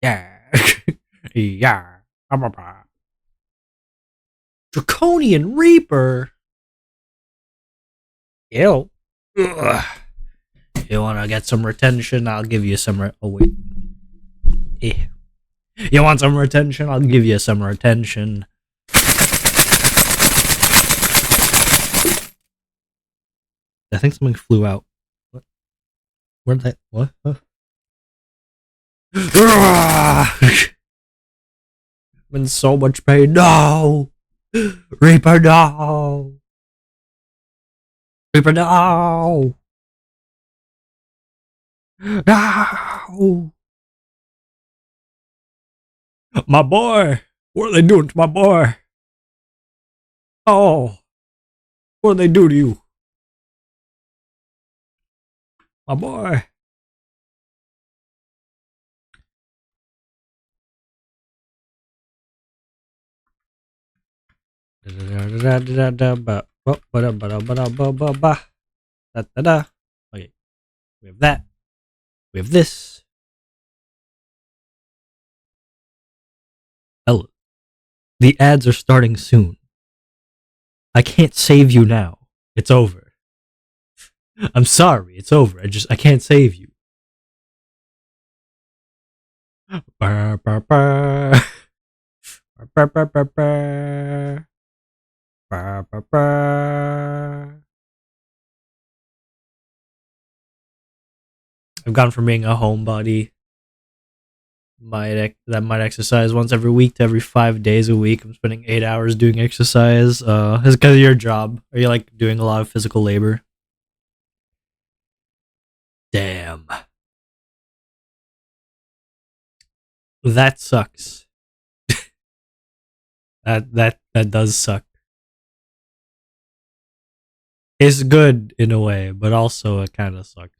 Yeah. Yeah. Draconian Reaper. Ew. Ugh. You want to get some retention? I'll give you some. Oh wait. Eh. You want some retention? I'll give you some retention. I think something flew out. What? Where did that? What? I'm in so much pain. No, Reaper, no, Reaper, no, no, my boy. What are they doing to my boy? Oh, what do they do to you, my boy? Okay, we have that. We have this. Ella, the ads are starting soon. I can't save you now. It's over. I'm sorry, it's over. I can't save you. Burr, burr, burr. Burr, burr, burr, burr. Burr, burr, burr. I've gone from being a homebody that might exercise once every week to every 5 days a week. I'm spending 8 hours doing exercise. It's because of your job. Are you like doing a lot of physical labor? Damn. That sucks. That does suck. It's good in a way, but also it kind of sucks.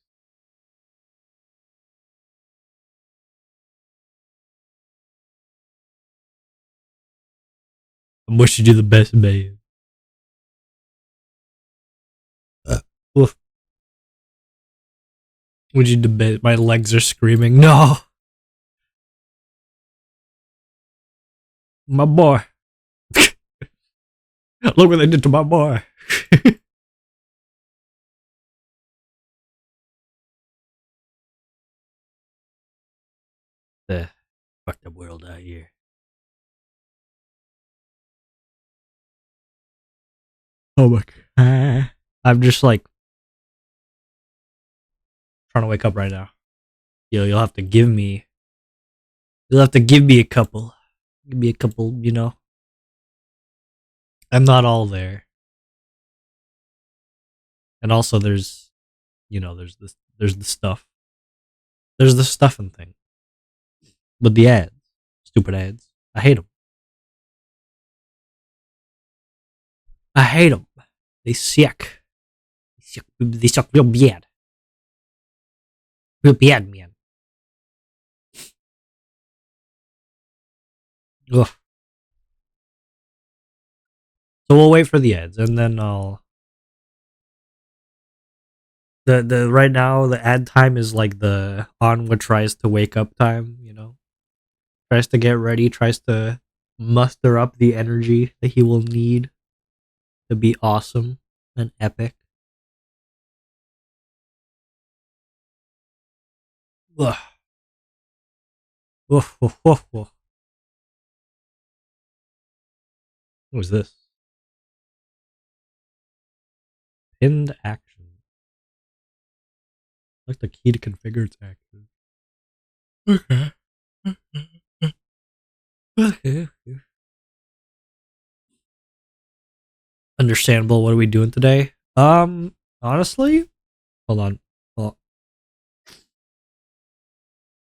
I'm wishing you the best, man. Oof. Would you debate? My legs are screaming. No, my boy. Look what they did to my boy. The fuck the world out here. Oh my god. I'm just like trying to wake up right now. Yo, you'll have to give me. You'll have to give me a couple. Give me a couple. You know, I'm not all there. And also, there's, there's this, there's the stuff. There's the stuffing thing. With the ads, stupid ads. I hate them. I hate them. They suck. They suck real bad. Real bad, man. Ugh. So we'll wait for the ads, and then I'll. The right now the ad time is like the Onwa tries to wake up time. Tries to get ready, tries to muster up the energy that he will need to be awesome and epic. Ugh. Oof, oof, oof, oof. What was this? Pinned action. Like the key to configure its action. Okay. Okay. Understandable. What are we doing today? Honestly, hold on. Hold on.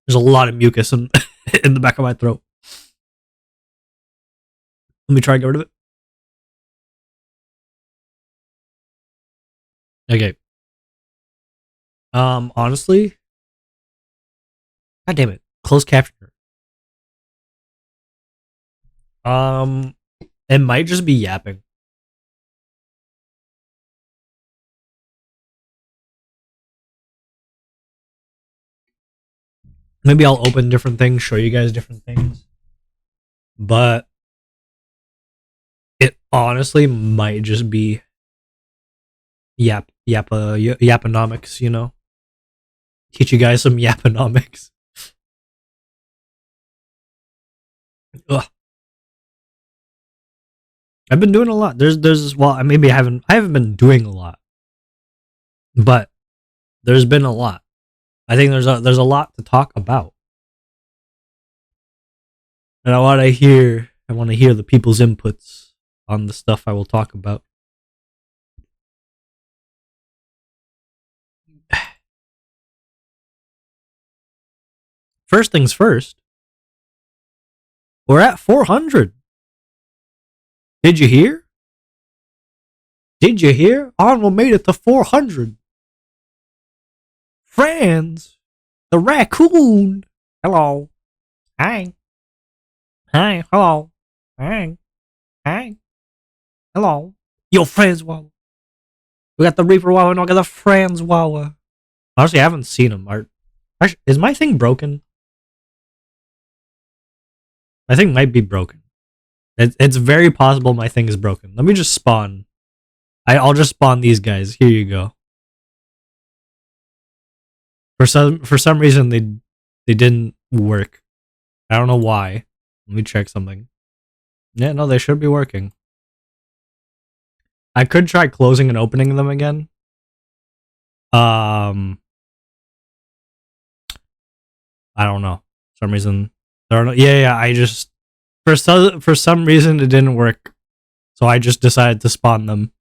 There's a lot of mucus in in the back of my throat. Let me try to get rid of it. Okay. Honestly, god damn it, closed captioner. Um, it might just be yapping. Maybe I'll open different things, show you guys different things. But it honestly might just be yaponomics, you know? Teach you guys some yaponomics. Ugh. I've been doing a lot. There's well, maybe I haven't been doing a lot, but there's been a lot. I think there's a lot to talk about, and I want to hear the people's inputs on the stuff I will talk about. First things first, we're at 400. Did you hear? Did you hear? Arnold made it to 400. Friends, the raccoon. Hello. Hi. Hi. Hello. Hi. Hi. Hello. Yo, friends, Wawa. We got the Reaper Wawa and I got the Friends Wawa. Honestly, I haven't seen him. Is my thing broken? My thing might be broken. It's very possible my thing is broken. Let me just spawn. I'll just spawn these guys. Here you go. For some reason they didn't work. I don't know why. Let me check something. Yeah, no, they should be working. I could try closing and opening them again. I don't know. For some reason there are no. Yeah. I just for some reason it didn't work, so I just decided to spawn them.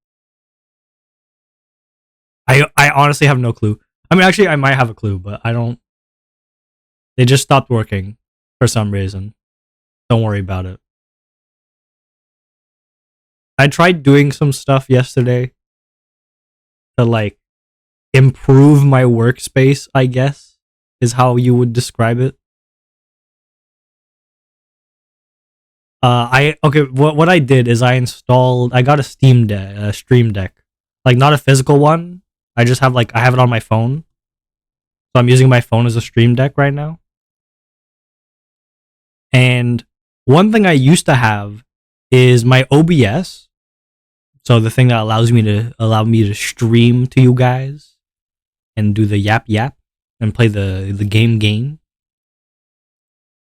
I honestly have no clue. I mean, actually, I might have a clue, but I don't. They just stopped working for some reason. Don't worry about it. I tried doing some stuff yesterday to like improve my workspace, I guess, is how you would describe it. I okay. What I did is I got a Stream Deck, like not a physical one. I have it on my phone, so I'm using my phone as a Stream Deck right now. And one thing I used to have is my OBS, so the thing that allow me to stream to you guys and do the yap and play the game.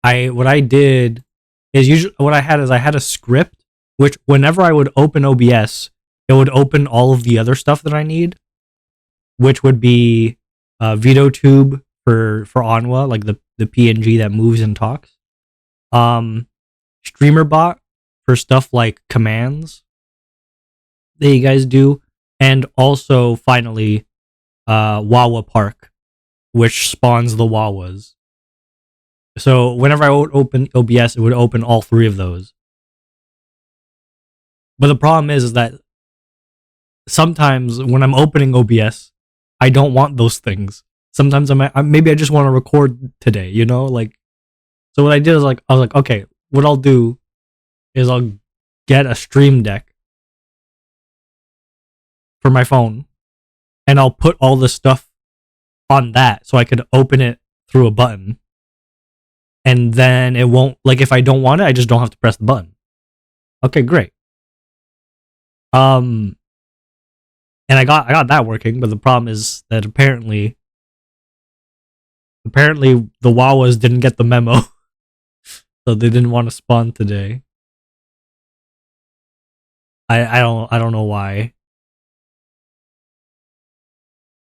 What I did is usually what I had a script which whenever I would open OBS, it would open all of the other stuff that I need, which would be VideoTube for Onwa, like the PNG that moves and talks. Um, StreamerBot for stuff like commands that you guys do, and also finally Wawa Park, which spawns the Wawas. So whenever I would open OBS, it would open all three of those. But the problem is that sometimes when I'm opening OBS, I don't want those things. Sometimes maybe I just want to record today, you know, like. So what I did is I was like, okay, what I'll do is I'll get a Stream Deck for my phone, and I'll put all the stuff on that so I could open it through a button, and then it won't, like, if I don't want it, I just don't have to press the button. Okay, great. Um, and I got that working, but the problem is that apparently the Wawas didn't get the memo, so they didn't want to spawn today. I don't know why.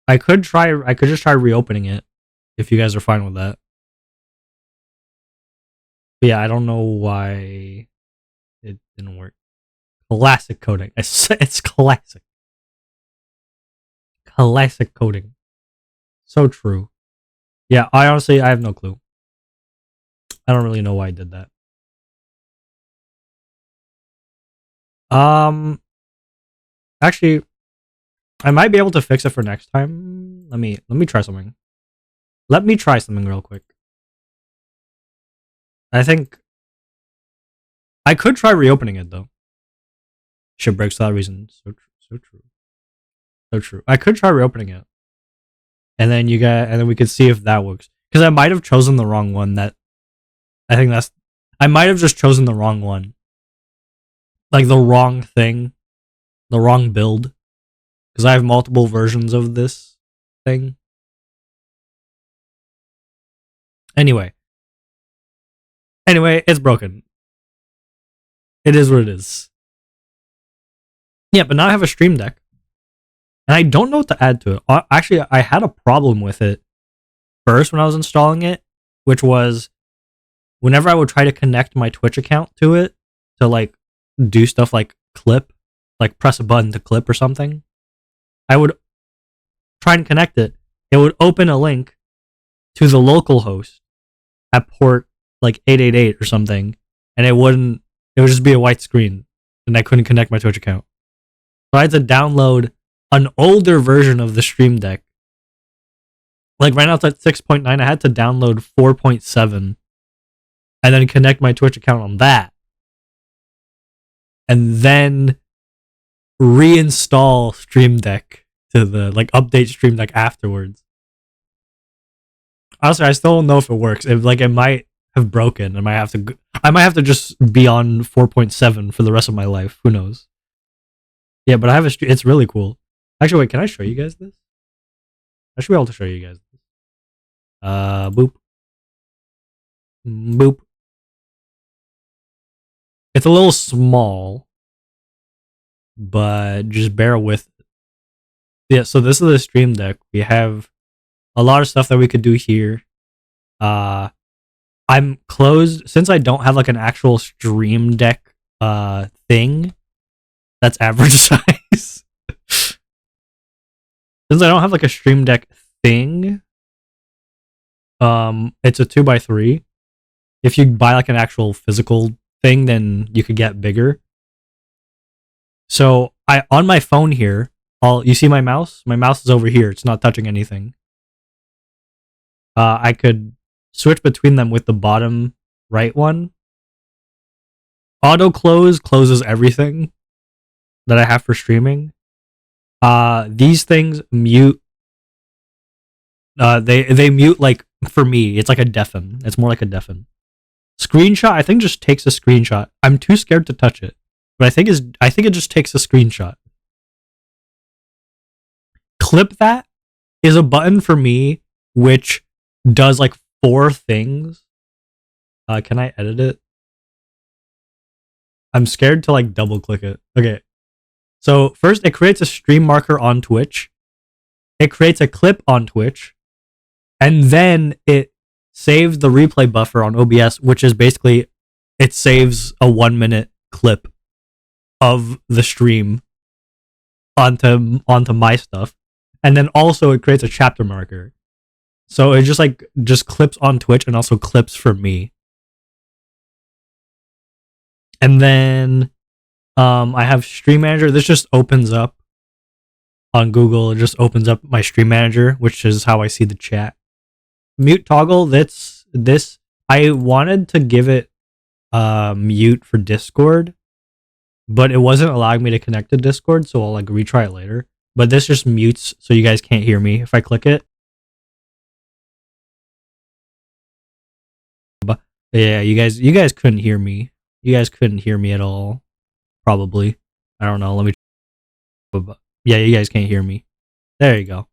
I could just try reopening it if you guys are fine with that. But yeah, I don't know why it didn't work. Classic coding. It's classic. Classic coding. So true. Yeah, I have no clue. I don't really know why I did that. Um, actually, I might be able to fix it for next time. Let me try something. Let me try something real quick. I think I could try reopening it though. Shit breaks for that reason. So true. So true. So true. I could try reopening it, and then we could see if that works. Because I might have chosen the wrong one. I think that's. I might have just chosen the wrong one. Like the wrong thing, the wrong build. Because I have multiple versions of this thing. Anyway, it's broken. It is what it is. Yeah, but now I have a Stream Deck, and I don't know what to add to it. Actually, I had a problem with it first when I was installing it, which was whenever I would try to connect my Twitch account to it to like do stuff like clip, like press a button to clip or something, I would try and connect it. It would open a link to the local host at port like 888 or something, and it would just be a white screen, and I couldn't connect my Twitch account. So I had to download an older version of the Stream Deck. Like right now it's at 6.9. I had to download 4.7 and then connect my Twitch account on that. And then reinstall Stream Deck to the like update Stream Deck afterwards. Honestly, I still don't know if it works. It might have broken. I might have to just be on 4.7 for the rest of my life. Who knows? Yeah, but I have it's really cool. Actually, wait, can I show you guys this? I should be able to show you guys this. Boop. Boop. It's a little small, but just bear with it. Yeah, so this is the Stream Deck. We have a lot of stuff that we could do here. I'm closed since I don't have like an actual Stream Deck thing that's average size. Since I don't have like a Stream Deck thing, it's a 2x3. If you buy like an actual physical thing, then you could get bigger. So I on my phone here, you see my mouse? My mouse is over here. It's not touching anything. I could switch between them with the bottom right one. Auto close closes everything that I have for streaming. These things mute. They mute like for me. It's like a deafen. It's more like a deafen. Screenshot. I think just takes a screenshot. I'm too scared to touch it, but I think it just takes a screenshot. Clip that is a button for me which does like 4 things. Can I edit it? I'm scared to like double click it. Okay. So first it creates a stream marker on Twitch. It creates a clip on Twitch. And then it saves the replay buffer on OBS, which is basically it saves a 1-minute clip of the stream onto my stuff. And then also it creates a chapter marker. So it just clips on Twitch and also clips for me. And then I have Stream Manager. This just opens up on Google. It just opens up my Stream Manager, which is how I see the chat. Mute toggle. This I wanted to give it mute for Discord, but it wasn't allowing me to connect to Discord, so I'll like retry it later. But this just mutes so you guys can't hear me if I click it. But yeah, you guys couldn't hear me. You guys couldn't hear me at all. Probably. I don't know. Let me. Yeah, you guys can't hear me. There you go.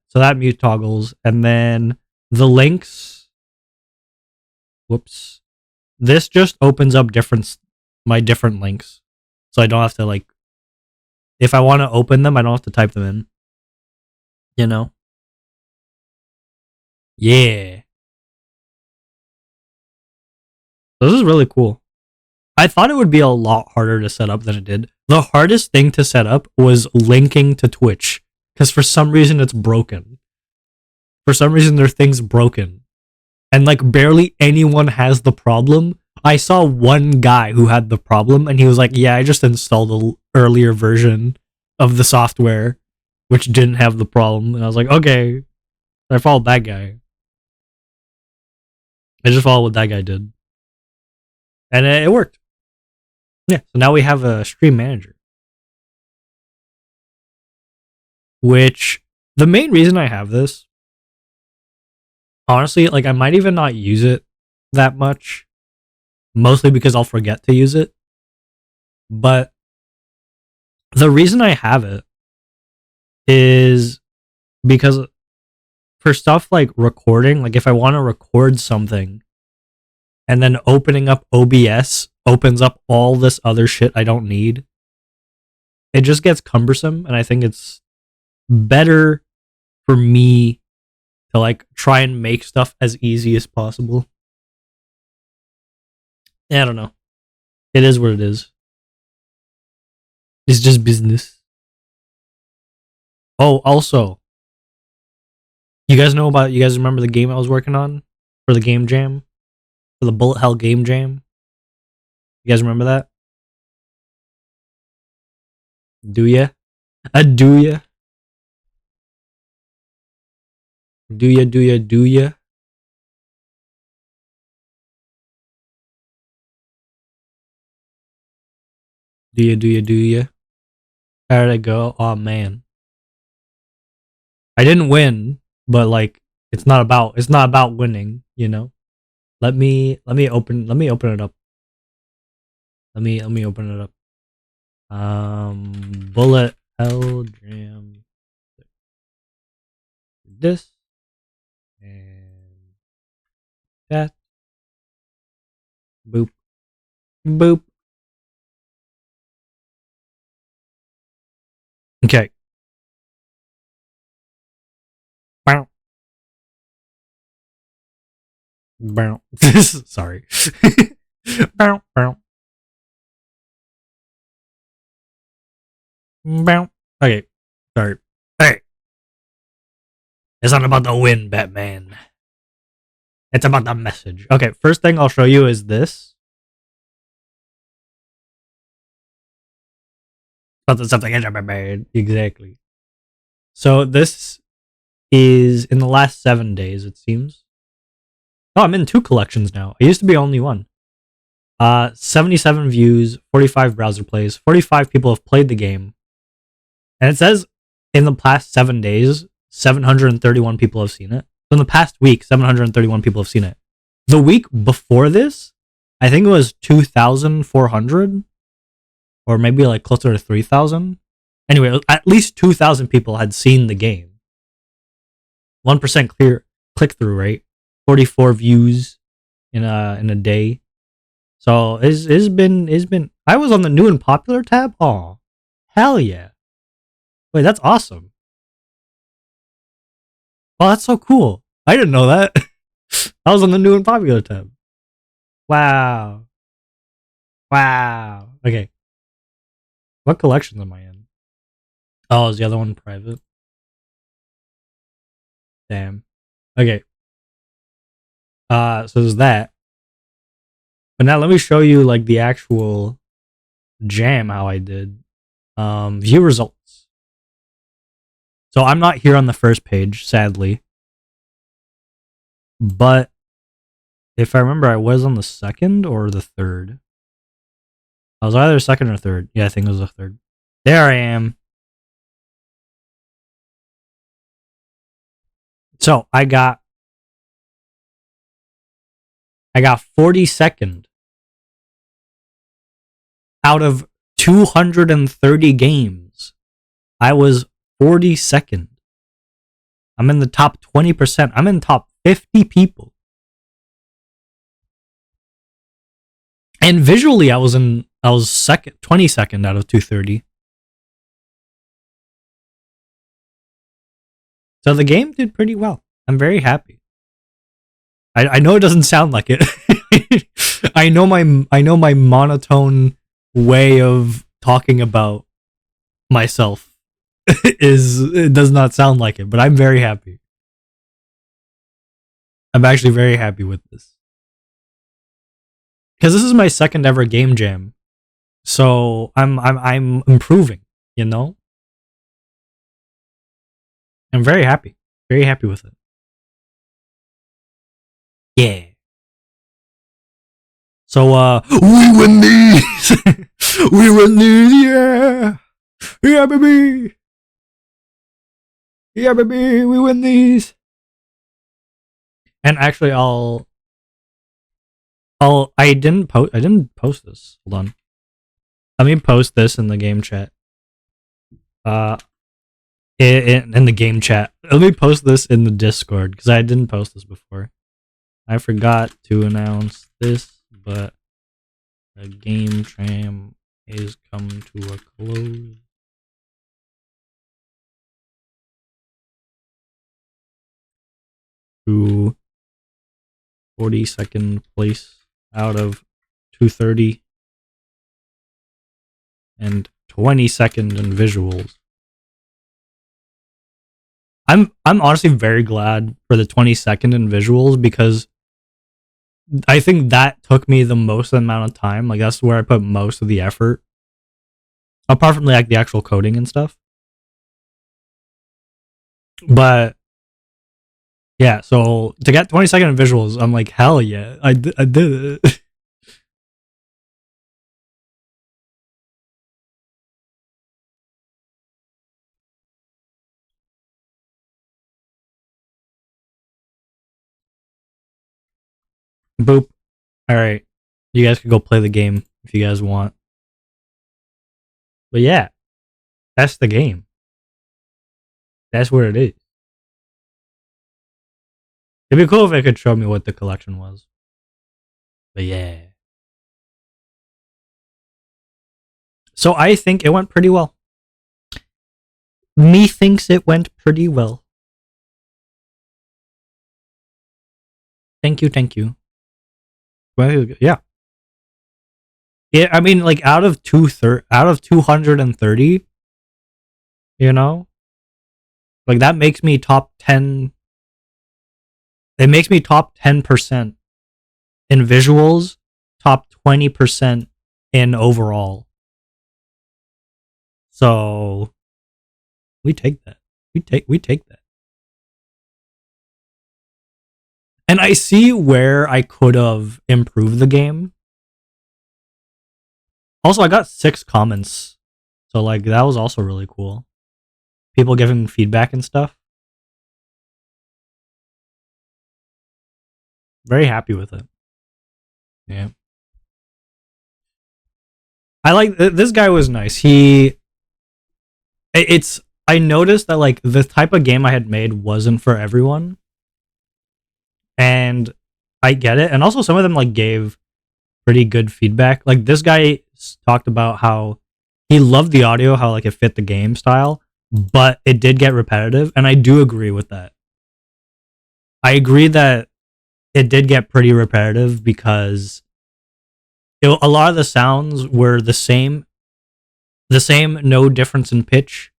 So that mute toggles, and then the links. Whoops. This just opens up my different links, so I don't have to like. If I want to open them, I don't have to type them in. You know. Yeah. This is really cool. I thought it would be a lot harder to set up than it did. The hardest thing to set up was linking to Twitch, because for some reason it's broken. For some reason their thing's broken. And like barely anyone has the problem I saw one guy who had the problem, and he was like, "Yeah, I just installed an earlier version of the software, which didn't have the problem." And I was like, "Okay." I followed that guy. I just followed what that guy did, and it worked. Yeah. So now we have a stream manager, which the main reason I have this, honestly, like I might even not use it that much, mostly because I'll forget to use it. But the reason I have it is because for stuff like recording, like if I want to record something and then opening up OBS opens up all this other shit I don't need, it just gets cumbersome. And I think it's better for me to like try and make stuff as easy as possible. Yeah, I don't know. It is what it is. It's just business. Oh, also, you guys remember the game I was working on for the game jam? For the Bullet Hell game jam? You guys remember that? Do ya? Do ya? Do ya, do ya, do ya? Do ya, do ya, do ya? How did it go? Oh man. I didn't win, but like it's not about winning, you know? Let me open it up. Let me open it up. Bullet Hell Jam. This and that. Boop. Boop. Okay. Bow. Bow. Sorry. Bow. Bow. Bow. Okay. Sorry. Hey. It's not about the win, Batman. It's about the message. Okay, first thing I'll show you is this. Something exactly. So this is in the last 7 days, it seems. Oh, I'm in 2 collections now. I used to be only one. 77 views, 45 browser plays, 45 people have played the game. And it says in the past 7 days, 731 people have seen it. So in the past week, 731 people have seen it. The week before this, I think it was 2,400 or maybe like closer to 3,000. Anyway, at least 2,000 people had seen the game. 1% clear click through rate, 44 views in a day. So it's been. I was on the new and popular tab. Oh, hell yeah! Wait, that's awesome. Oh, that's so cool. I didn't know that. I was on the new and popular tab. Wow. Wow. Okay. What collections am I in? Oh, is the other one private? Damn. Okay. So there's that. But now let me show you like the actual jam how I did. View results. So I'm not here on the first page, sadly. But if I remember, I was on the second or the third. I was either second or third. Yeah, I think it was the third. There I am. So I got 42nd out of 230 games. I was 42nd. I'm in the top 20%. I'm in top 50 people. And visually I was second, 22nd out of 230. So the game did pretty well. I'm very happy. I know it doesn't sound like it. I know my monotone way of talking about myself it does not sound like it, but I'm very happy. I'm actually very happy with this. because this is my second ever game jam, so I'm improving. You know, I'm very happy with it. Yeah. So we win these, we win these, yeah, yeah, baby, yeah, baby, we win these. And actually, I didn't post this. Hold on, let me post this in the game chat. Uh, in the game chat. Let me post this in the Discord because I didn't post this before. I forgot to announce this, but the game jam is come to a close. To 42nd place out of 230 and 22nd in visuals. I'm honestly very glad for the 22nd in visuals because I think that took me the most amount of time. Like that's where I put most of the effort. Apart from like the actual coding and stuff. But yeah, so to get 22nd in visuals, I'm like, hell yeah, I did it. Boop. All right, you guys can go play the game if you guys want. But yeah, that's the game. That's where it is. It'd be cool if it could show me what the collection was. But yeah. So I think it went pretty well. Me thinks it went pretty well. Thank you, thank you. Well, yeah. Yeah, I mean, like out of 230, you know, like that makes me top 10. It makes me top 10% in visuals, top 20% in overall. So we take that. We take that. And I see where I could have improved the game. Also, I got 6 comments. So like that was also really cool. People giving feedback and stuff. Very happy with it. Yeah. I like this guy was nice. It's I noticed that like the type of game I had made wasn't for everyone. And I get it. And also some of them like gave pretty good feedback. Like this guy talked about how he loved the audio, how like it fit the game style, but it did get repetitive, and I do agree with that. I agree that it did get pretty repetitive because a lot of the sounds were the same, no difference in pitch,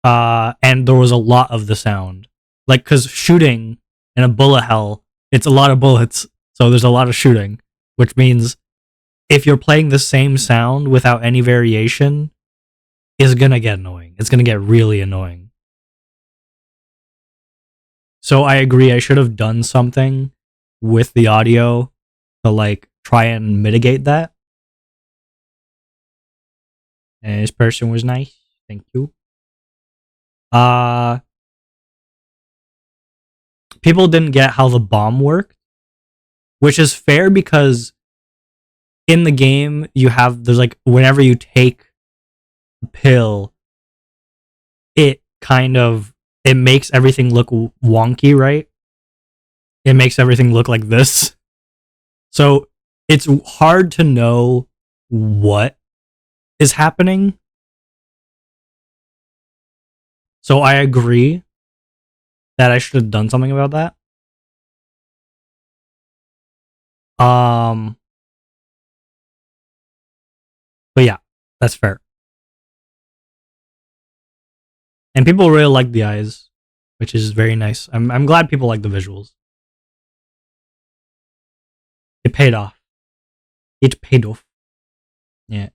and there was a lot of the sound, like because shooting in a bullet hell, it's a lot of bullets, so there's a lot of shooting, which means if you're playing the same sound without any variation, is gonna get annoying. It's gonna get really annoying. So I agree. I should have done something with the audio to like try and mitigate that. And this person was nice. Thank you. Uh People didn't get how the bomb worked, which is fair because in the game you have there's like whenever you take a pill, it kind of it makes everything look wonky, right? It makes everything look like this. So it's hard to know what is happening. So I agree that I should have done something about that. But yeah, that's fair. And people really like the eyes, which is very nice. I'm glad people like the visuals. It paid off. It paid off. Yeah.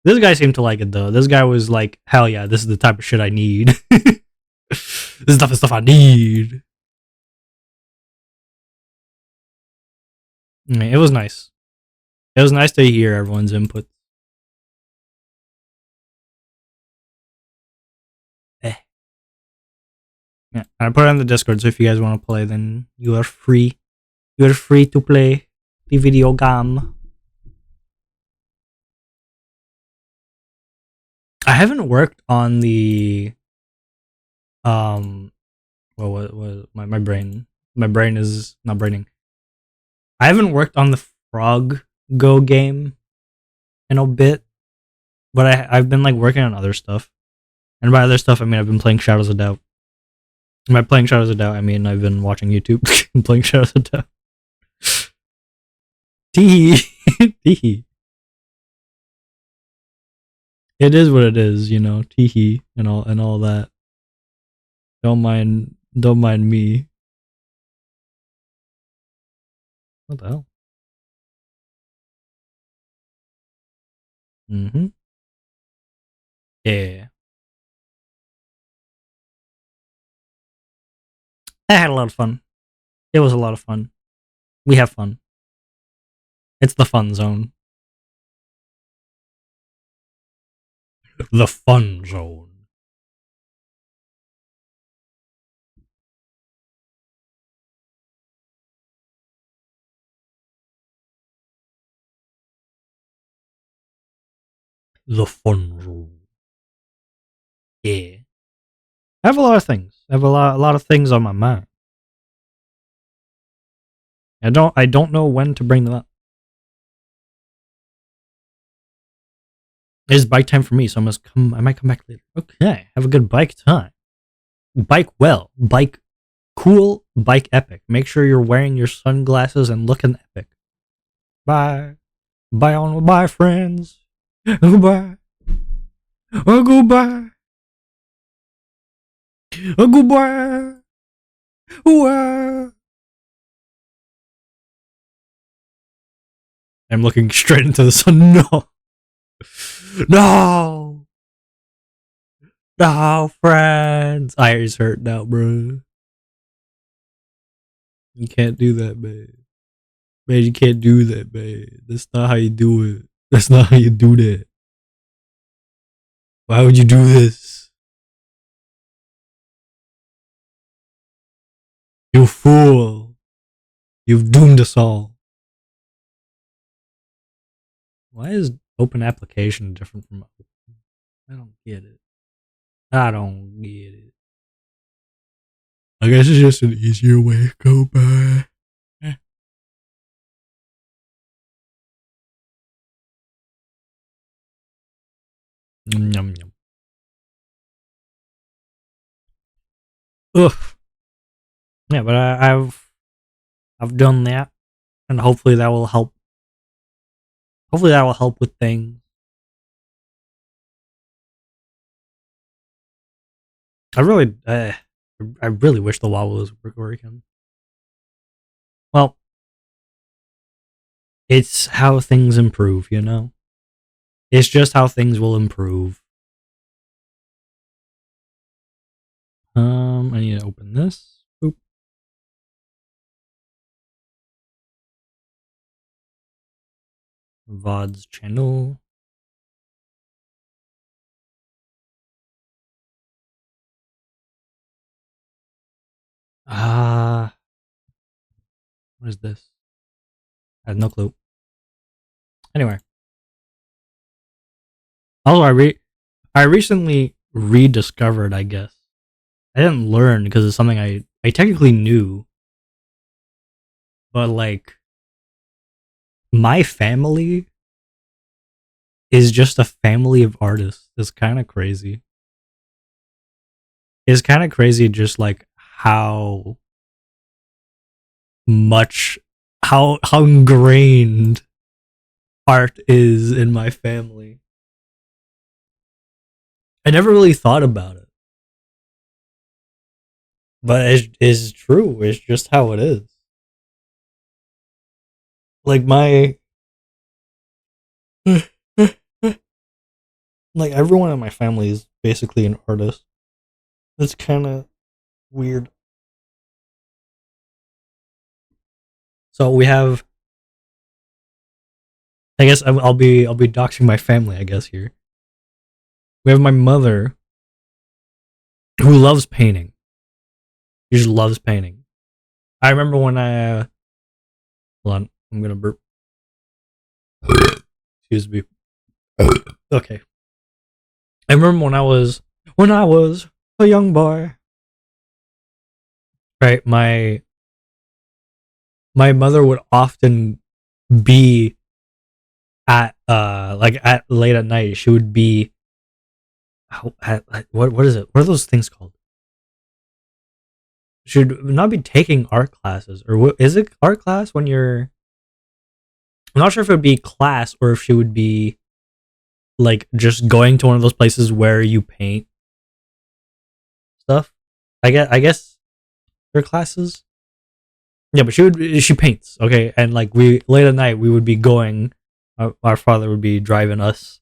This guy seemed to like it though. This guy was like, hell yeah, this is the type of shit I need. This is the type of stuff I need. It was nice. It was nice to hear everyone's input. Eh. Yeah, I put it on the Discord, so if you guys want to play, then you are free. You are free to play the video game. I haven't worked on the what my brain. My brain is not braining. I haven't worked on the Frog Go game in a bit, but I've been like working on other stuff. And by other stuff, I mean I've been playing Shadows of Doubt. And by playing Shadows of Doubt, I mean I've been watching YouTube and playing Shadows of Doubt. Tee tee. It is what it is, you know. Tee and all that. Don't mind me. What the hell? Mm-hmm. Yeah. I had a lot of fun. It was a lot of fun. We have fun. It's the fun zone. The fun zone. The fun zone. Yeah. I have a lot of things. I have a lot of things on my mind. I don't know when to bring them up. It's bike time for me, so I might come back later. Okay. Have a good bike time. Bike well. Bike cool. Bike epic. Make sure you're wearing your sunglasses and looking epic. Bye. Bye on bye friends. Goodbye. Goodbye. Goodbye. I'm looking straight into the sun. No. No. No, friends. Eyes hurt now, bro. You can't do that, man. Man, you can't do that, man. That's not how you do it. That's not how you do that. Why would you do this? You fool. You've doomed us all. Why is open application different from open? I don't get it. I don't get it. I guess it's just an easier way to go by. Yum, yum, yum. Ugh. Yeah, but I've done that, and hopefully that will help. Hopefully that will help with things. I really wish the wobble was working. Well, it's how things improve, you know. It's just how things will improve. I need to open this. Boop. VOD's channel. What is this? I have no clue. Anyway, also I recently rediscovered. I guess I didn't learn because it's something I technically knew, but like my family is just a family of artists. It's kind of crazy. It's kind of crazy, just like how much how ingrained art is in my family. I never really thought about it, but it's true. It's just how it is. Like Like everyone in my family is basically an artist. It's kind of weird. So we have. I guess I'll be doxing my family. I guess here we have my mother who loves painting. She just loves painting. I remember when I hold on, I'm gonna burp. Excuse me. Okay. I remember when I was a young boy. Right, my mother would often be at like at late at night. She would be at what is it? What are those things called? Should not be taking art classes or what is it art class when you're I'm not sure if it would be class or if she would be like just going to one of those places where you paint stuff. I guess her classes. Yeah, but she paints, okay? And like we late at night we would be going our father would be driving us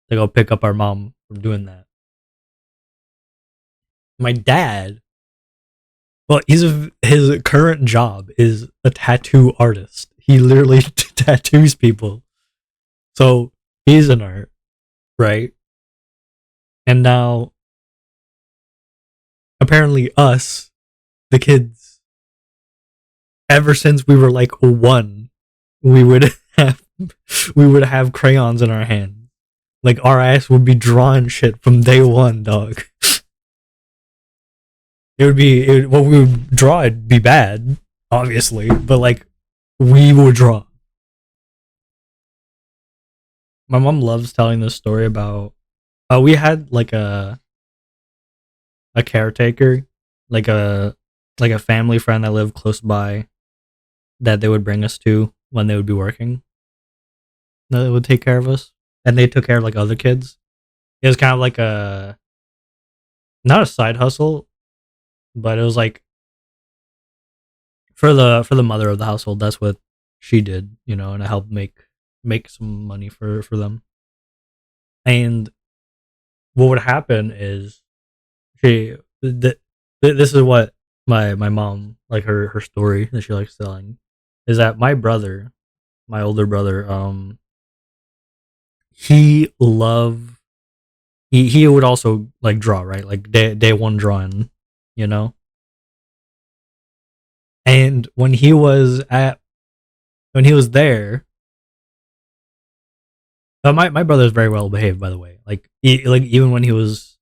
to go pick up our mom from doing that. My dad, well, his current job is a tattoo artist. He literally tattoos people. So he's an art, right? And now apparently us, the kids, ever since we were like one, we would have we would have crayons in our hands. Like our ass would be drawing shit from day one, dog. What we would draw. It'd be bad, obviously, but like we would draw. My mom loves telling this story about. We had like a caretaker, like a family friend that lived close by that they would bring us to when they would be working. That would take care of us, and they took care of like other kids. It was kind of like a not a side hustle, but it was like for the mother of the household. That's what she did, and to help make some money for them. And what would happen is she this is what my mom like her story that she likes telling is that my brother, my older brother, he loved he would also like draw, right? Like day one drawing, you know. And when he was there, my brother is very well behaved, by the way. Like even when he was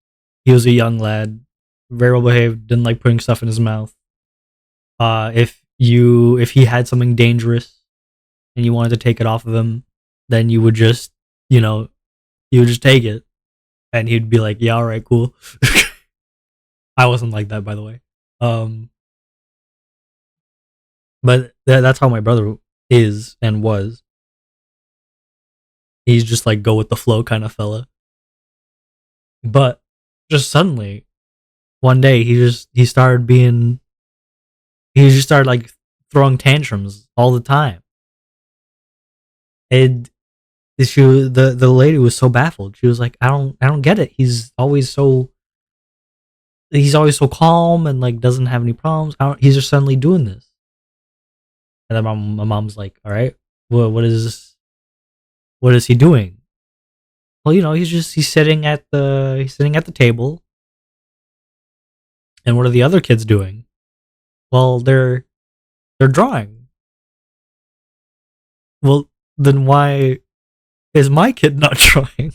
a young lad, very well behaved, didn't like putting stuff in his mouth. If he had something dangerous and you wanted to take it off of him, then you know you would just take it, and he'd be like, "Yeah, all right, cool." I wasn't like that, by the way. Um, but that's how my brother is and was. He's just like go with the flow kind of fella. But just suddenly, one day, he just started like throwing tantrums all the time. And the lady was so baffled. She was like, I don't get it. He's always so calm and like doesn't have any problems. He's just suddenly doing this. And then my mom's like, all right, what is he doing? Well, he's sitting at the table. And what are the other kids doing? Well, they're drawing. Well, then why is my kid not drawing?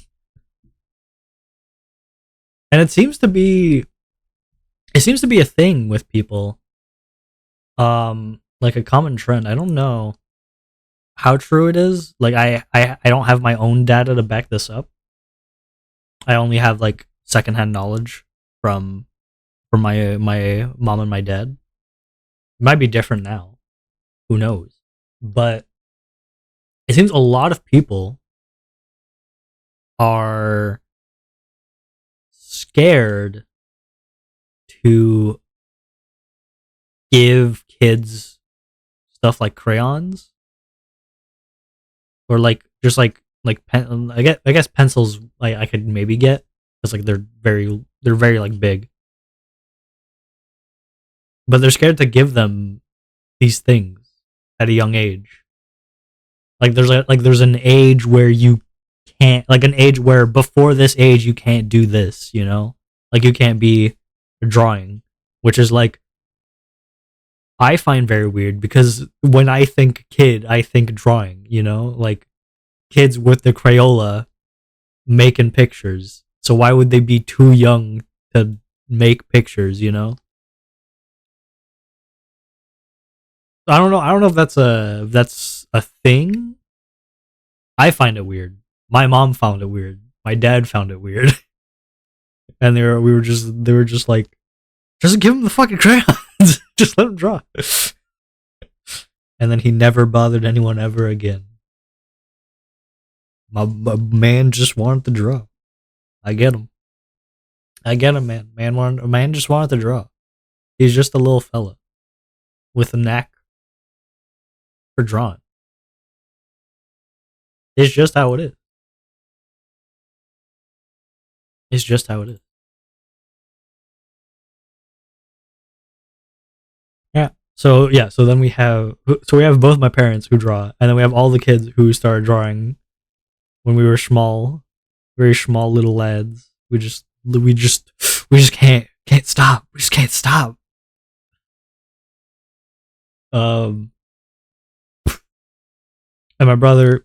And it seems to be a thing with people. Like a common trend. I don't know how true it is. Like I don't have my own data to back this up. I only have like secondhand knowledge from my mom and my dad. It might be different now. Who knows? But it seems a lot of people are scared to give kids stuff like crayons or like just Like I guess pencils I could maybe get because like they're very like big, but they're scared to give them these things at a young age. Like there's an age where you can't, like an age where before this age you can't do this, you know? Like you can't be drawing, which is like I find very weird because when I think kid, I think drawing, you know? Like kids with the Crayola making pictures. So why would they be too young to make pictures, you know? I don't know. I don't know if that's a thing. I find it weird. My mom found it weird. My dad found it weird. And they were just like, just give him the fucking crayons. Just let him draw. And then he never bothered anyone ever again. My man just wanted to draw. I get him. I get him, man. Man just wanted to draw. He's just a little fella with a knack for drawing. It's just how it is. It's just how it is. Yeah. So yeah. So we have both my parents who draw, and then we have all the kids who started drawing when we were small, very small little lads. We just can't stop. We just can't stop. Um, and my brother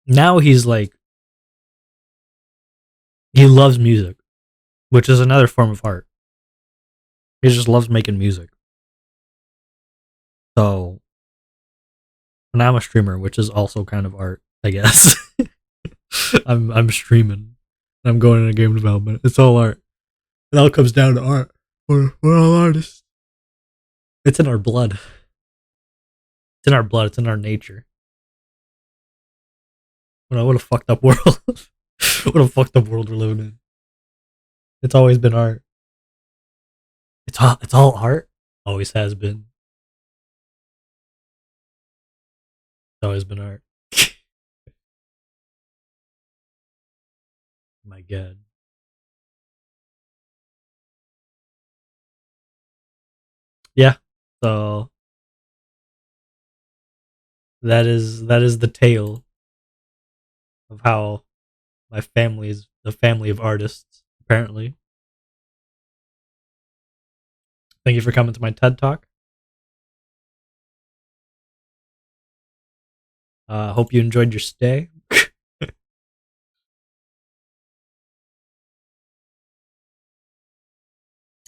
now he's like he loves music, which is another form of art. He just loves making music. So and I'm a streamer, which is also kind of art, I guess. I'm streaming. I'm going into game development. It's all art. It all comes down to art. We're all artists. It's in our blood. It's in our blood. It's in our nature. What a fucked up world. What a fucked up world we're living in. It's always been art. It's all art. Always has been. It's always been art. My God. Yeah. So that is the tale of how my family is the family of artists. Apparently. Thank you for coming to my TED talk. Hope you enjoyed your stay.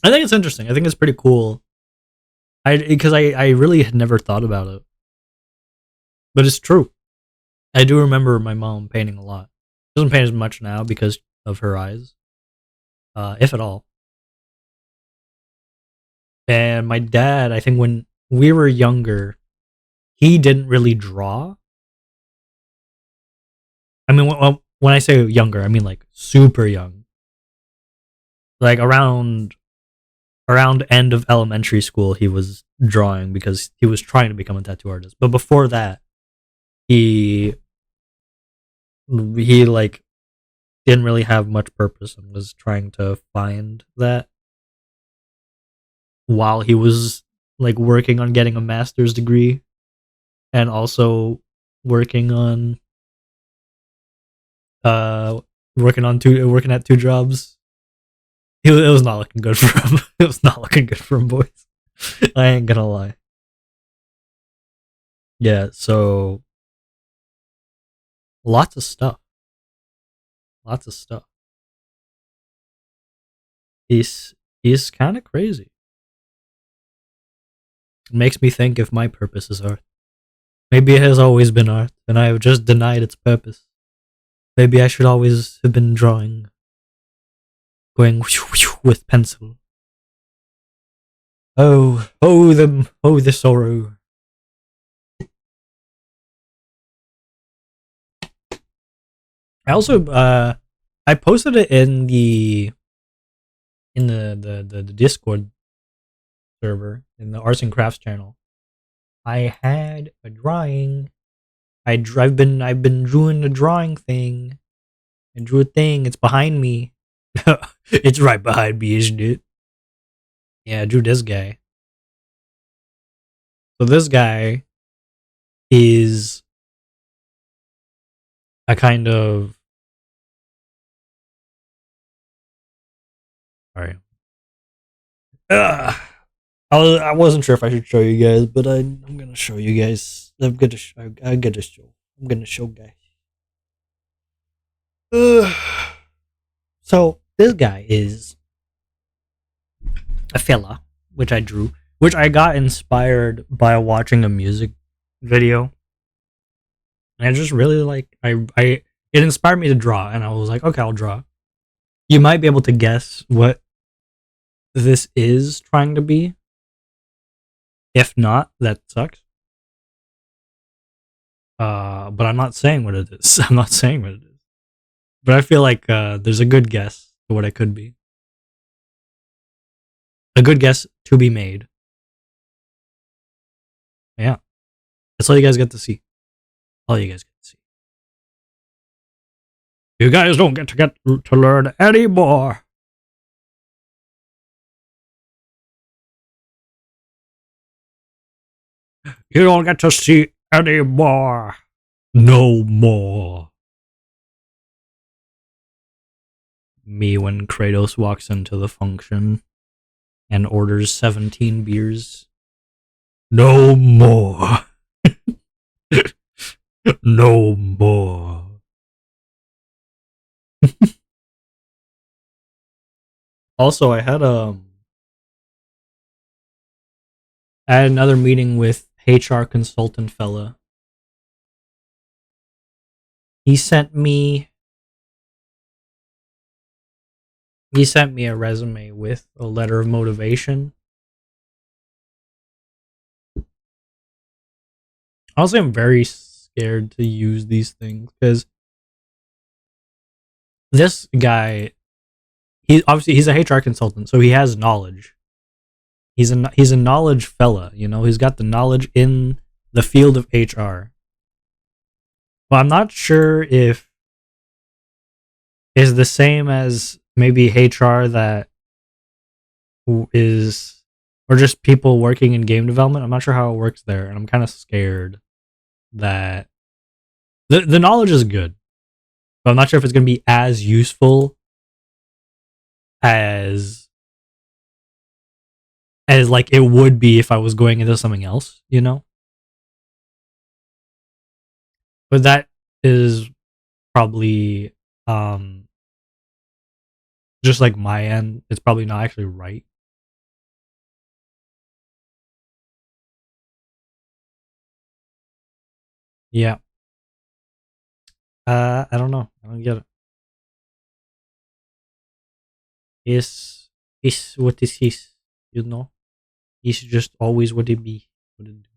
I think it's interesting. I think it's pretty cool. I really had never thought about it, but it's true. I do remember my mom painting a lot. She doesn't paint as much now because of her eyes, if at all. And my dad, I think when we were younger, he didn't really draw. I mean, when I say younger, I mean like super young, like around end of elementary school. He was drawing because he was trying to become a tattoo artist. But before that, he he like didn't really have much purpose and was trying to find that while he was like working on getting a master's degree and also working on uh working at two jobs. It was not looking good for him. It was not looking good for him, boys. I ain't gonna lie. Yeah, so lots of stuff. Lots of stuff. He's kind of crazy. It makes me think if my purpose is art. Maybe it has always been art, and I have just denied its purpose. Maybe I should always have been drawing, going with pencil. Oh the sorrow. I also I posted it in the Discord server in the arts and crafts channel. I had a drawing I've been doing the drawing thing. I drew a thing. It's behind me. It's right behind me, isn't it? Yeah, I drew this guy. So this guy is a kind of. Sorry. Ugh. I wasn't sure if I should show you guys, but I'm gonna show you guys. I gotta show. I'm gonna show guys. Ugh. So this guy is a fella, which I drew, which I got inspired by watching a music video, and I just really like. It inspired me to draw, and I was like, okay, I'll draw. You might be able to guess what this is trying to be. If not, that sucks. But I'm not saying what it is. I'm not saying what it is. But I feel like there's a good guess to what it could be. A good guess to be made. Yeah. That's all you guys get to see. All you guys get to see. You guys don't get to learn anymore. You don't get to see anymore. No more. Me when Kratos walks into the function and orders 17 beers. No more. No more. Also, I had another meeting with HR consultant fella. He sent me a resume with a letter of motivation. Honestly, I'm very scared to use these things because this guy, he's a HR consultant, so he has knowledge. He's a knowledge fella, you know. He's got the knowledge in the field of HR. But I'm not sure if is the same as maybe HR that is, or just people working in game development. I'm not sure how it works there, and I'm kind of scared that the knowledge is good, but I'm not sure if it's going to be as useful as like it would be if I was going into something else, you know. But that is probably um just like my end. It's probably not actually right. Yeah. I don't know. I don't get it. Is what is his, you know? He's just always what it be. What it do.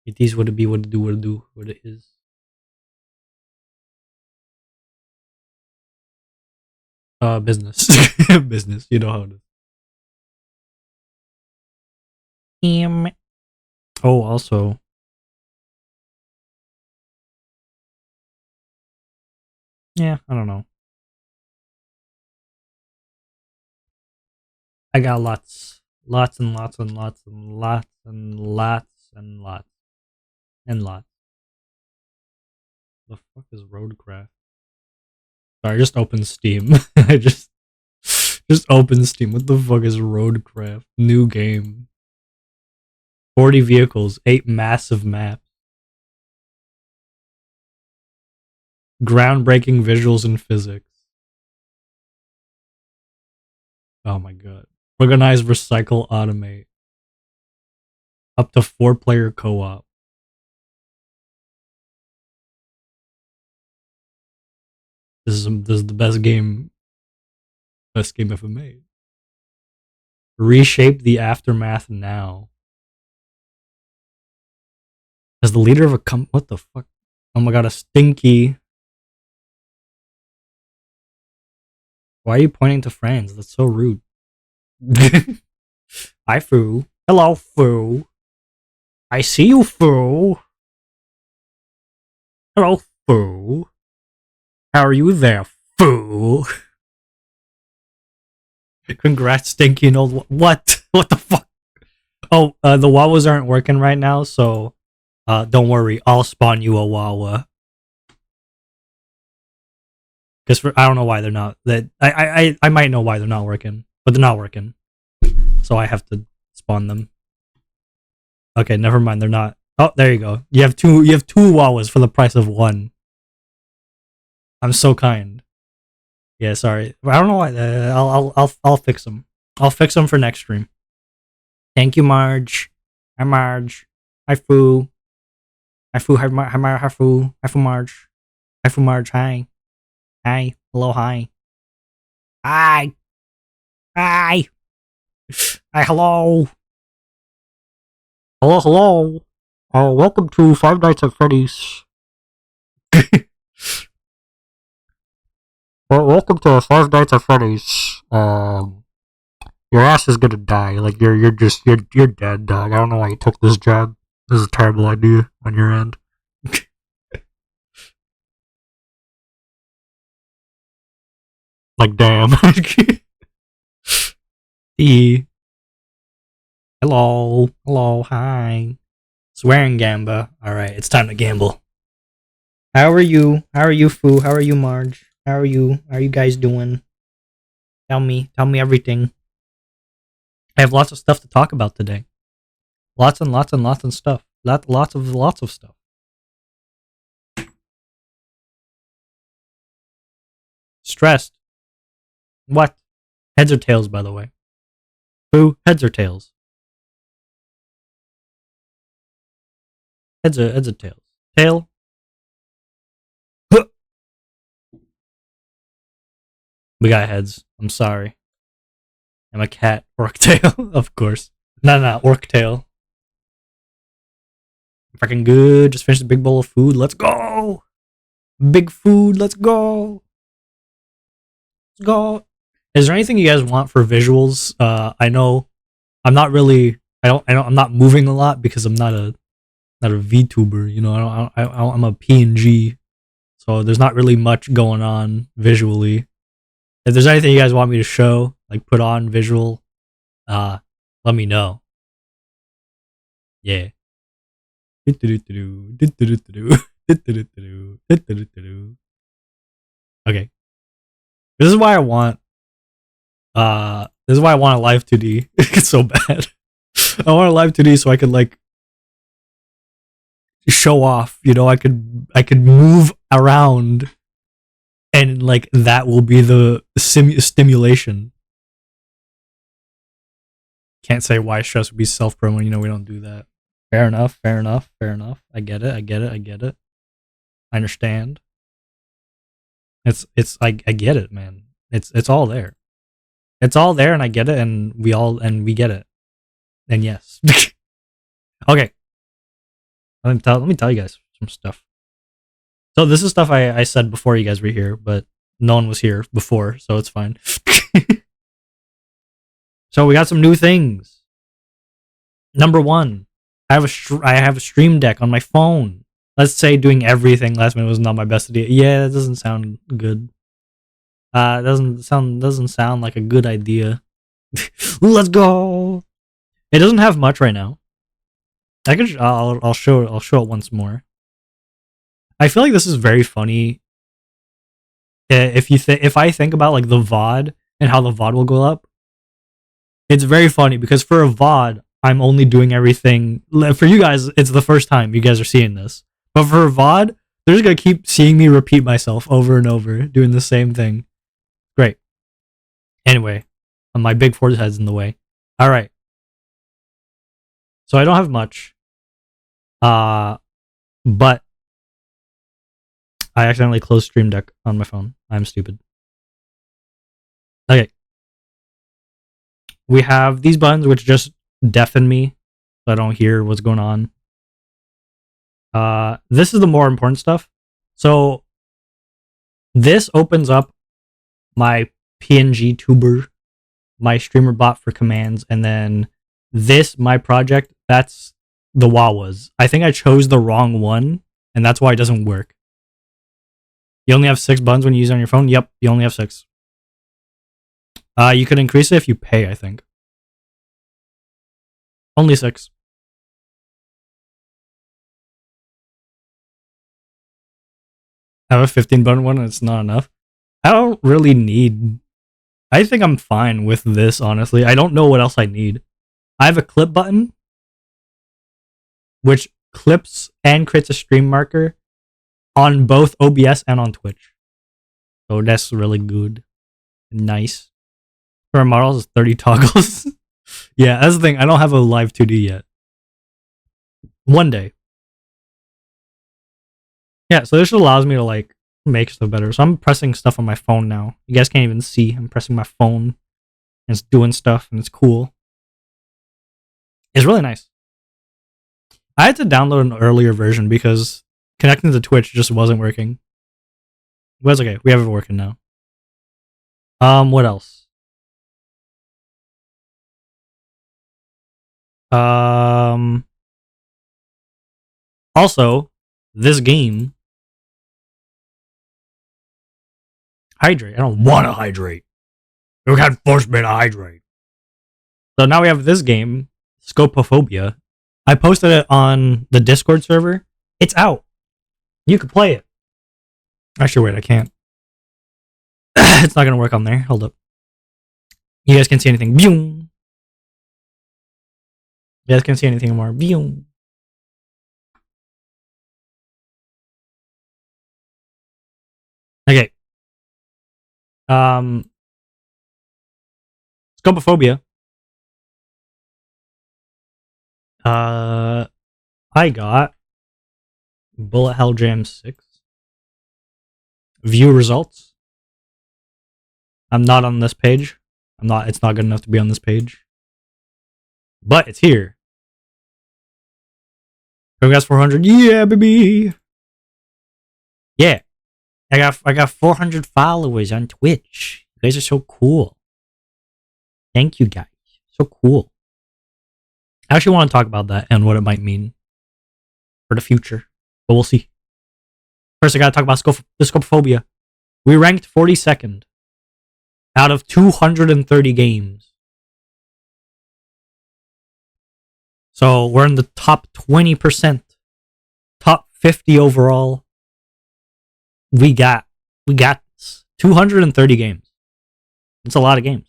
It is what it be, what it do, what it do, what it is. Business. Business. You know how it is. Oh, also, yeah, I don't know. I got lots. Lots and lots and lots and lots and lots and lots and lots. The fuck is Roadcraft? Sorry, I just opened Steam. I just opened Steam. What the fuck is Roadcraft? New game. 40 vehicles, 8 massive maps. Groundbreaking visuals and physics. Oh my god. Organize, recycle, automate. Up to 4-player co-op. This is the best game ever made. Reshape the aftermath now. As the leader of a what the fuck? Oh my god, a stinky. Why are you pointing to friends? That's so rude. Hi, Fu. Hello, Foo. I see you, Foo. Hello, Foo. How are you there, Foo? Congrats, stinking old. What? What the fuck? Oh, the Wawas aren't working right now, so don't worry. I'll spawn you a Wawa. Because I don't know why they're not. That I might know why they're not working, but they're not working. So I have to spawn them. Okay, never mind. They're not. Oh, there you go. You have two. You have two Wawas for the price of one. I'm so kind. Yeah, sorry. I don't know why. I'll fix them. I'll fix them for next stream. Thank you, Marge. Hi, Marge. Hi, Foo. Hi, Foo. Hi, Hi, Foo. Hi, Foo, Marge. Hi, Foo, Marge. Hi. Hi. Hello. Hi. Hi. Hi. Hi. Hello. Hello. Hello. Welcome to Five Nights at Freddy's. Well, welcome to Five Nights at Freddy's. Your ass is gonna die. Like you're dead, dog. I don't know why you took this job. This is a terrible idea on your end. Like damn. E. Hello. Hello. Hi. Swearing Gamba. Alright, it's time to gamble. How are you? How are you, Foo? How are you, Marge? How are you? How are you guys doing? Tell me everything. I have lots of stuff to talk about today. Lots and lots and lots of stuff. Lots of stuff. Stressed. What? Heads or tails, by the way? Foo, heads or tails? Heads or tails? Tail? We got heads. I'm sorry. I'm a cat. Orc tail, of course. No, orc tail. Freaking good. Just finished a big bowl of food. Let's go. Big food. Let's go. Let's go. Is there anything you guys want for visuals? I know I'm not really. I'm not moving a lot because I'm not a VTuber. You know, I'm a PNG, so there's not really much going on visually. If there's anything you guys want me to show, like put on visual, let me know. Yeah. Okay. This is why I want a live 2D. It's so bad. I want a live 2D so I could like show off, you know, I could move around and like that will be the stimulation. Can't say why stress would be self-promo, you know, we don't do that. Fair enough. I get it. I understand. I get it, man. It's all there. It's all there and I get it and we get it. And yes. Okay. Let me tell you guys some stuff. So this is stuff I said before you guys were here, but no one was here before, so it's fine. So we got some new things. Number one, I have a Stream Deck on my phone. Let's say doing everything last minute was not my best idea. Yeah, that doesn't sound good. It doesn't sound like a good idea. Let's go. It doesn't have much right now. I'll show it once more. I feel like this is very funny. If I think about like the VOD and how the VOD will go up, it's very funny because for a VOD, I'm only doing everything. For you guys, it's the first time you guys are seeing this. But for a VOD, they're just gonna keep seeing me repeat myself over and over, doing the same thing. Great. Anyway, my big forehead's in the way. All right. So I don't have much. But I accidentally closed Stream Deck on my phone. I'm stupid. Okay. We have these buttons which just deafen me so I don't hear what's going on. This is the more important stuff. So this opens up my PNG tuber, my streamer bot for commands, and then This, my project, that's the Wawas. I think I chose the wrong one, and that's why it doesn't work. You only have 6 buttons when you use it on your phone? Yep, you only have 6. You could increase it if you pay, I think. Only 6. I have a 15 button one and it's not enough. I don't really need. I think I'm fine with this, honestly. I don't know what else I need. I have a clip button, which clips and creates a stream marker on both OBS and on Twitch. So that's really good. Nice. For models, it's 30 toggles. Yeah, that's the thing. I don't have a live 2D yet. One day. Yeah, so this allows me to like make stuff better. So I'm pressing stuff on my phone now. You guys can't even see. I'm pressing my phone and it's doing stuff and it's cool. It's really nice. I had to download an earlier version because connecting to Twitch just wasn't working. But it's okay. We have it working now. What else? Also, this game. Hydrate. I don't want to hydrate. You can't force me to hydrate. So now we have this game, Scopophobia. I posted it on the Discord server. It's out. You can play it. Actually, wait, I can't. It's not gonna work on there. Hold up. You guys can't see anything. You guys can't see anything anymore. Okay. Scopophobia. I got Bullet Hell Jam 6. View results. I'm not on this page. It's not good enough to be on this page. But it's here. Congrats 400. Yeah, baby. Yeah. I got 400 followers on Twitch. You guys are so cool. Thank you guys. So cool. I actually want to talk about that and what it might mean for the future. But we'll see. First, I gotta talk about the Scopophobia. We ranked 42nd out of 230 games. So we're in the top 20%. Top 50 overall. We got this. 230 games. It's a lot of games.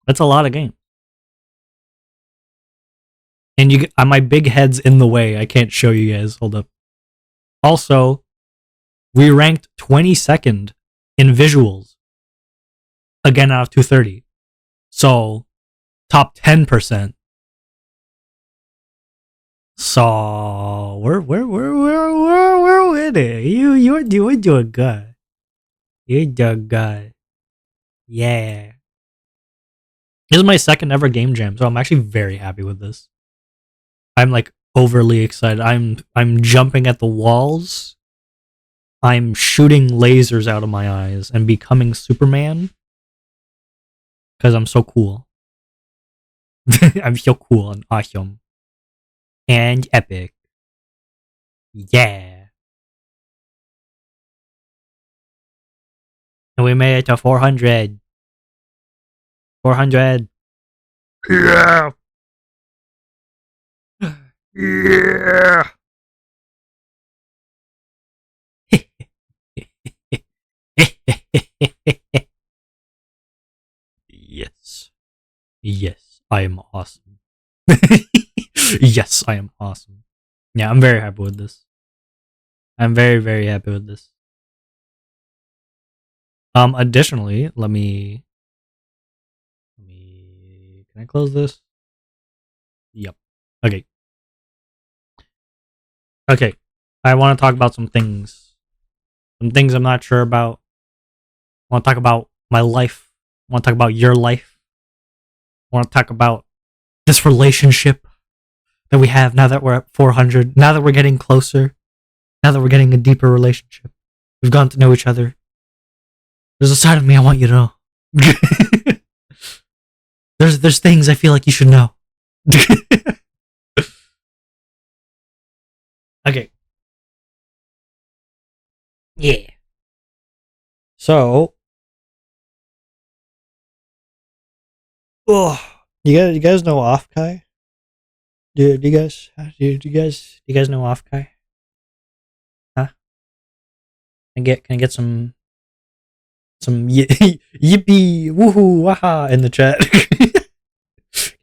That's a lot of games. And my big head's in the way. I can't show you guys. Hold up. Also, we ranked 22nd in visuals. Again, out of 230. So, top 10%. So, we're with it. You're doing good. You're doing good. Yeah. This is my second ever game jam, so I'm actually very happy with this. I'm like overly excited. I'm jumping at the walls. I'm shooting lasers out of my eyes and becoming Superman because I'm so cool. I'm so cool and awesome and epic. Yeah. And we made it to 400. 400. Yeah. Yeah. Yes. Yes, I am awesome. Yes, I am awesome. Yeah, I'm very happy with this. I'm very, very happy with this. Additionally, let me can I close this? Yep. Okay. Okay. I want to talk about some things. Some things I'm not sure about. I want to talk about my life. I want to talk about your life. I want to talk about this relationship that we have now that we're at 400. Now that we're getting closer. Now that we're getting a deeper relationship. We've gotten to know each other. There's a side of me I want you to know. There's things I feel like you should know. Okay. Yeah. So, oh, you guys know Offkai? Do you guys do you guys know Offkai? Huh? Can I get some yippee woohoo waha in the chat?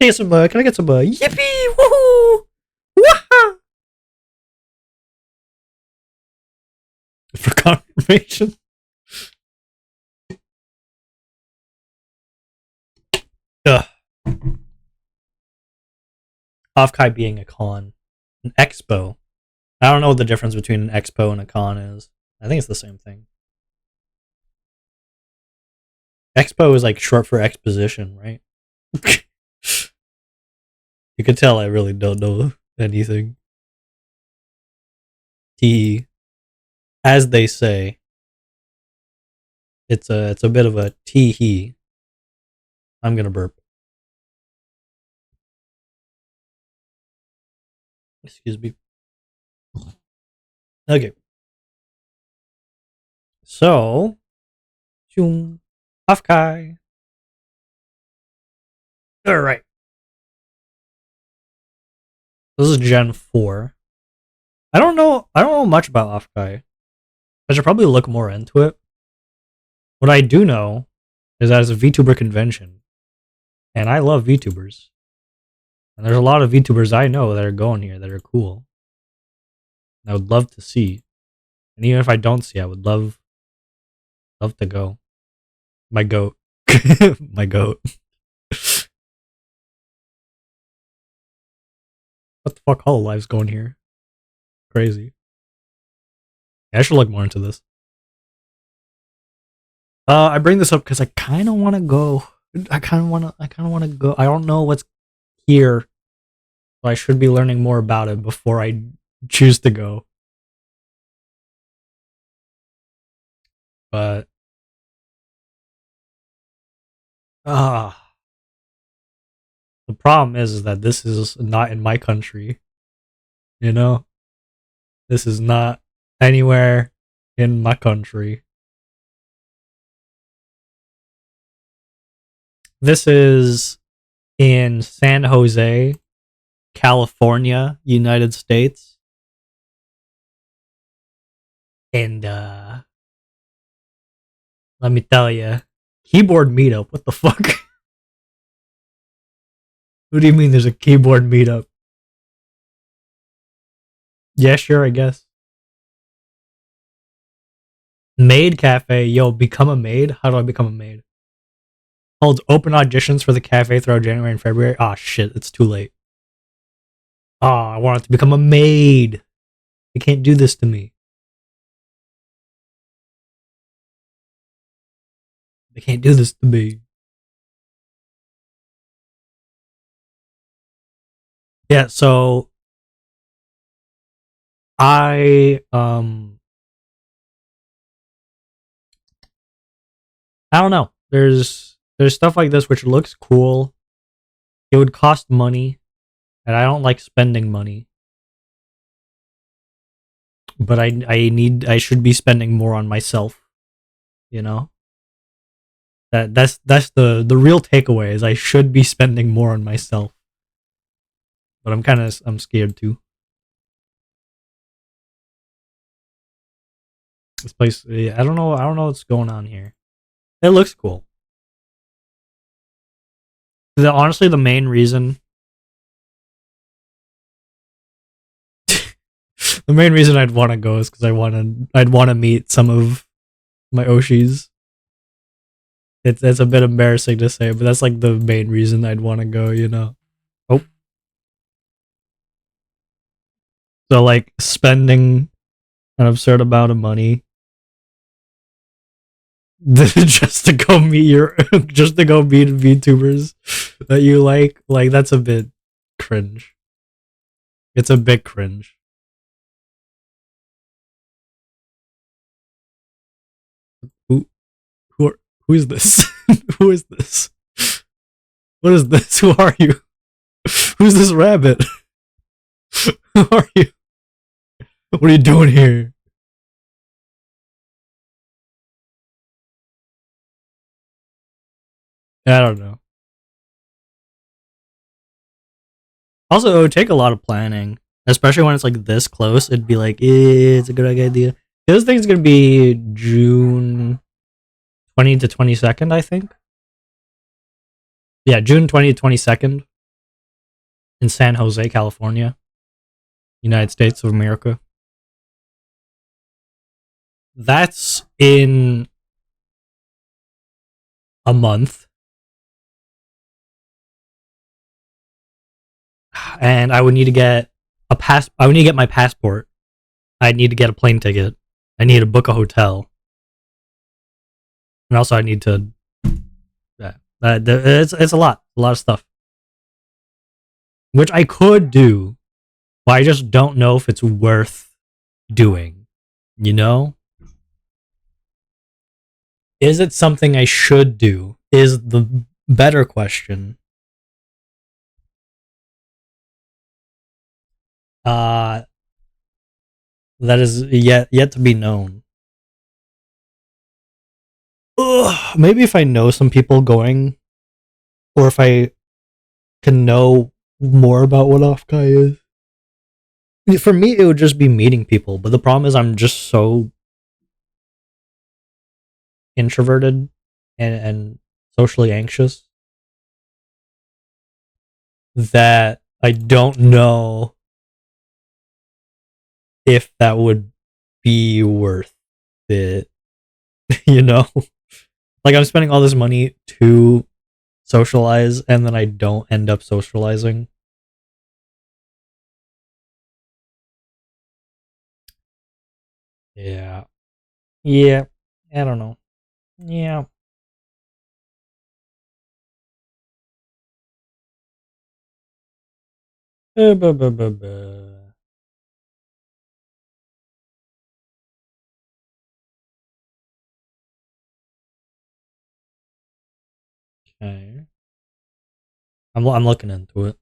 Can I get some yippee woohoo waha for confirmation? Ugh. Offkai being a con, an expo. I don't know what the difference between an expo and a con is. I think it's the same thing. Expo is like short for exposition, right? You can tell I really don't know anything. T, as they say, it's a bit of a tee hee. I'm gonna burp. Excuse me. Okay. So, Offkai. All right. This is Gen 4. I don't know much about Offkai. I should probably look more into it. What I do know is that it's a VTuber convention, and I love VTubers. And there's a lot of VTubers I know that are going here that are cool. I would love to see. And even if I don't see, I would love to go. My goat. My goat. What the fuck? Hololive's going here. Crazy. Yeah, I should look more into this. I bring this up because I kind of want to go. I kind of want to go. I don't know what's here, so I should be learning more about it before I choose to go. But ah, the problem is that this is not in my country. You know, this is not anywhere in my country. This is in San Jose, California, United States. And let me tell you, keyboard meetup. What the fuck? What do you mean there's a keyboard meetup? Yeah, sure, I guess. Maid cafe. Yo, become a maid? How do I become a maid? Holds open auditions for the cafe throughout January and February. Ah, shit, it's too late. Ah, I wanted to become a maid. They can't do this to me. They can't do this to me. Yeah, so I don't know. There's stuff like this which looks cool. It would cost money, and I don't like spending money. But I should be spending more on myself, you know? That's the real takeaway is I should be spending more on myself. But I'm scared too. This place I don't know what's going on here. It looks cool. Honestly the main reason the main reason I'd want to go is because I'd want to meet some of my Oshis. It's a bit embarrassing to say, but that's like the main reason I'd want to go. You know. Oh, so like spending an absurd amount of money just to go meet your just to go meet VTubers that you like that's a bit cringe. It's a bit cringe. Who who is this? Who is this? What is this? Who are you? Who's this rabbit? Who are you? What are you doing here? I don't know. Also, it would take a lot of planning, especially when it's like this close. It'd be like, it's a good idea. This thing's gonna be June 20 to 22nd, I think. Yeah, June 20 to 22nd in San Jose, California, United States of America. That's in a month. And I would need to get I would need to get my passport. I need to get a plane ticket. I need to book a hotel. And also I need to yeah, it's a lot of stuff. Which I could do, but I just don't know if it's worth doing. You know? Is it something I should do? Is the better question. Uh that is yet to be known. Ugh, maybe if I know some people going, or if I can know more about what Offkai is. For me, it would just be meeting people, but the problem is I'm just so introverted and socially anxious that I don't know if that would be worth it. You know? Like I'm spending all this money to socialize and then I don't end up socializing. Yeah. Yeah. I don't know. Yeah. Buh, buh, buh, buh. Okay. I'm looking into it.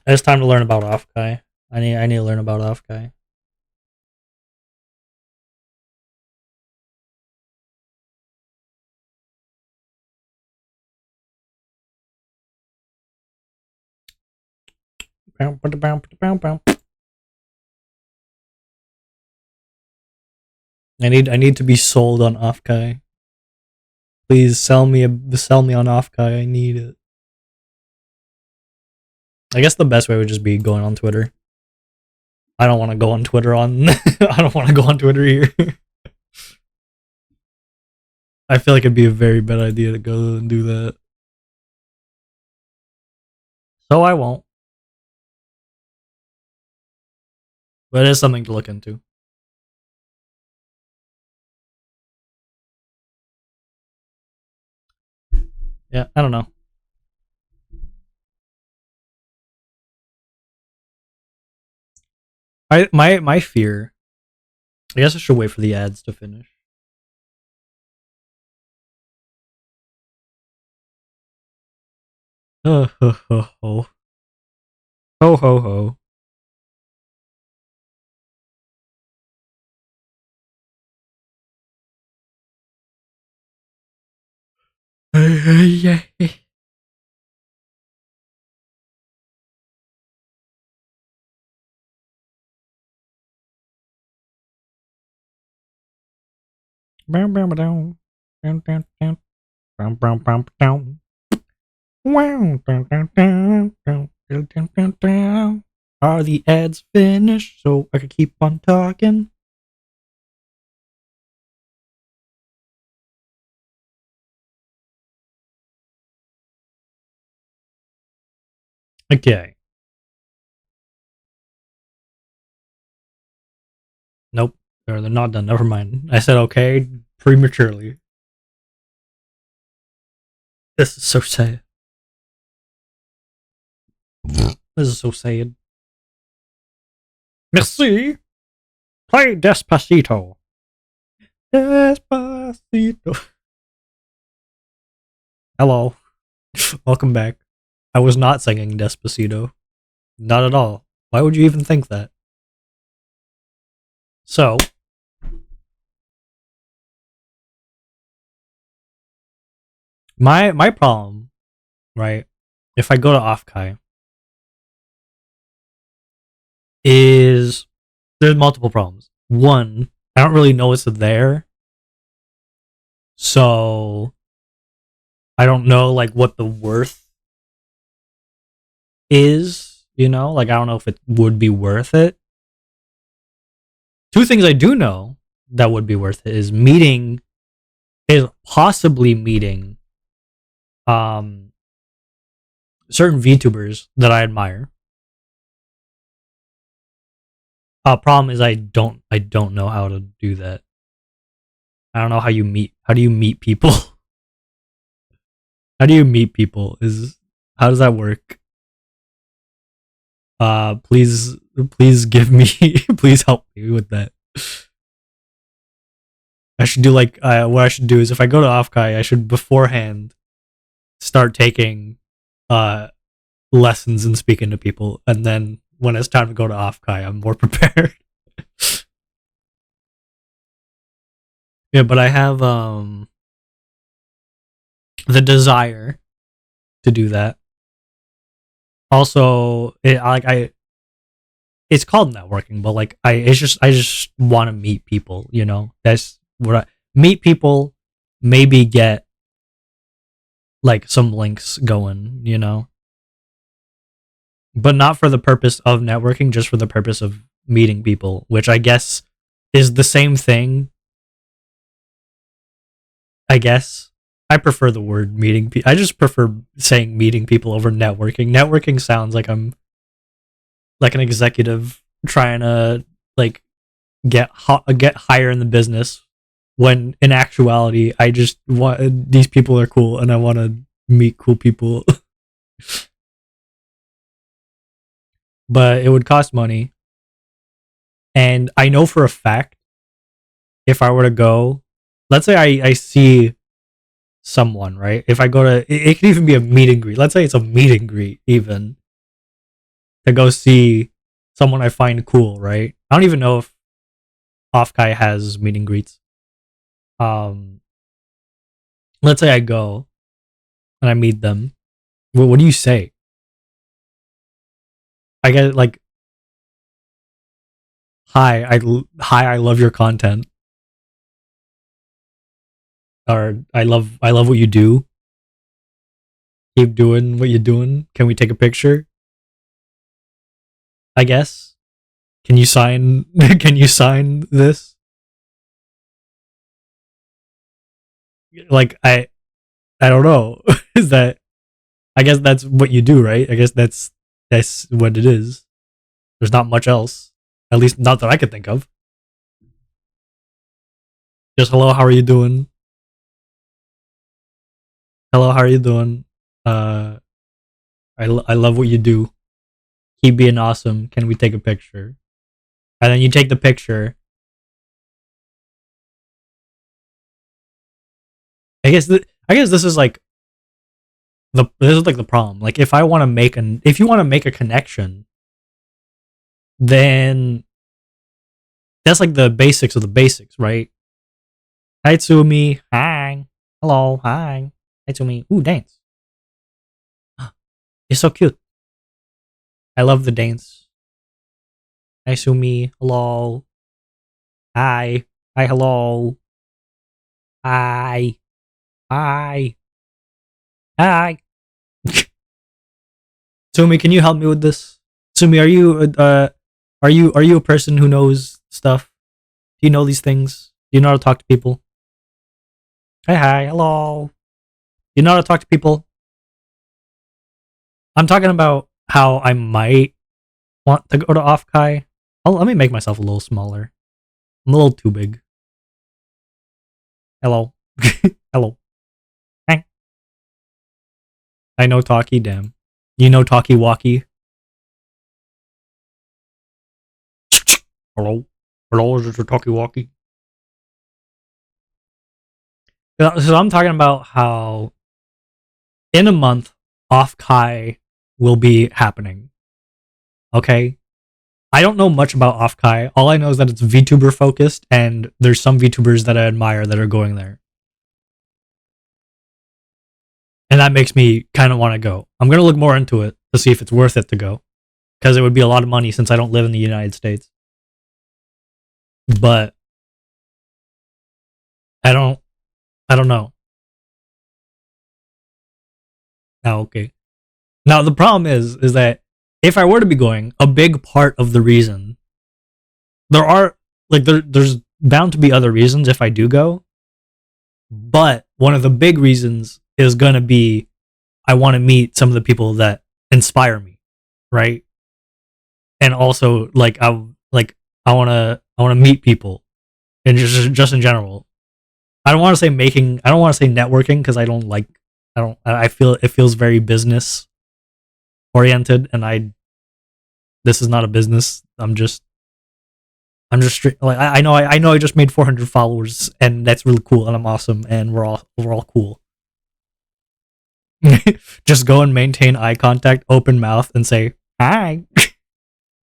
It's time to learn about Offkai. I need to learn about Offkai. I need to be sold on Offkai. Please sell me on Offkai. I need it. I guess the best way would just be going on Twitter. I don't want to go on Twitter on I don't want to go on Twitter here. I feel like it'd be a very bad idea to go and do that. So I won't. But it is something to look into. Yeah, I don't know. My fear. I guess I should wait for the ads to finish. Ho ho ho ho. Ho ho ho. Yeah. Are the ads finished so I can keep on talking? Okay. Nope. They're not done. Never mind. I said okay prematurely. This is so sad. This is so sad. Merci. Play Despacito. Despacito. Hello. Welcome back. I was not singing Despacito. Not at all. Why would you even think that? So, my problem, right? If I go to Offkai, is there's multiple problems. One, I don't really know what's there, so I don't know like what the worth is. You know, like I don't know if it would be worth it. Two things I do know that would be worth it is possibly meeting um certain VTubers that I admire. Problem is I don't know how to do that. I don't know how do you meet people? How do you meet people? Is how does that work? Please give me please help me with that. I should do like what I should do is if I go to Offkai, I should beforehand start taking uh lessons and speaking to people, and then when it's time to go to Offkai, I'm more prepared. Yeah, but I have the desire to do that. Also, it's called networking, but like I just want to meet people. You know, that's what I meet people. Maybe get like some links going. You know, but not for the purpose of networking, just for the purpose of meeting people, which I guess is the same thing. I guess I prefer the word meeting. I just prefer saying meeting people over networking. Networking sounds like I'm like an executive trying to like get higher in the business. When in actuality, I just want these people are cool, and I want to meet cool people. But it would cost money, and I know for a fact if I were to go, let's say I see someone, right? If I go to, it could even be a meet and greet. Let's say it's a meet and greet, even to go see someone I find cool, right? I don't even know if Offkai has meet and greets. Um, let's say I go and I meet them. What do you say? I get like, hi, I love your content, or I love what you do. Keep doing what you're doing. Can we take a picture? I guess. Can you sign? Can you sign this? Like I don't know. Is that? I guess that's what you do, right? I guess that's what it is. There's not much else. At least not that I could think of. Just hello, how are you doing? Hello, how are you doing? Uh, I love what you do. Keep being awesome. Can we take a picture? And then you take the picture. I guess this is like this is like the problem. Like if I want to make an if you want to make a connection, then that's like the basics of the basics, right? Hi Tsumi. Hi. Hello. Hi. Hi Tsumi. Ooh, dance. You're so cute. I love the dance. Hi Tsumi. Hello. Hi. Hi. Hello. Hi. Hi. Hi. Tsumi, can you help me with this? Tsumi, are you a person who knows stuff? Do you know these things? Do you know how to talk to people? Hi, hi, hello. You know how to talk to people? I'm talking about how I might want to go to Offkai. Let me make myself a little smaller. I'm a little too big. Hello. Hello. Hi. I know talkie, damn. You know talkie walkie? Hello. Hello, is it a talkie walkie? So I'm talking about how in a month off Kai will be happening. Okay? I don't know much about off Kai. All I know is that it's VTuber focused, and there's some VTubers that I admire that are going there. And that makes me kind of want to go. I'm going to look more into it to see if it's worth it to go. Because it would be a lot of money since I don't live in the United States. But I don't know. Now, okay. Now the problem is that if I were to be going, a big part of the reason there are there's bound to be other reasons if I do go, but one of the big reasons is gonna be I want to meet some of the people that inspire me, right? And also I want to meet people, and just in general. I don't want to say making. I don't want to say networking because I don't like. I don't. I feel it feels very business oriented, and this is not a business. I'm just like I know I just made 400 followers and that's really cool and I'm awesome and we're all cool. Just go and maintain eye contact, open mouth, and say hi. Do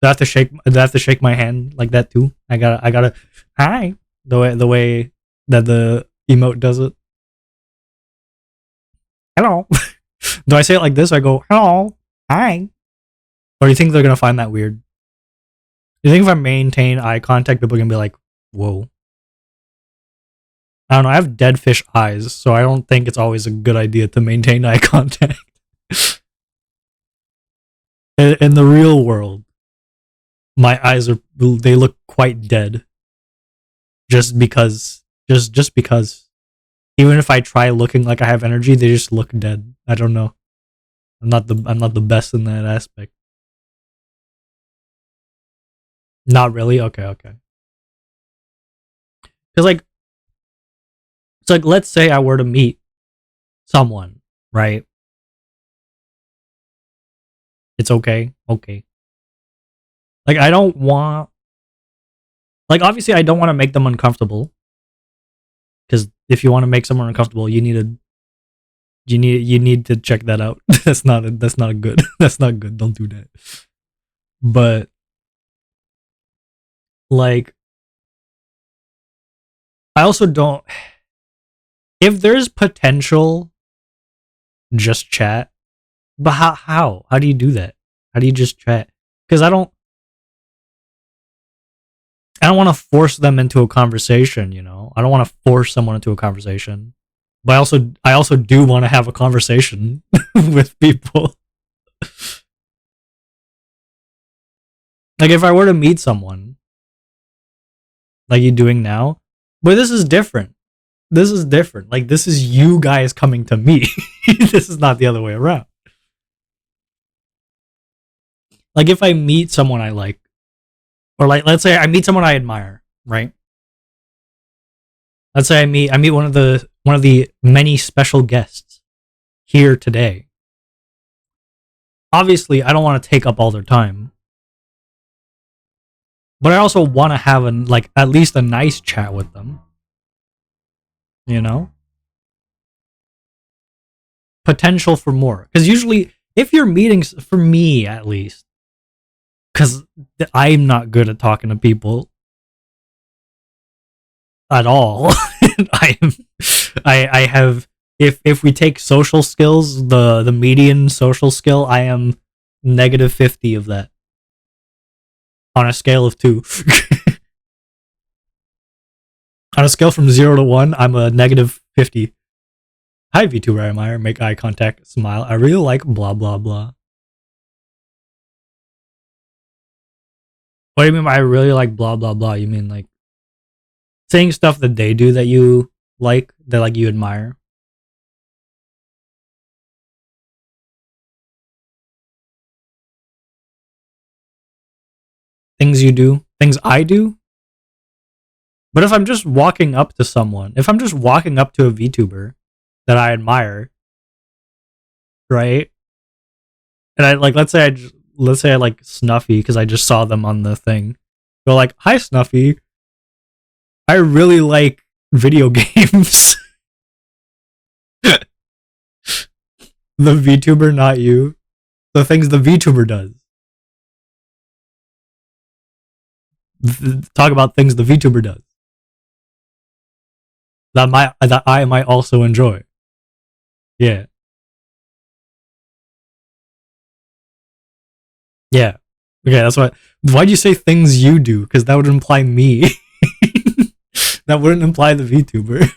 I have to shake? Do I have to shake my hand like that too? I gotta hi. The way that the emote does it. Hello. Do I say it like this? I go hello, hi. Or do you think they're gonna find that weird? Do you think if I maintain eye contact, people are gonna be like, "Whoa"? I don't know. I have dead fish eyes, so I don't think it's always a good idea to maintain eye contact. In the real world, my eyes they look quite dead. Just because, just because. Even if I try looking like I have energy, they just look dead. I don't know. I'm not the best in that aspect. Not really. Okay, okay. Because it's like let's say I were to meet someone, right? It's okay. Okay. Like I don't want like obviously I don't want to make them uncomfortable. Because if you want to make someone uncomfortable, you need to check that out. That's not good. That's not good. Don't do that. But like I also don't if there's potential just chat. But how do you do that? How do you just chat? Because I don't want to force them into a conversation, you know. I don't want to force someone into a conversation. But I also do want to have a conversation with people. Like if I were to meet someone like you're doing now, but this is different. This is different. Like this is you guys coming to me. This is not the other way around. Like if I meet someone I like, or like let's say I meet someone I admire, right? Let's say I meet one of the many special guests here today. Obviously, I don't want to take up all their time, but I also want to have at least a nice chat with them. You know, potential for more because usually if you're meeting for me at least, because I'm not good at talking to people at all. I am. I have. If we take social skills, the median social skill, I am -50 of that on a scale of 2. On a scale from 0 to 1, I'm a -50. Hi, VTuber admire. Make eye contact. Smile. I really like blah blah blah. What do you mean by I really like blah blah blah? You mean like saying stuff that they do that you like, that like you admire? Things you do, things I do. But if I'm just walking up to someone, if I'm just walking up to a VTuber that I admire, right? And I like, let's say I like Snuffy because I just saw them on the thing. Go like, hi Snuffy, I really like video games. The VTuber, not you. The things the VTuber does. Talk about things the VTuber does that I might also enjoy. Yeah, yeah. Okay, that's why. Why'd you say things you do? Because that would imply me. That wouldn't imply the VTuber.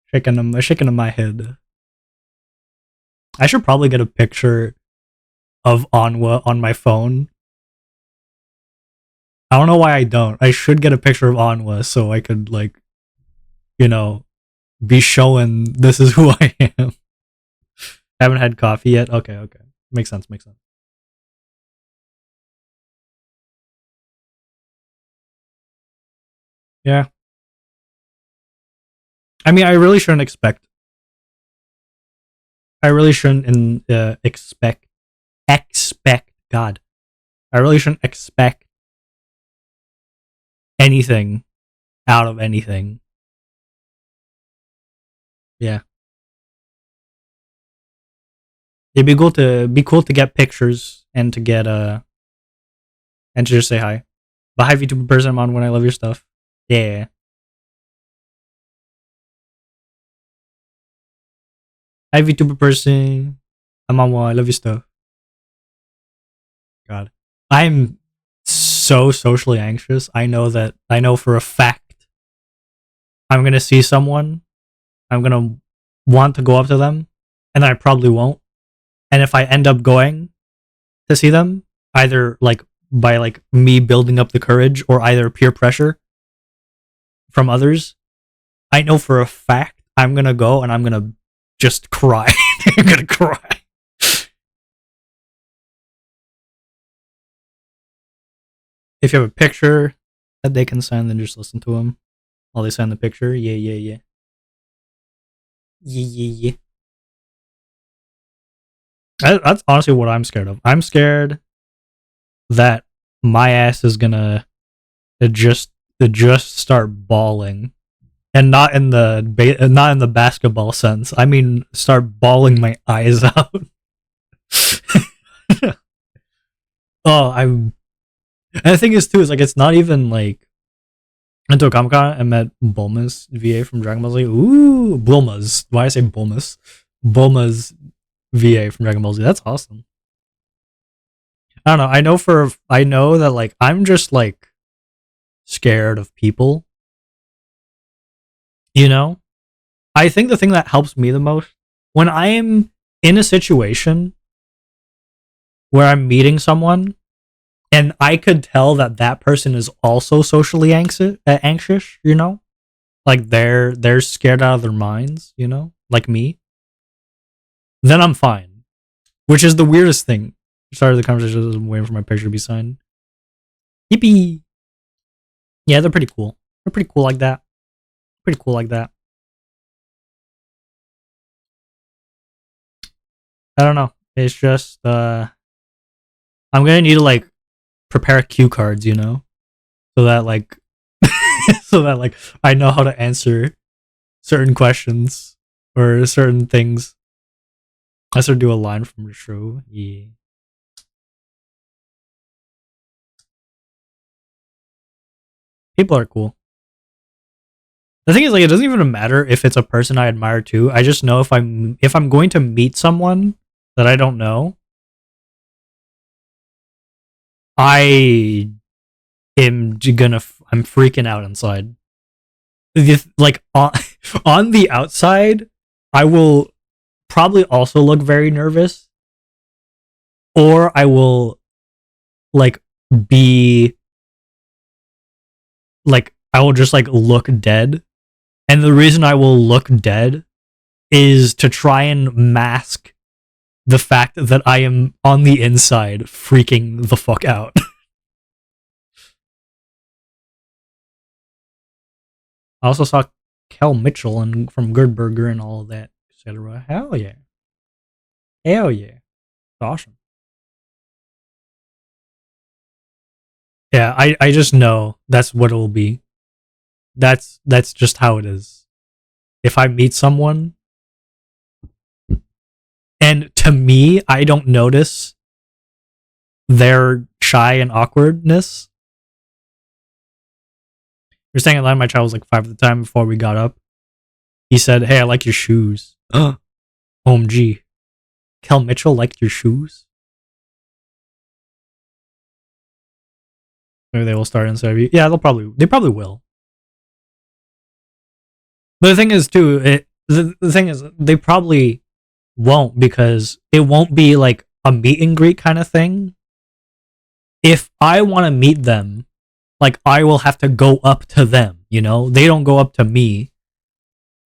Shaking in my head. I should probably get a picture of Anwa on my phone. I don't know why I don't. I should get a picture of Anwa so I could like, you know, be showing this is who I am. Haven't had coffee yet. Okay, okay. Makes sense, makes sense. Yeah. I mean, I really shouldn't expect God. I really shouldn't expect anything out of anything. Yeah. It'd be cool to get pictures and to get and to just say hi. But hi VTuber person, I'm on when I love your stuff. Yeah. Hi VTuber person. I'm on one, I love your stuff. God. I'm so socially anxious. I know for a fact I'm gonna see someone, I'm gonna want to go up to them, and then I probably won't. And if I end up going to see them, either like by like me building up the courage or either peer pressure from others, I know for a fact I'm gonna go and I'm gonna just cry. I'm gonna cry. If you have a picture that they can send, then just listen to them while they send the picture. Yeah, yeah, yeah. Yeah, yeah, yeah. That's honestly what I'm scared of. I'm scared that my ass is gonna just just start bawling, and not in the basketball sense. I mean, start bawling my eyes out. Oh, I'm. And the thing is too is like it's not even like into a Comic Con. I met Bulma's VA from Dragon Ball Z. Ooh, Bulma's. Why I say Bulma's? Bulma's VA from Dragon Ball Z. That's awesome. I don't know. I know that like I'm just like scared of people. You know, I think the thing that helps me the most when I am in a situation where I'm meeting someone and I could tell that that person is also socially anxious, you know, like they're scared out of their minds, you know, like me. Then I'm fine, which is the weirdest thing. Started the conversation. I'm waiting for my picture to be signed. Yippee! Yeah, they're pretty cool. They're pretty cool like that. Pretty cool like that. I don't know. It's just I'm gonna need to like prepare cue cards, you know, so that like so that like I know how to answer certain questions or certain things. I should do a line from the show. Yeah. People are cool. The thing is like it doesn't even matter if it's a person I admire too. I just know if I'm going to meet someone that I don't know, I I'm freaking out inside. Like on the outside, I will probably also look very nervous, or I will like be like I will just like look dead. And the reason I will look dead is to try and mask the fact that I am on the inside freaking the fuck out. I also saw Kel Mitchell and from Good Burger and all of that, etc. Hell yeah. Hell yeah. Awesome. Yeah, I just know that's what it will be. That's just how it is. if I meet someone and to me, I don't notice their shy and awkwardness. We were staying at Line. My child was like 5 at the time before we got up. He said, "Hey, I like your shoes." OMG. Kel Mitchell liked your shoes? Maybe they will start instead of you. Yeah, they probably will. But the thing is, too, the thing is, they probably won't because it won't be like a meet and greet kind of thing. If I want to meet them, like I will have to go up to them, you know? They don't go up to me.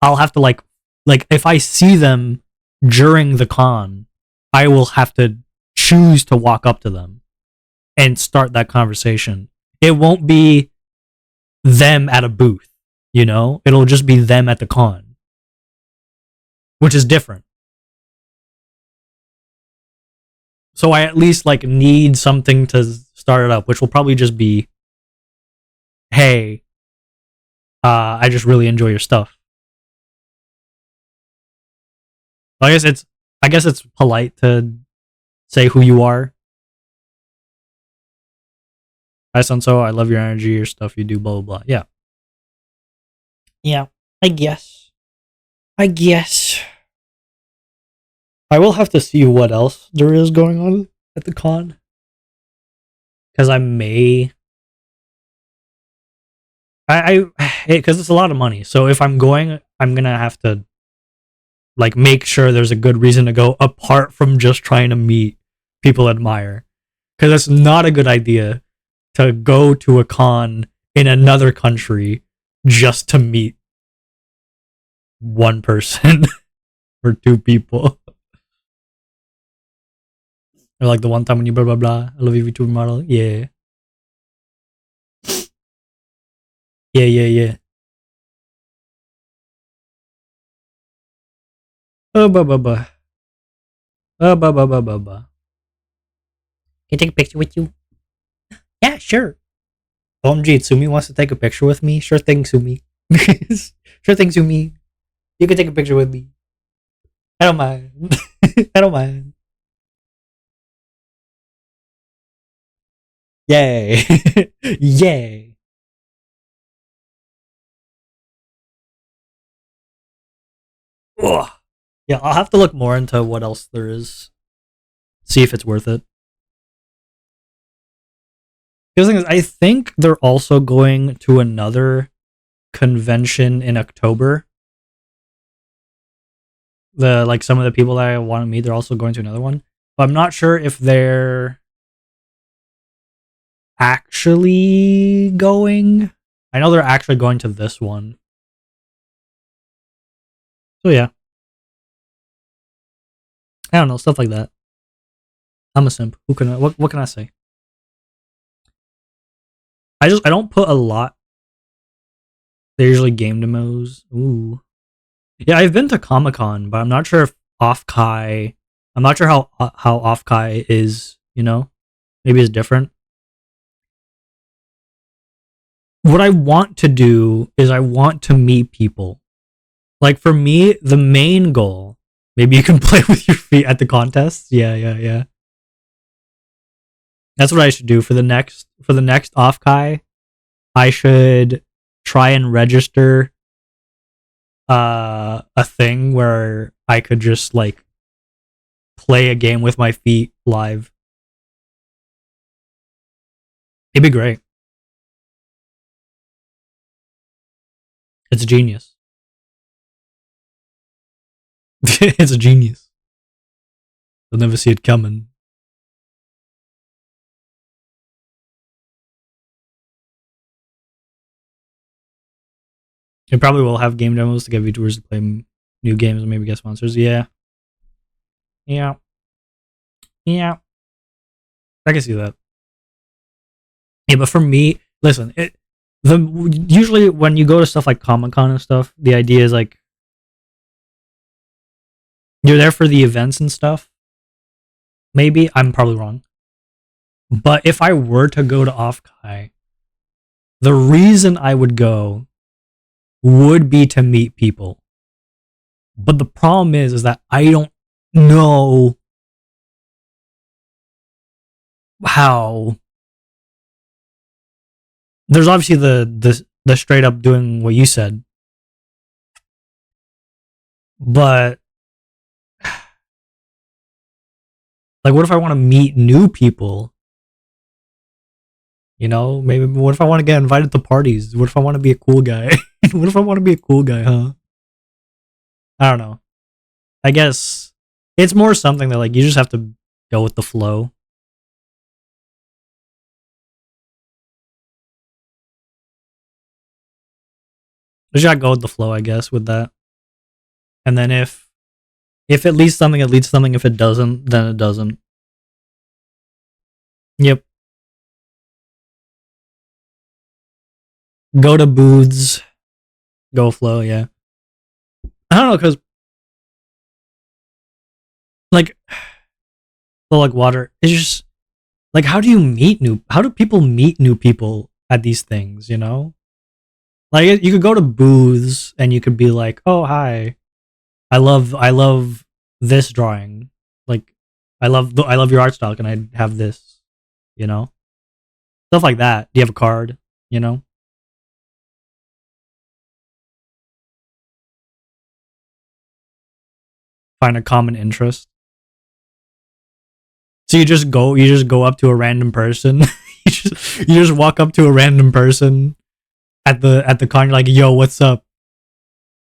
I'll have to like if I see them during the con, I will have to choose to walk up to them and start that conversation. It won't be them at a booth, you know? It'll just be them at the con, which is different. So I at least like need something to start it up, which will probably just be, "Hey, I just really enjoy your stuff." I guess it's polite to say who you are. "Hi, Sunso, I love your energy, your stuff you do, blah, blah, blah." Yeah. Yeah, I guess. I guess. I will have to see what else there is going on at the con. Because I may... Because it's a lot of money. So if I'm going, I'm going to have to like make sure there's a good reason to go apart from just trying to meet people I admire. Because it's not a good idea to go to a con in another country just to meet one person or two people. Or like the one time when you blah blah blah, I love you VTuber model. Yeah. Yeah. Bah bah bah. Bah bah bah bah bah. Can I take a picture with you? Yeah, sure. OMG, Sumi wants to take a picture with me. Sure thing, Sumi. Sure thing, Sumi. You can take a picture with me. I don't mind. I don't mind. Yay. Yay. Ugh. Yeah, I'll have to look more into what else there is. See if it's worth it. The other thing is, I think they're also going to another convention in October. Some of the people that I want to meet, they're also going to another one. But I'm not sure if they're actually going. I know they're actually going to this one. So yeah. I don't know, stuff like that. I'm a simp. What can I say? I don't put a lot. They're usually game demos. Ooh. Yeah, I've been to Comic-Con, but I'm not sure if Off-Kai. I'm not sure how Off-Kai is, you know? Maybe it's different. What I want to do is I want to meet people. Like for me, the main goal, maybe you can play with your feet at the contests. Yeah. That's what I should do for the next Off-Kai. I should try and register a thing where I could just like play a game with my feet live. It'd be great. It's a genius. It's a genius. You'll never see it coming. It probably will have game demos to get VTubers to play new games and maybe get sponsors. Yeah. I can see that. Yeah, but for me, listen, usually when you go to stuff like Comic-Con and stuff, the idea is like you're there for the events and stuff. Maybe I'm probably wrong. But if I were to go to Off-Kai, the reason I would go would be to meet people. But the problem is that I don't know how. There's obviously the straight up doing what you said, but like, what if I want to meet new people? You know, maybe what if I want to get invited to parties? What if I want to be a cool guy? What if I want to be a cool guy, huh? I don't know. I guess it's more something that like you just have to go with the flow. You just gotta go with the flow, I guess, with that. And then if it leads something, it leads something. If it doesn't, then it doesn't. Yep. Go to booths. Go flow, yeah. I don't know, cause like flow like water. It's just like how do people meet new people at these things, you know? Like you could go to booths and you could be like, "Oh, hi. I love this drawing. Like I love your art style. Can I have this?" You know? Stuff like that. Do you have a card, you know? Find a common interest. So you just go up to a random person. You just walk up to a random person at the con. You're like, "Yo, what's up?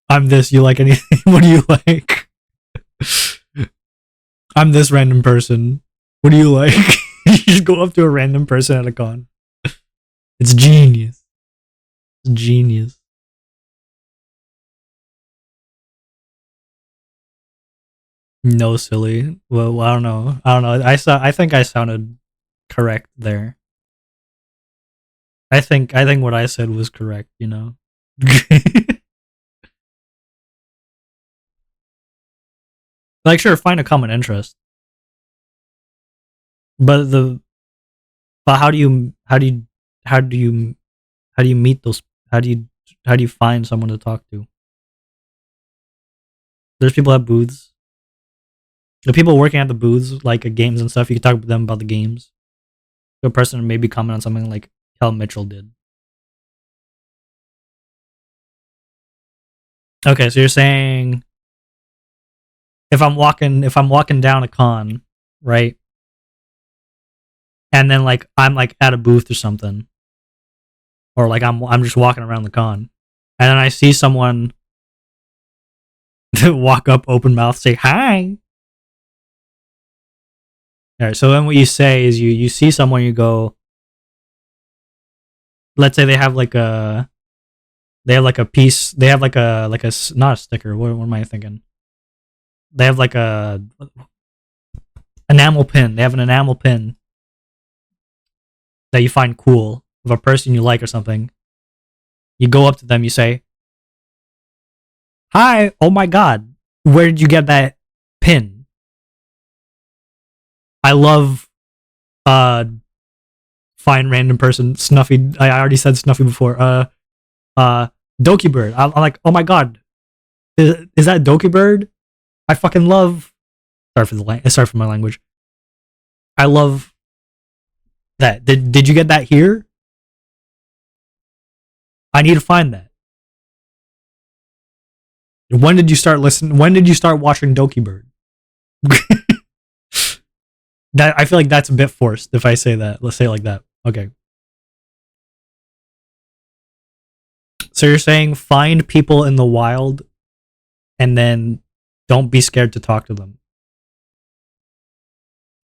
I'm this. You like anything? What do you like?" I'm this random person. What do you like? You just go up to a random person at a con. It's genius. It's genius. No, silly. Well, I don't know. I don't know. I think I sounded correct there. I think what I said was correct. You know. Like, sure, find a common interest, but the but how do you how do you meet those? How do you how do you find someone to talk to? There's people at booths. The people working at the booths, like games and stuff, you can talk to them about the games. The person maybe comment on something like Kel Mitchell did. Okay, so you're saying if I'm walking down a con, right? And then like I'm like at a booth or something, or like I'm just walking around the con, and then I see someone walk up open mouth, say hi. All right, so then what you say is you see someone, you go, let's say they have like a piece, they have like a not a sticker. What am I thinking? They have like a enamel pin. They have an enamel pin that you find cool of a person you like or something. You go up to them, you say, "Hi, oh my god, where did you get that pin? I love uh find random person Snuffy. I already said Snuffy before. Doki Bird. I'm like, oh my god, is that Doki Bird? I fucking love. Sorry for my language. I love that. Did you get that here? I need to find that. When did you start listening? When did you start watching Doki Bird? That I feel like that's a bit forced if I say that. Let's say it like that. Okay. So you're saying find people in the wild and then don't be scared to talk to them.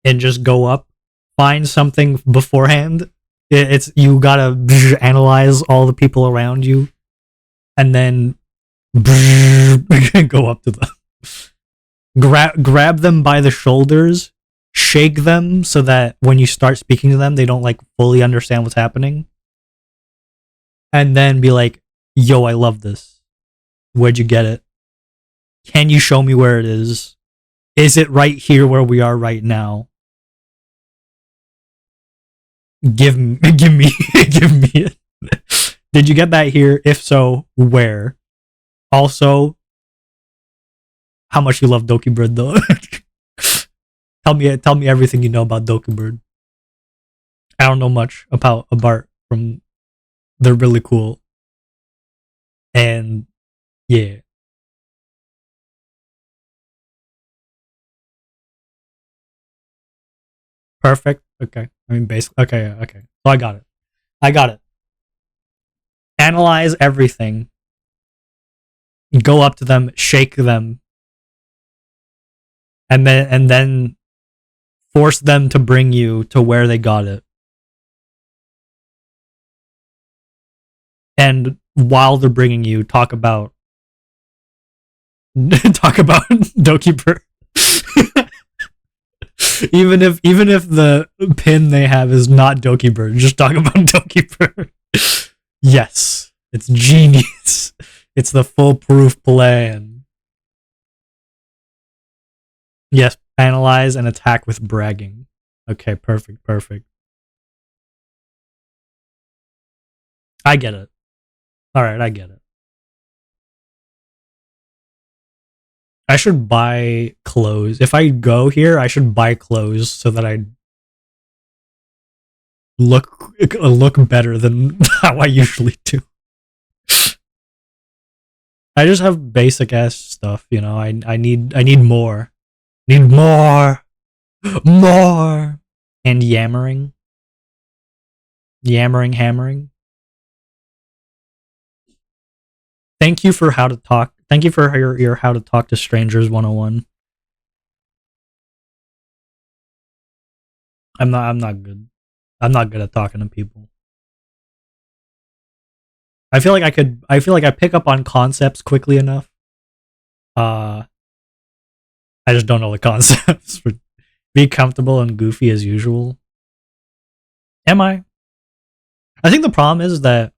And just go up, find something beforehand. It's you gotta analyze all the people around you and then go up to them. Grab them by the shoulders, shake them so that when you start speaking to them, they don't like fully understand what's happening. And then be like, "Yo, I love this. Where'd you get it? Can you show me where it is? Is it right here where we are right now? Give me, give me it. Did you get that here? If so, where? Also, how much you love Doki Bird though. Tell me everything you know about Doki Bird. I don't know much about Bart from They're Really Cool. And yeah. Perfect. Okay. I mean basically okay, okay. So I got it. I got it. Analyze everything. Go up to them, shake them, and then force them to bring you to where they got it. And while they're bringing you, talk about talk about Doki Bird. Even if the pin they have is not Doki Bird, just talk about Doki Bird. Yes, it's genius. It's the foolproof plan. Yes, analyze and attack with bragging. Okay, perfect, perfect. I get it. All right, I get it. I should buy clothes. If I go here, I should buy clothes so that I look better than how I usually do. I just have basic ass stuff, you know. I need more. Need more. More. And yammering, hammering. Thank you for how to talk. Thank you for your how to talk to strangers 101. I'm not good. I'm not good at talking to people. I feel like I pick up on concepts quickly enough. Uh I just don't know the concepts. Be comfortable and goofy as usual. Am I? I think the problem is that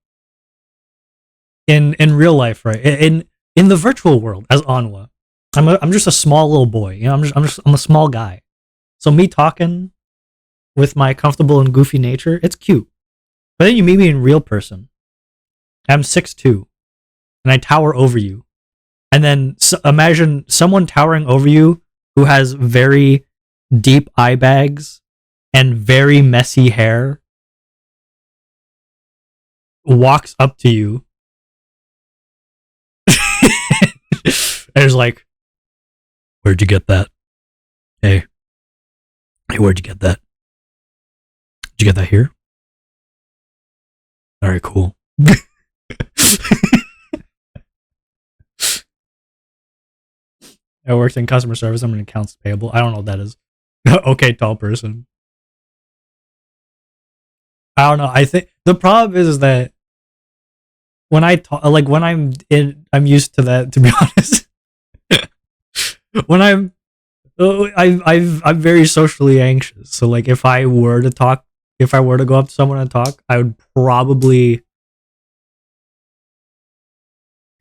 in real life, right? In the virtual world as Anwa, I'm just a small little boy. You know, I'm a small guy. So me talking with my comfortable and goofy nature, it's cute. But then you meet me in real person. I'm 6'2", and I tower over you. And then imagine someone towering over you who has very deep eye bags and very messy hair walks up to you and is like, "Where'd you get that? Hey, where'd you get that? Did you get that here? All right, cool." I worked in customer service. I'm an accounts payable. I don't know what that is. Okay, tall person. I don't know. I think the problem is that when I talk, like when I'm used to that. To be honest, when I'm very socially anxious. So like if I were to talk, if I were to go up to someone and talk, I would probably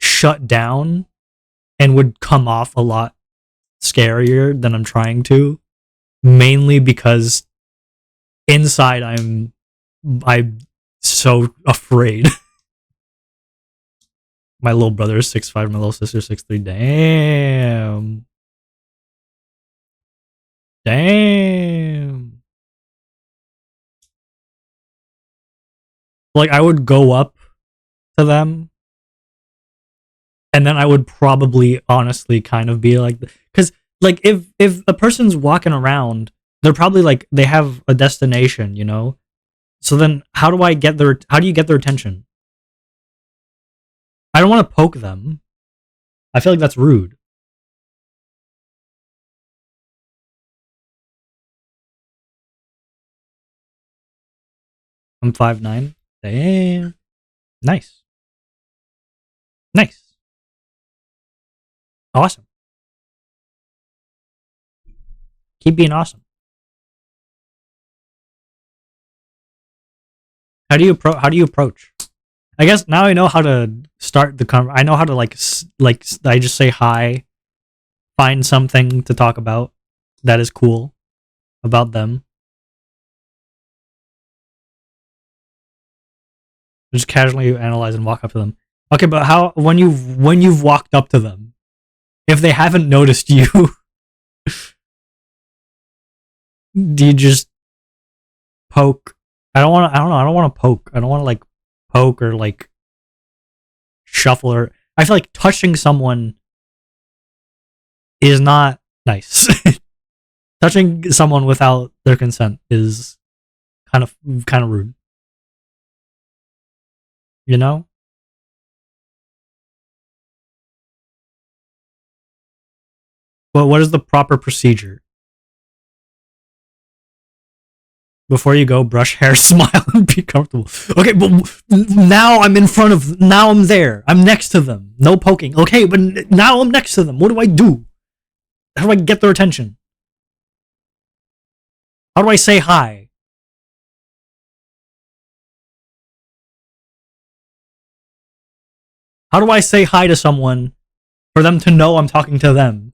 shut down and would come off a lot scarier than I'm trying to. Mainly because inside I'm so afraid. My little brother is 6'5", my little sister 6'3". Damn. Damn. Like I would go up to them and then I would probably honestly kind of be like, because like if the person's walking around, they're probably like they have a destination, you know. So then how do I get their? How do you get their attention? I don't want to poke them. I feel like that's rude. I'm 5'9". Damn, nice, nice, awesome. Keep being awesome. How do you approach? I guess now I know how to start the I know how to I just say hi, find something to talk about that is cool about them. Just casually analyze and walk up to them. Okay, but how when you've walked up to them? If they haven't noticed you, do you just poke? I don't want to. I don't know. I don't want to poke. I don't want to like poke or like shuffle or. I feel like touching someone is not nice. Touching someone without their consent is kind of rude. You know. But what is the proper procedure? Before you go, brush hair, smile, and be comfortable. Okay, but now I'm in front of. Now I'm there. I'm next to them. No poking. Okay, but now I'm next to them. What do I do? How do I get their attention? How do I say hi? How do I say hi to someone for them to know I'm talking to them?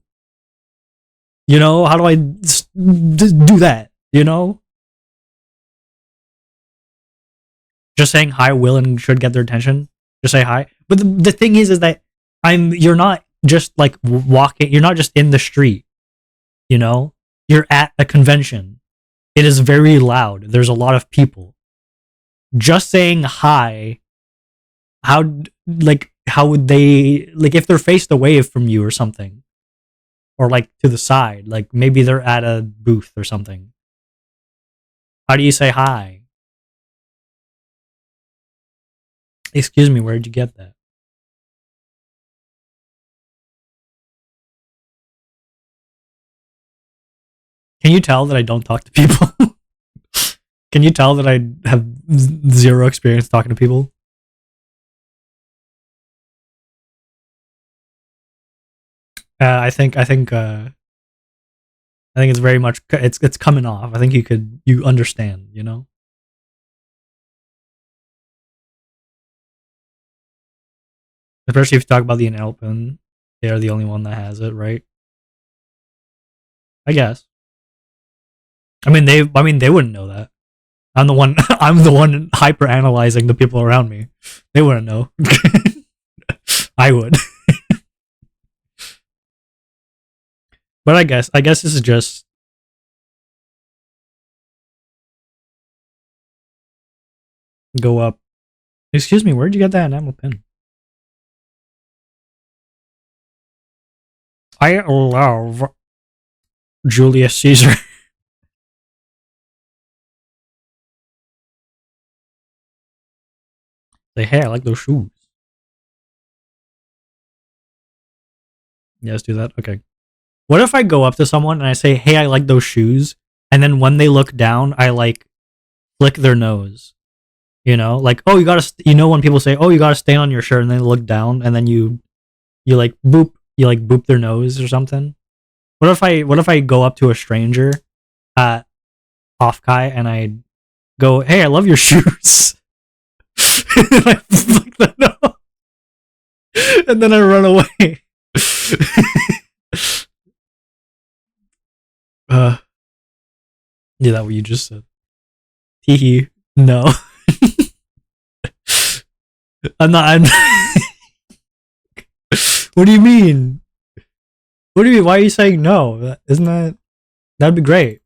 You know, how do I do that? You know, just saying hi will and should get their attention. Just say hi. But the thing is that you're not just like walking. You're not just in the street. You know, you're at a convention. It is very loud. There's a lot of people. Just saying hi. How would they like if they're faced away from you or something, or like to the side? Like maybe they're at a booth or something. How do you say hi? Excuse me, where'd you get that? Can you tell that I don't talk to people? Can you tell that I have zero experience talking to people? I think it's very much it's coming off. I think you understand, you know. Especially if you talk about the inhale pen, they are the only one that has it, right? I guess. I mean they wouldn't know that. I'm the one I'm the one hyper analyzing the people around me. They wouldn't know. I would. But I guess this is just go up. Excuse me, where'd you get that enamel pin? I love Julius Caesar. Say, hey, I like those shoes. Yeah, let's do that. Okay. What if I go up to someone and I say, hey, I like those shoes, and then when they look down, I like flick their nose. You know, like, oh, you gotta, you know, when people say, oh, you got a stain on your shirt, and they look down, and then you like boop, you like boop their nose or something. What if I go up to a stranger at off Kai and I go, hey, I love your shoes, and then I flick the nose, and then I run away. Yeah, that what you just said. Hee hee. No, I'm not. What do you mean? What do you mean? Why are you saying no? Isn't that'd be great?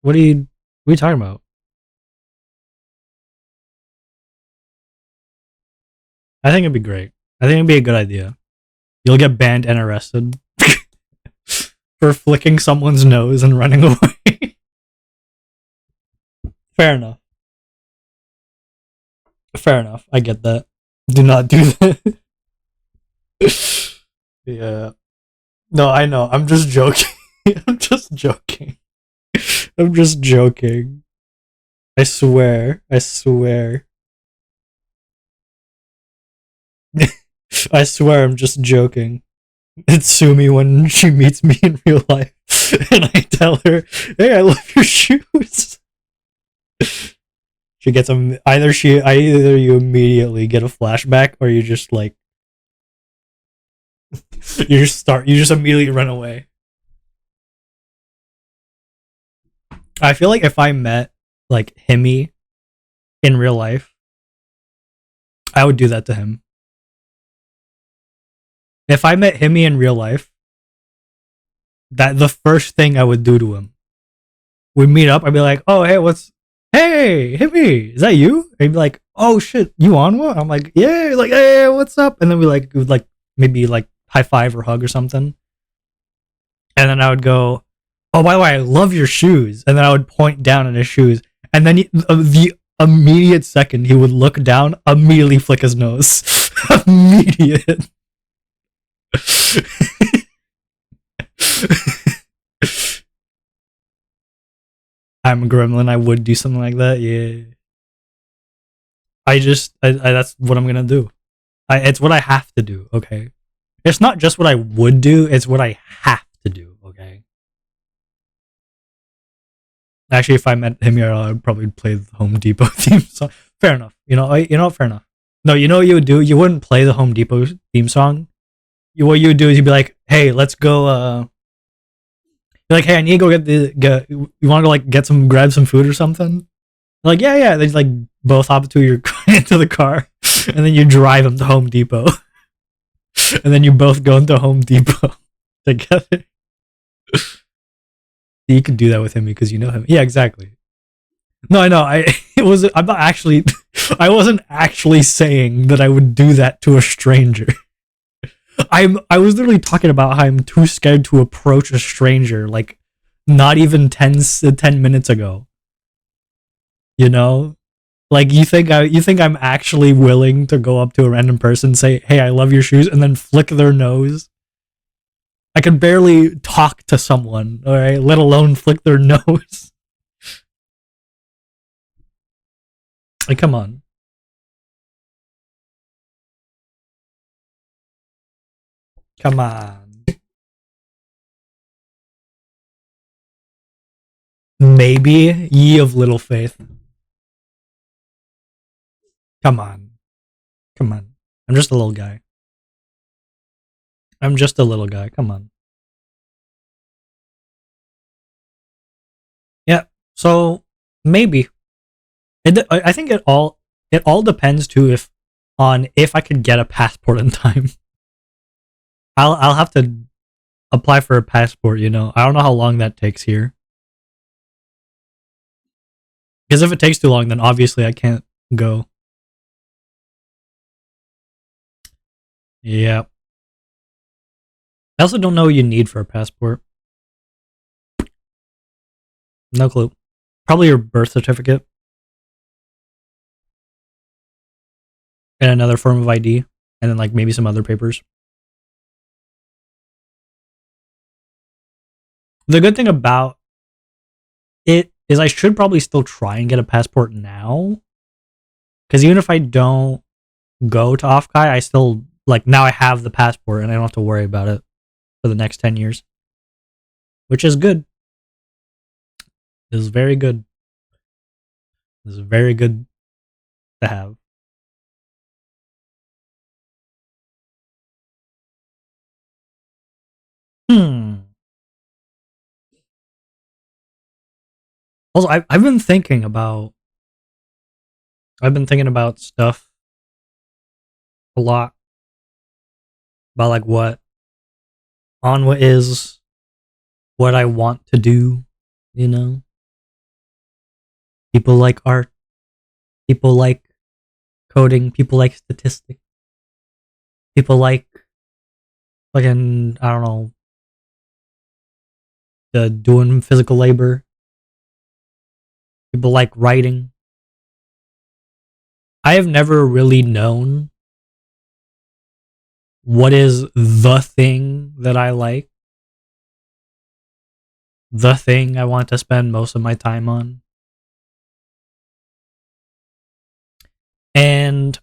What are you talking about? I think it'd be great. I think it'd be a good idea. You'll get banned and arrested for flicking someone's nose and running away. Fair enough. Fair enough. I get that. Do not do that. Yeah. No, I know. I'm just joking. I'm just joking. I'm just joking. I swear. I swear. I swear I'm just joking. It's Sumi when she meets me in real life and I tell her, hey, I love your shoes. She gets them either you immediately get a flashback or you just like you just immediately run away. I feel like if I met like Himi in real life, I would do that to him. If I met Himmy in real life, that the first thing I would do to him, we'd meet up. I'd be like, "Oh, hey, hey, Himmy, is that you?" And he'd be like, "Oh shit, you on what?" I'm like, "Yeah." He's like, "Hey, what's up?" And then we would like maybe like high five or hug or something. And then I would go, "Oh, by the way, I love your shoes." And then I would point down at his shoes, and then the immediate second he would look down, immediately flick his nose. Immediate. I'm a gremlin. I would do something like that. Yeah. That's what I'm gonna do. It's what I have to do. Okay. It's not just what I would do. It's what I have to do. Okay. Actually, if I met him here, I'd probably play the Home Depot theme song. Fair enough. Fair enough. No, you know what you would do? You wouldn't play the Home Depot theme song. What you would do is you'd be like, "Hey, let's go." You're like, "Hey, I need to go You want to go like grab some food or something?" Like, yeah, yeah. They like both hop into the car, and then you drive them to Home Depot, and then you both go into Home Depot together. You could do that with him because you know him. Yeah, exactly. No, I know. I'm not actually. I wasn't actually saying that I would do that to a stranger. I was literally talking about how I'm too scared to approach a stranger. Like, not even 10 minutes ago. You know, like you think I'm actually willing to go up to a random person, say, "Hey, I love your shoes," and then flick their nose? I could barely talk to someone, all right, let alone flick their nose. Like, come on. Come on. Maybe ye of little faith. Come on. Come on. I'm just a little guy. I'm just a little guy. Come on. Yeah. So maybe I think it all depends too if I could get a passport in time. I'll have to apply for a passport. I don't know how long that takes here. Because if it takes too long, then obviously I can't go. Yeah. I also don't know what you need for a passport. No clue. Probably your birth certificate and another form of ID, and then like maybe some other papers. The good thing about it is I should probably still try and get a passport now. Because even if I don't go to Offkai, I still like now I have the passport and I don't have to worry about it for the next 10 years. Which is good. Is very good. Is very good to have. Hmm. Also, I've been thinking about stuff a lot about like what Onwa is, what I want to do. You know, people like art, people like coding, people like statistics, people like fucking I don't know, the doing physical labor. People like writing. I have never really known what is the thing that I like, the thing I want to spend most of my time on. And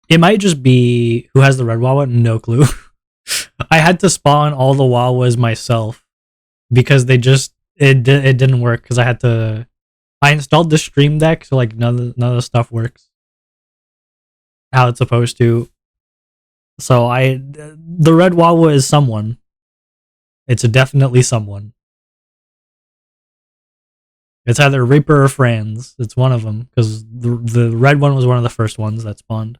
it might just be who has the red Wawa, no clue. I had to spawn all the Wawas myself because it didn't work because I installed the stream deck so like none of the stuff works how it's supposed to. So the red Wawa is someone. It's definitely someone. It's either Reaper or Franz. It's one of them because the red one was one of the first ones that spawned.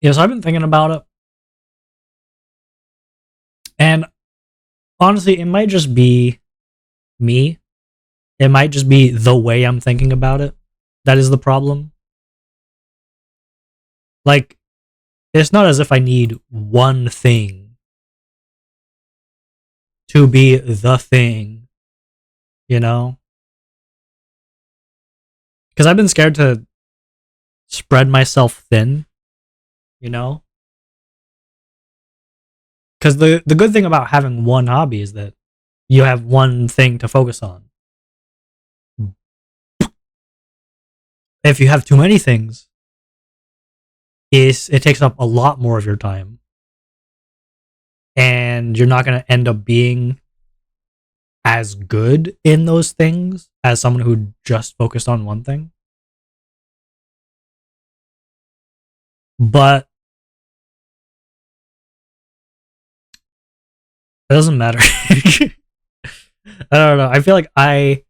Yes, I've been thinking about it, and honestly, it might just be me. It might just be the way I'm thinking about it. That is the problem. Like, it's not as if I need one thing to be the thing, you know? Because I've been scared to spread myself thin, you know? Because the good thing about having one hobby is that you have one thing to focus on. If you have too many things, it takes up a lot more of your time, and you're not going to end up being as good in those things as someone who just focused on one thing. But it doesn't matter. I don't know. I feel like I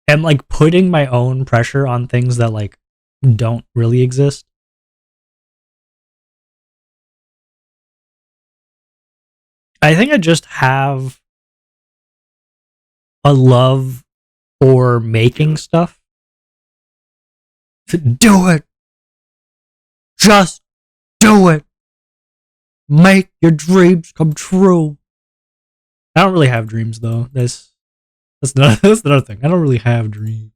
am like putting my own pressure on things that like don't really exist. I think I just have a love for making stuff. Do it. Just do it. Make your dreams come true. I don't really have dreams though. That's another thing. I don't really have dreams.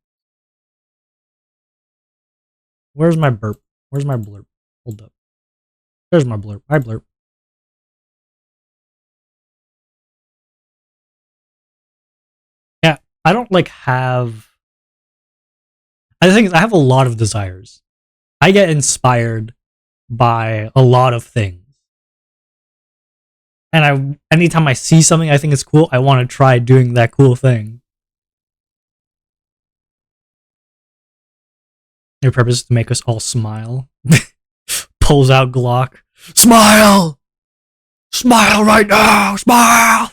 Where's my burp? Where's my blurp? Hold up. There's my blurp. I blurp. Yeah, I don't like have. I think I have a lot of desires. I get inspired by a lot of things. And anytime I see something I think is cool, I want to try doing that cool thing. Their purpose is to make us all smile. Pulls out Glock. Smile! Smile right now! Smile!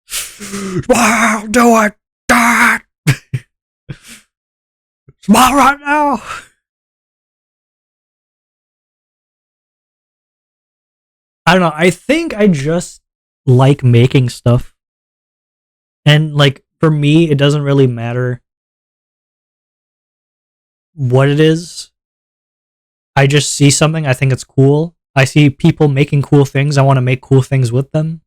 Smile! Do it! God! Smile right now! I don't know. I think I just like making stuff. And like for me, it doesn't really matter what it is. I just see something, I think it's cool. I see people making cool things, I want to make cool things with them.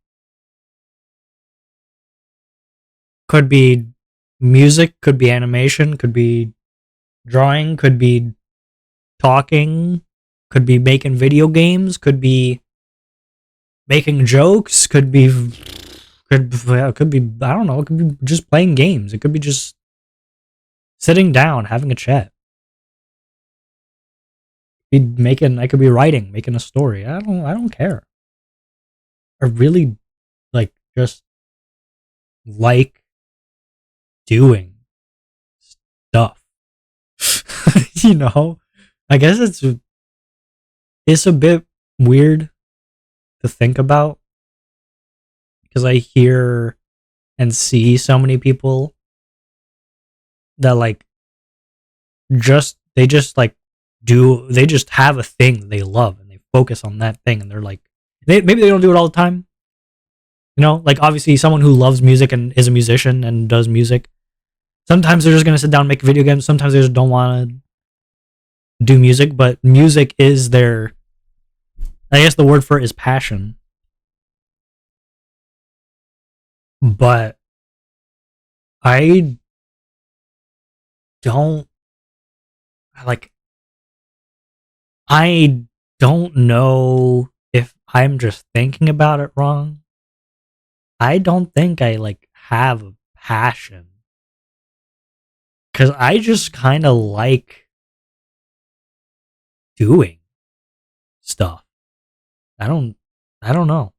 Could be music, could be animation, could be drawing, could be talking, could be making video games, could be making jokes, could be I don't know, it could be just playing games. It could be just sitting down, having a chat. I could be writing, making a story. I don't care. I really like just like doing stuff. You know? I guess it's a bit weird to think about because I hear and see so many people that like just like they just have a thing they love and they focus on that thing and they're like maybe they don't do it all the time. You know, like obviously someone who loves music and is a musician and does music, sometimes they're just gonna sit down and make video games. Sometimes they just don't want to do music, but music is their, I guess the word for it is passion. But I don't like I don't know if I'm just thinking about it wrong. I don't think I like have a passion cuz I just kind of like doing stuff. I don't I don't know.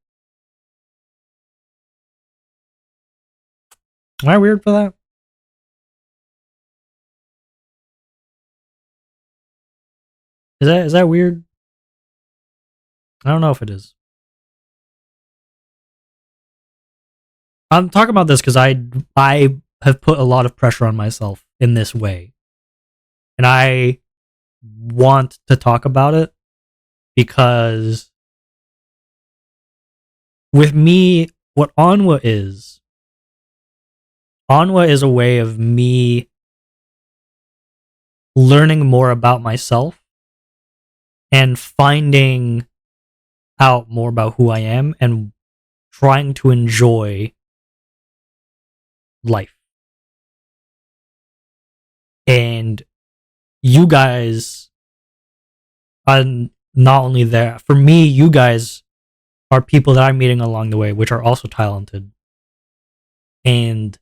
Am I weird for that? Is that weird? I don't know if it is. I'm talking about this cuz I have put a lot of pressure on myself in this way. And I want to talk about it because with me, what Onwa is a way of me learning more about myself and finding out more about who I am and trying to enjoy life. And you guys are not only there. For me, you guys are people that I'm meeting along the way, which are also talented and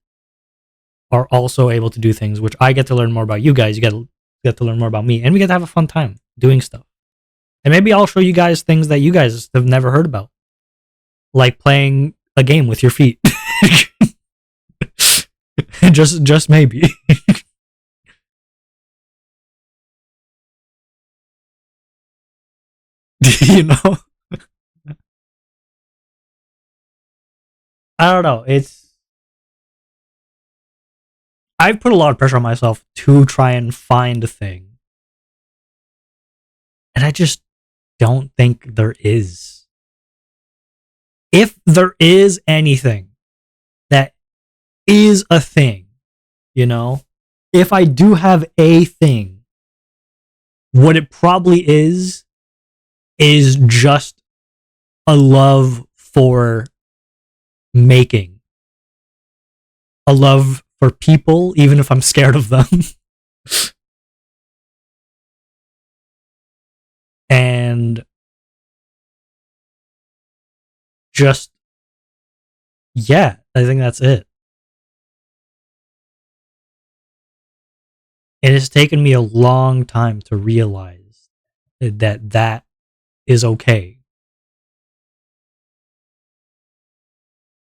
are also able to do things, which I get to learn more about you guys. You get to learn more about me, and we get to have a fun time doing stuff. And maybe I'll show you guys things that you guys have never heard about, like playing a game with your feet. just maybe. You know, I don't know. I've put a lot of pressure on myself to try and find a thing, and I just don't think there is. If there is anything that is a thing, you know, if I do have a thing, what it probably is just a love for making, a love for people, even if I'm scared of them. And just, yeah, I think that's it. It has taken me a long time to realize that is okay.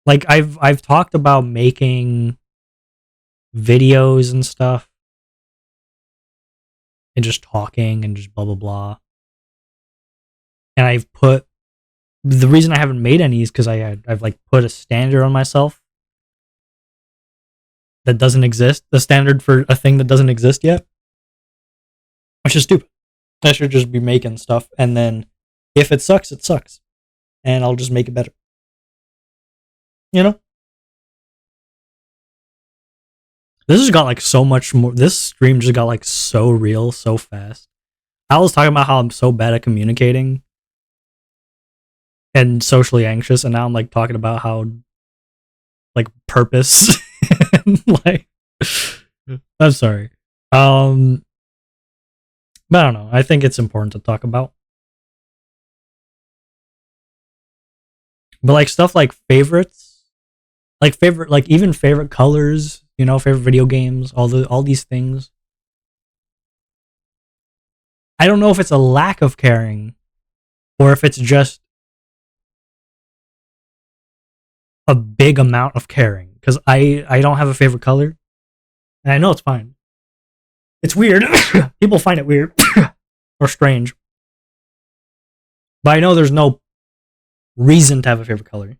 Like I've talked about making videos and stuff and just talking and just blah blah blah. And I've put the reason I haven't made any is because I've like put a standard on myself that doesn't exist. The standard for a thing that doesn't exist yet, which is stupid. I should just be making stuff, and then if it sucks, and I'll just make it better. You know, this has got like so much more. This stream just got like so real so fast. I was talking about how I'm so bad at communicating and socially anxious, and now I'm like talking about how like purpose and like I'm sorry. But I don't know. I think it's important to talk about. But like stuff like favorites, like even favorite colors, you know, favorite video games, all these things. I don't know if it's a lack of caring or if it's just a big amount of caring because I don't have a favorite color. And I know it's fine. It's weird. People find it weird or strange. But I know there's no reason to have a favorite color.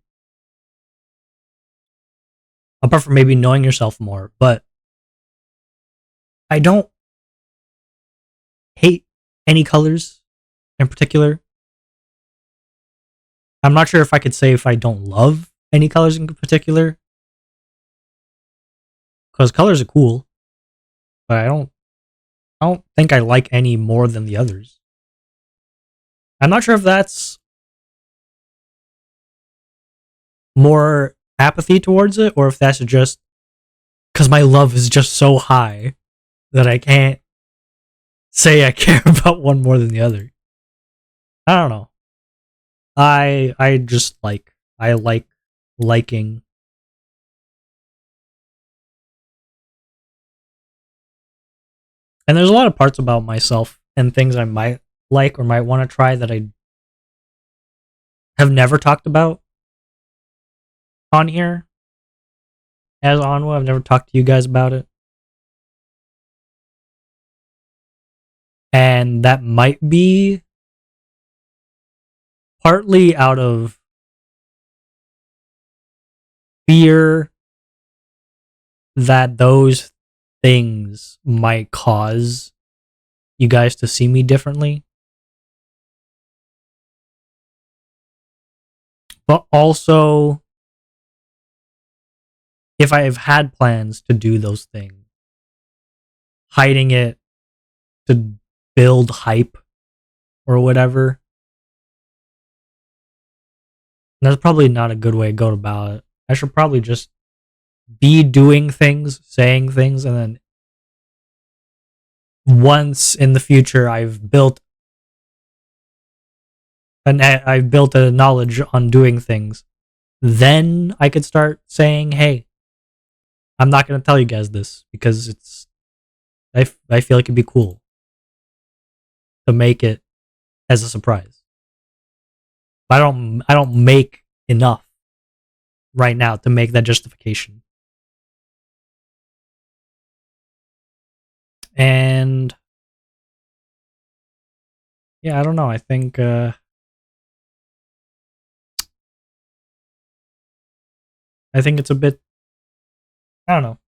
Apart from maybe knowing yourself more. But I don't hate any colors in particular. I'm not sure if I could say if I don't love any colors in particular. Because colors are cool. But I don't think I like any more than the others. I'm not sure if that's more apathy towards it or if that's just because my love is just so high that I can't say I care about one more than the other. I don't know. I just I like liking. And there's a lot of parts about myself and things I might like or might want to try that I have never talked about on here as Onwa. I've never talked to you guys about it. And that might be partly out of fear that those things might cause you guys to see me differently. But also, if I have had plans to do those things, hiding it to build hype or whatever, that's probably not a good way to go about it. I should probably just be doing things, saying things, and then once in the future I've built a knowledge on doing things, then I could start saying, "Hey, I'm not going to tell you guys this because I feel like it'd be cool to make it as a surprise." But I don't make enough right now to make that justification. And yeah, I don't know. I think it's a bit, I don't know.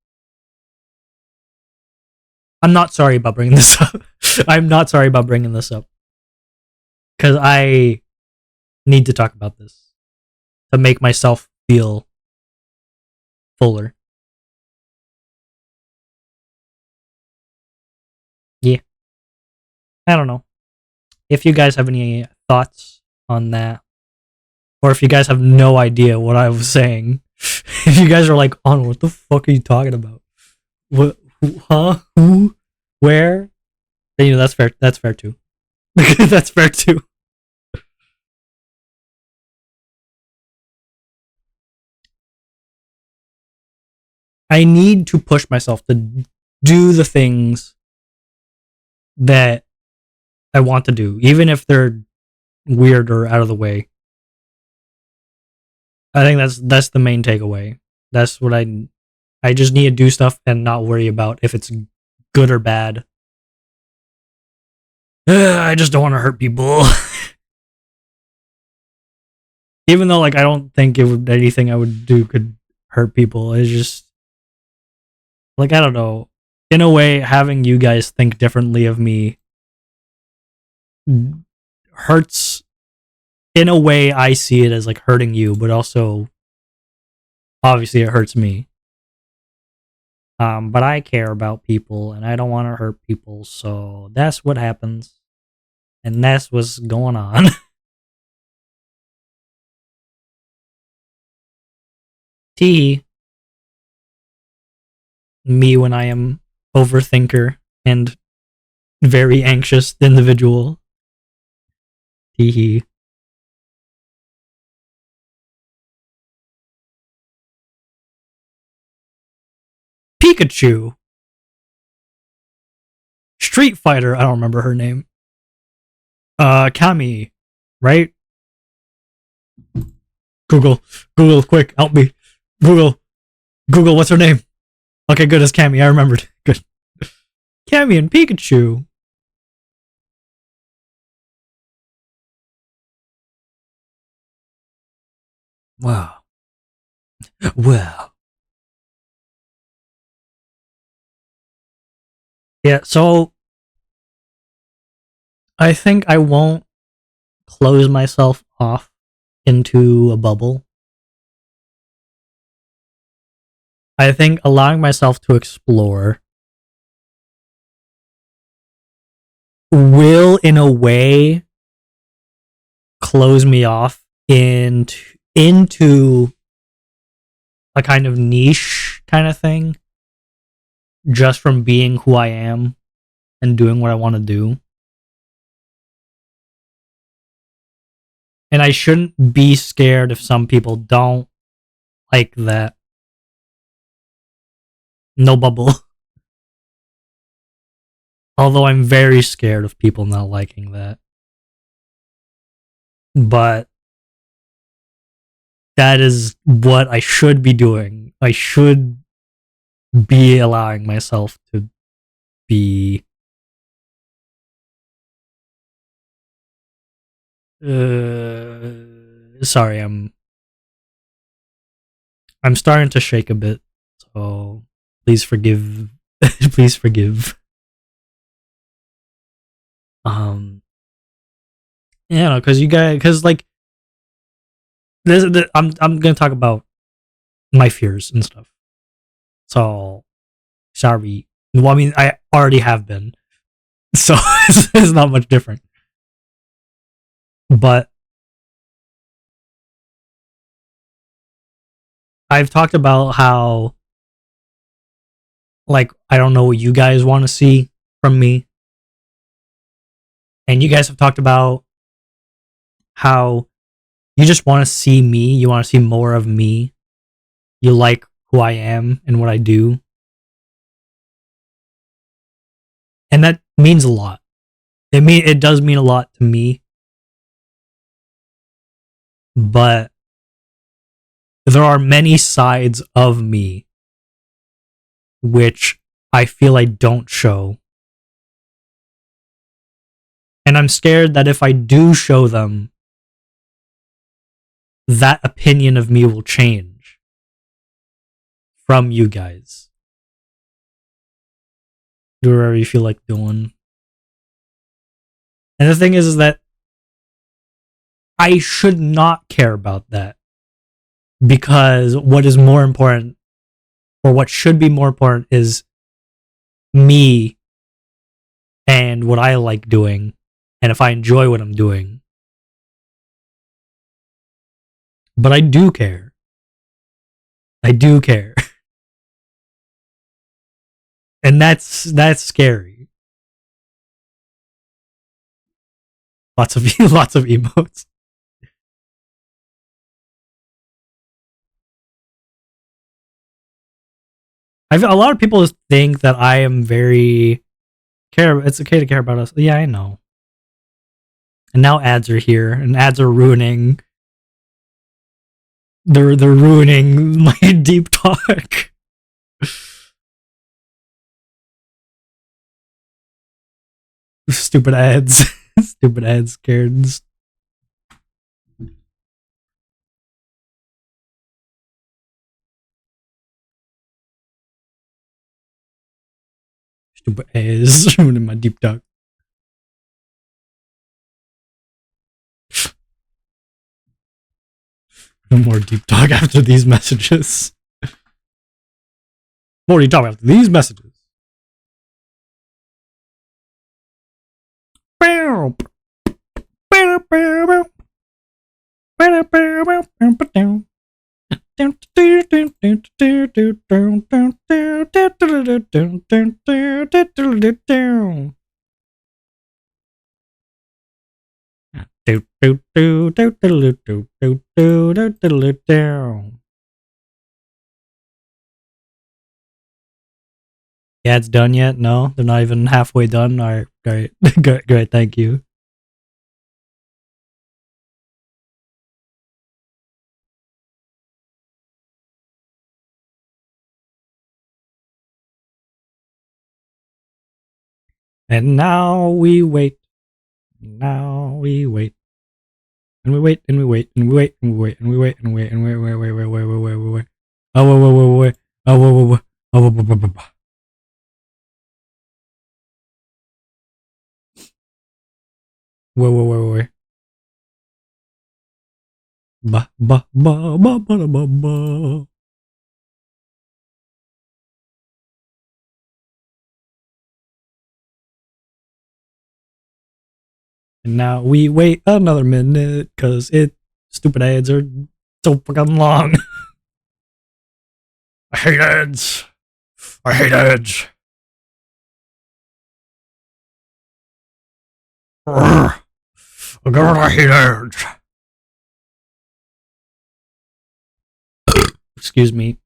I'm not sorry about bringing this up. I'm not sorry about bringing this up because I need to talk about this to make myself feel fuller. Yeah, I don't know. If you guys have any thoughts on that, or if you guys have no idea what I was saying, if you guys are like, "On, what the fuck are you talking about? What? Huh? Who? Where?" Then that's fair. That's fair too. That's fair too. I need to push myself to do the things that I want to do, even if they're weird or out of the way. I think that's the main takeaway. That's what I just need to do stuff and not worry about if it's good or bad. I just don't want to hurt people. Even though like I don't think anything I would do could hurt people. It's just like I don't know. In a way, having you guys think differently of me hurts. In a way, I see it as like hurting you, but also obviously it hurts me. But I care about people and I don't want to hurt people, so that's what happens. And that's what's going on. T me when I am overthinker and very anxious individual. Tee Pikachu. Street Fighter, I don't remember her name. Kami, right? Google, Google, quick, help me. Google, Google, what's her name? Okay, good, it's Kami, I remembered. Good. Kami and Pikachu. Wow. Well. Yeah, so I think I won't close myself off into a bubble. I think allowing myself to explore will, in a way, close me off into a kind of niche kind of thing just from being who I am and doing what I want to do. And I shouldn't be scared if some people don't like that. No bubble. Although I'm very scared of people not liking that. But that is what I should be doing. I should be allowing myself to be sorry, I'm starting to shake a bit, so please forgive. Please forgive. Um, yeah, because you guys, because like I'm gonna talk about my fears and stuff. So sorry. Well, I mean, I already have been, so it's not much different. But I've talked about how, like, I don't know what you guys want to see from me, and you guys have talked about how you just want to see me. You want to see more of me. You like who I am and what I do, and that means a lot. It does mean a lot to me, but there are many sides of me which I feel I don't show. And I'm scared that if I do show them, that opinion of me will change from you guys. Do whatever you feel like doing. And the thing is that I should not care about that. Because what is more important, or what should be more important, is me and what I like doing, and if I enjoy what I'm doing. But I do care. I do care. And that's scary. Lots of lots of emotes. A lot of people think that I am very care. It's okay to care about us. Yeah, I know. And now ads are here, and ads are ruining. They're ruining my deep talk. Stupid ads. Stupid ads, Karens. Stupid ads ruining my deep talk. No more deep talk after these messages. More deep talk after these messages. Yeah, it's done yet? No, they're not even halfway done. All right, great, great, great. Thank you. And now we wait. Now we wait. And we wait, and we wait, and we wait, and we wait, and we wait, and we wait, and wait, wait, wait, wait, wait, wait, wait, wait. Oh, wait, wait, wait, wait. Oh, wait, wait, wait. Oh, wait, wait, wait, wait. Wait, wait, wait, wait. Ba, ba, ba, ba, ba, ba, ba. And now we wait another minute, cause stupid ads are so fucking long. I hate ads. I hate ads. God, I hate ads. Excuse me.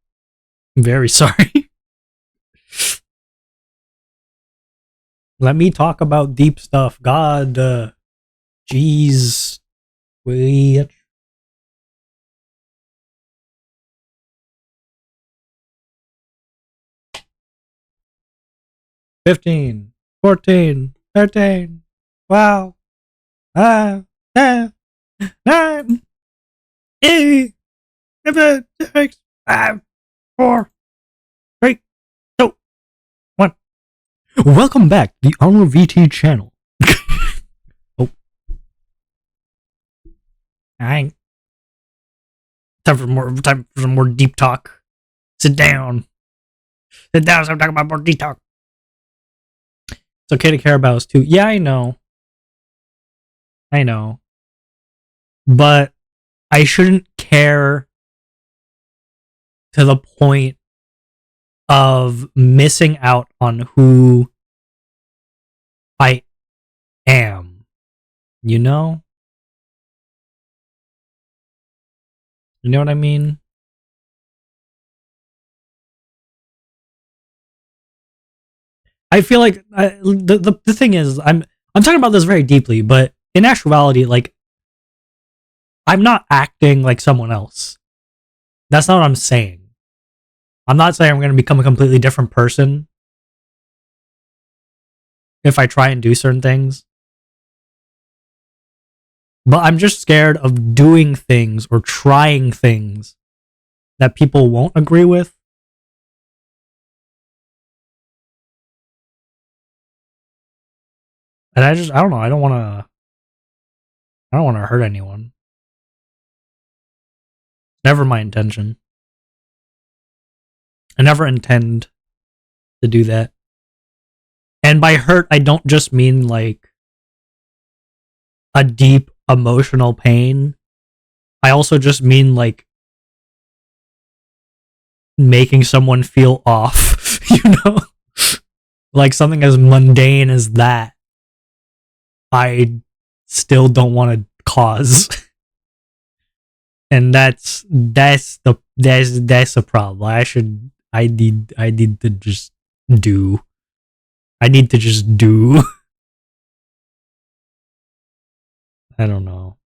I'm very sorry. Let me talk about deep stuff. God, jeez. Wait. $15, $14, $13. Wow. 10, 9, 8, 7, 6, 5, 4, 3, 2, 1. Welcome back to the Armor VT channel. Oh. Hi. Time for some more deep talk. Sit down. Sit down. So I'm talking about more deep talk. It's okay to care about us too. Yeah, I know. I know. But I shouldn't care to the point of missing out on who I am. You know? You know what I mean? I feel like the thing is I'm talking about this very deeply, but in actuality, like I'm not acting like someone else. That's not what I'm saying. I'm not saying I'm going to become a completely different person if I try and do certain things. But I'm just scared of doing things or trying things that people won't agree with. And I don't know. I don't want to hurt anyone. Never my intention. I never intend to do that. And by hurt, I don't just mean like a deep emotional pain. I also just mean like making someone feel off, you know? Like something as mundane as that. I still don't want to cause. And that's the problem. I need to just do. I need to just do. I don't know.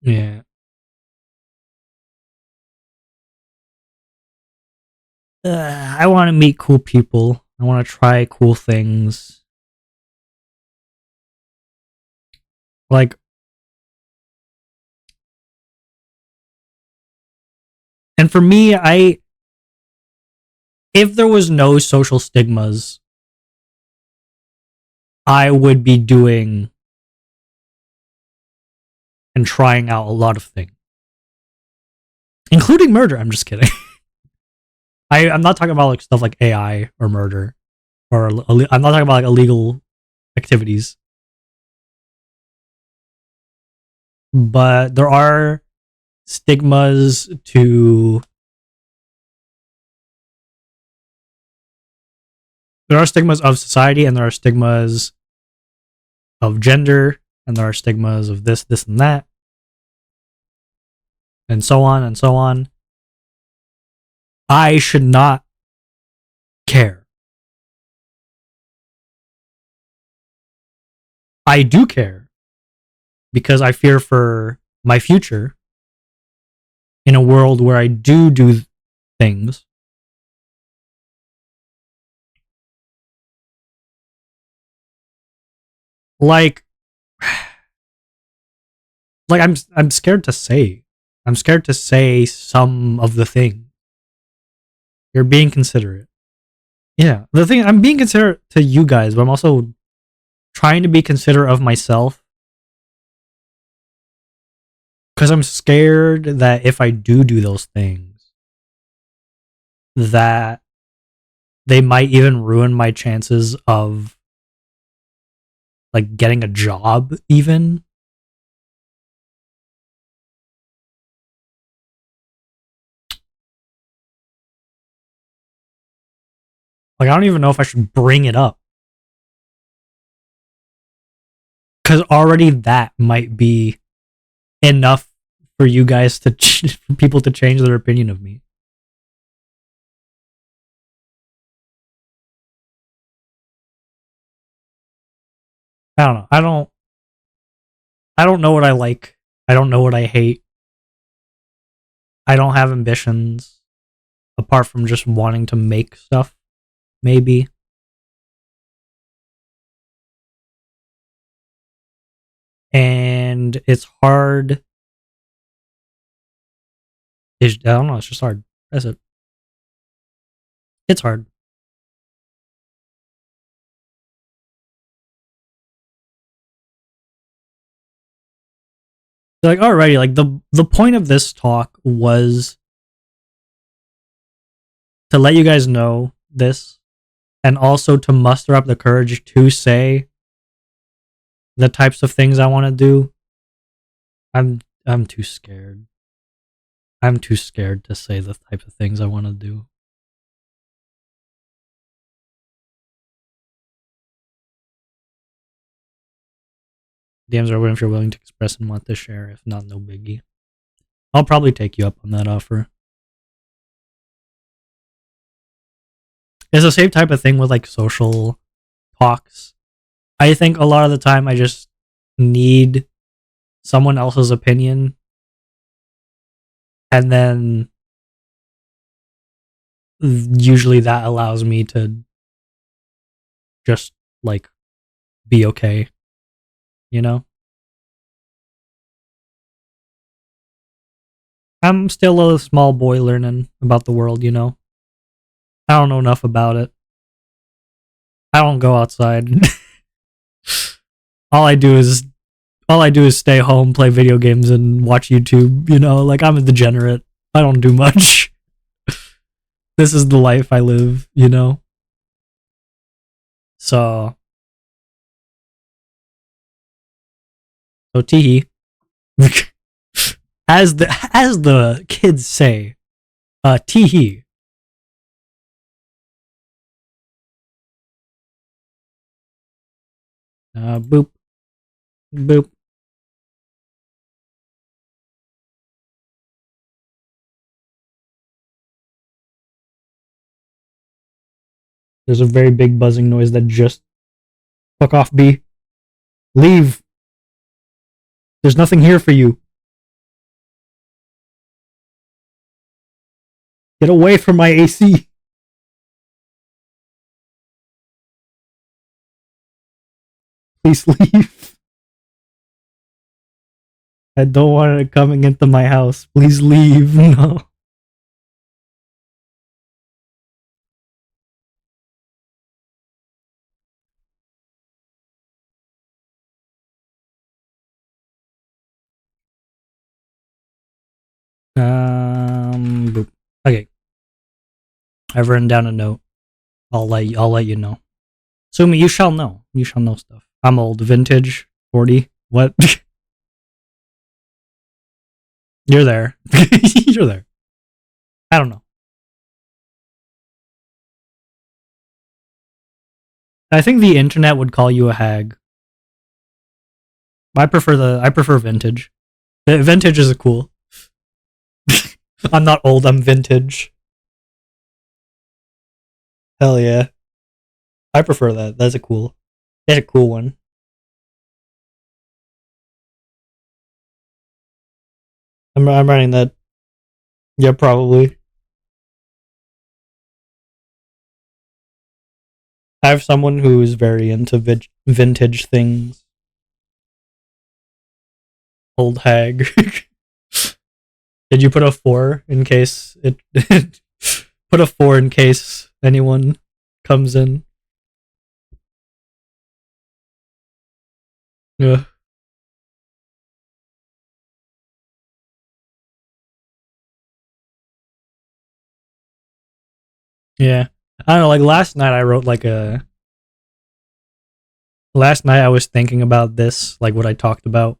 Yeah. I want to meet cool people. I want to try cool things. Like, and for me, if there was no social stigmas, I would be doing and trying out a lot of things, including murder. I'm just kidding. I'm not talking about like stuff like AI or murder, or I'm not talking about like illegal activities. But stigmas to there are stigmas of society, and there are stigmas of gender, and there are stigmas of this, and that, and so on and so on. I should not care. I do care because I fear for my future in a world where I do things. Like I'm scared to say. I'm scared to say some of the thing. You're being considerate. Yeah. The thing I'm being considerate to you guys, but I'm also trying to be considerate of myself because I'm scared that if I do those things, that they might even ruin my chances of like getting a job even. Like I don't even know if I should bring it up cuz already that might be enough for you guys to for people to change their opinion of me. I don't know. I don't know what I like. I don't know what I hate. I don't have ambitions apart from just wanting to make stuff maybe. And it's hard. I don't know. It's just hard. That's it. It's hard. So, like, alrighty, like the point of this talk was to let you guys know this, and also to muster up the courage to say the types of things I want to do. I'm too scared. I'm too scared to say the type of things I want to do. DMs are open if you're willing to express and want to share. If not, no biggie. I'll probably take you up on that offer. It's the same type of thing with like social talks. I think a lot of the time I just need someone else's opinion, and then usually that allows me to just like be okay, you know? I'm still a small boy learning about the world, you know? I don't know enough about it. I don't go outside. all I do is all I do is stay home, play video games, and watch YouTube, you know? Like, I'm a degenerate. I don't do much. This is the life I live, you know? So, teehee. as the kids say, teehee. Boop, boop. There's a very big buzzing noise that just fuck off, B. Leave. There's nothing here for you. Get away from my AC. Please leave. I don't want it coming into my house. Please leave. No. Boop. Okay. I've written down a note. I'll let you know. Sumi, you shall know. You shall know stuff. I'm old. Vintage. 40. What? You're there. You're there. I don't know. I think the internet would call you a hag. I prefer vintage. Vintage is a cool. I'm not old, I'm vintage. Hell yeah. I prefer that. That's a cool one. I'm writing that. Yeah, probably. I have someone who is very into vintage things. Old hag. Did you put a 4 in case it put a 4 in case anyone comes in? Yeah. Yeah. I don't know, like last night I wrote like a last night I was thinking about this, like what I talked about.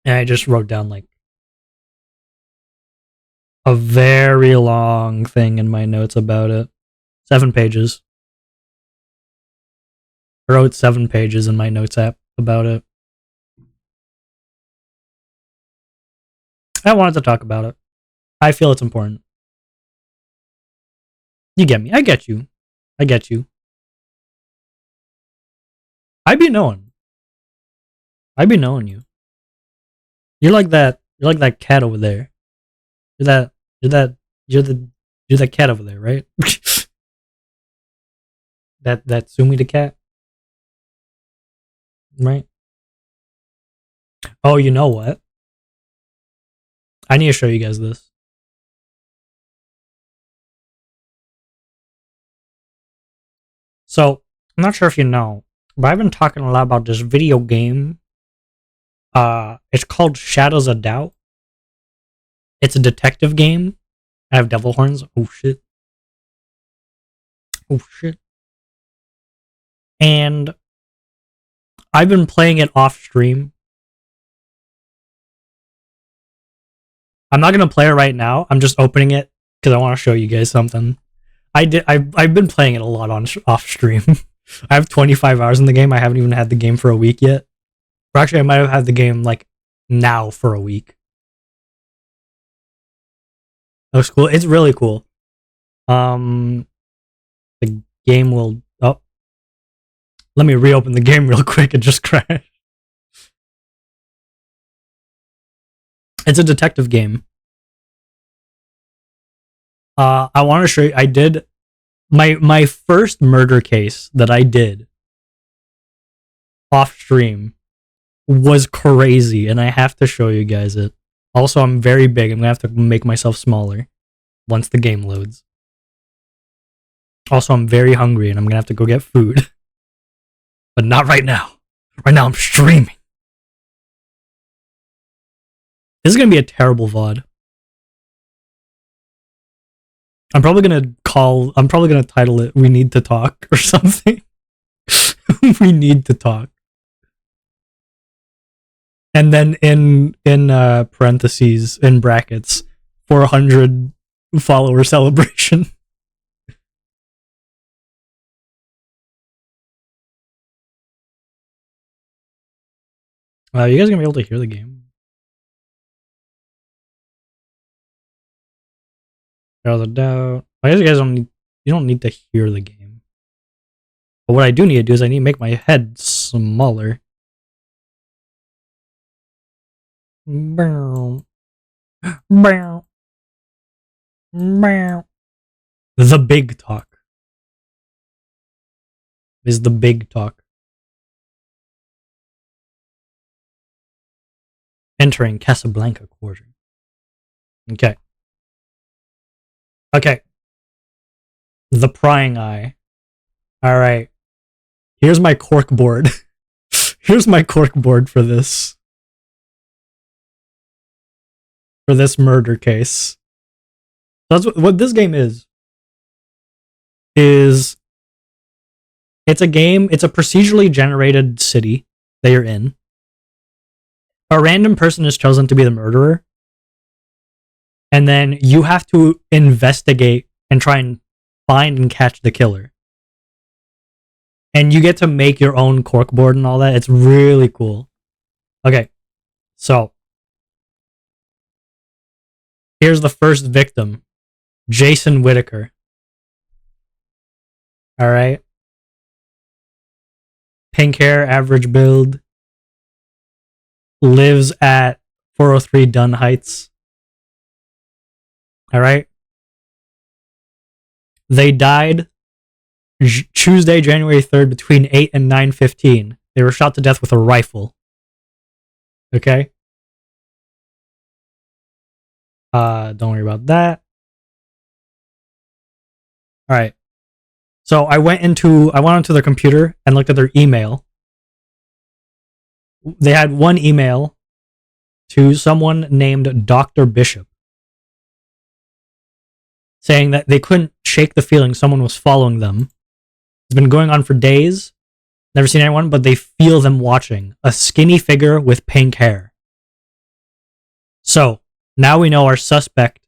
And I just wrote down like a very long thing in my notes about it. 7 pages. I wrote 7 pages in my notes app about it. I wanted to talk about it. I feel it's important. You get me. I get you. I get you. I be knowing. I be knowing you. You're like that. You're like that cat over there. You're that. You're that. You're the. You're that cat over there, right? that Sumi the cat, right? Oh, you know what? I need to show you guys this. So I'm not sure if you know, but I've been talking a lot about this video game It's called Shadows of Doubt. It's a detective game. I have devil horns. Oh shit. Oh shit. And I've been playing it off stream. I'm not gonna play it right now. I'm just opening it because I want to show you guys something. I've been playing it a lot on off stream. I have 25 hours in the game. I haven't even had the game for a week yet. Or actually, I might have had the game like now for a week. Looks cool. It's really cool. The game will. Oh, let me reopen the game real quick. It just crashed. It's a detective game. I want to show you. I did my first murder case that I did off stream was crazy, and I have to show you guys it. Also, I'm very big. I'm gonna have to make myself smaller once the game loads. Also, I'm very hungry, and I'm gonna have to go get food. But not right now. Right now, I'm streaming. This is gonna be a terrible VOD. I'm probably gonna title it "We Need to Talk" or something. We need to talk. And then in parentheses, in brackets, 400 follower celebration. You guys gonna be able to hear the game? Without a doubt. I guess you guys don't need to hear the game. But what I do need to do is I need to make my head smaller. The big talk is the big talk. Entering Casablanca Quarter. Okay. Okay. The prying eye. Alright. Here's my cork board. Here's my cork board for this. For this murder case. That's what this game is. It's a game, it's a procedurally generated city that you're in. A random person is chosen to be the murderer. And then you have to investigate and try and find and catch the killer. And you get to make your own corkboard and all that. It's really cool. Okay, so here's the first victim, Jason Whitaker. All right. Pink hair, average build. Lives at 403 Dunn Heights. All right. They died Tuesday, January 3rd, between 8 and 9:15. They were shot to death with a rifle. Okay. Don't worry about that. All right. So I went onto their computer and looked at their email. They had one email to someone named Dr. Bishop saying that they couldn't shake the feeling someone was following them. It's been going on for days. Never seen anyone, but they feel them watching. A skinny figure with pink hair. So, now we know our suspect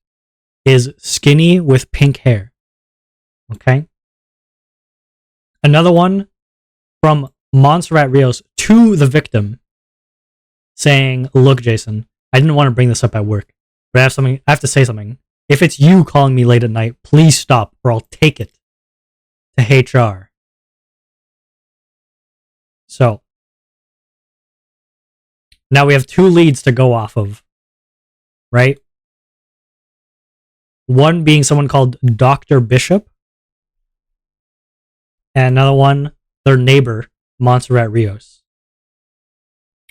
is skinny with pink hair. Okay? Another one from Montserrat Rios to the victim saying, "Look, Jason, I didn't want to bring this up at work, but I have to say something. If it's you calling me late at night, please stop or I'll take it to HR." So, now we have two leads to go off of, right? One being someone called Dr. Bishop, and another one, their neighbor, Montserrat Rios.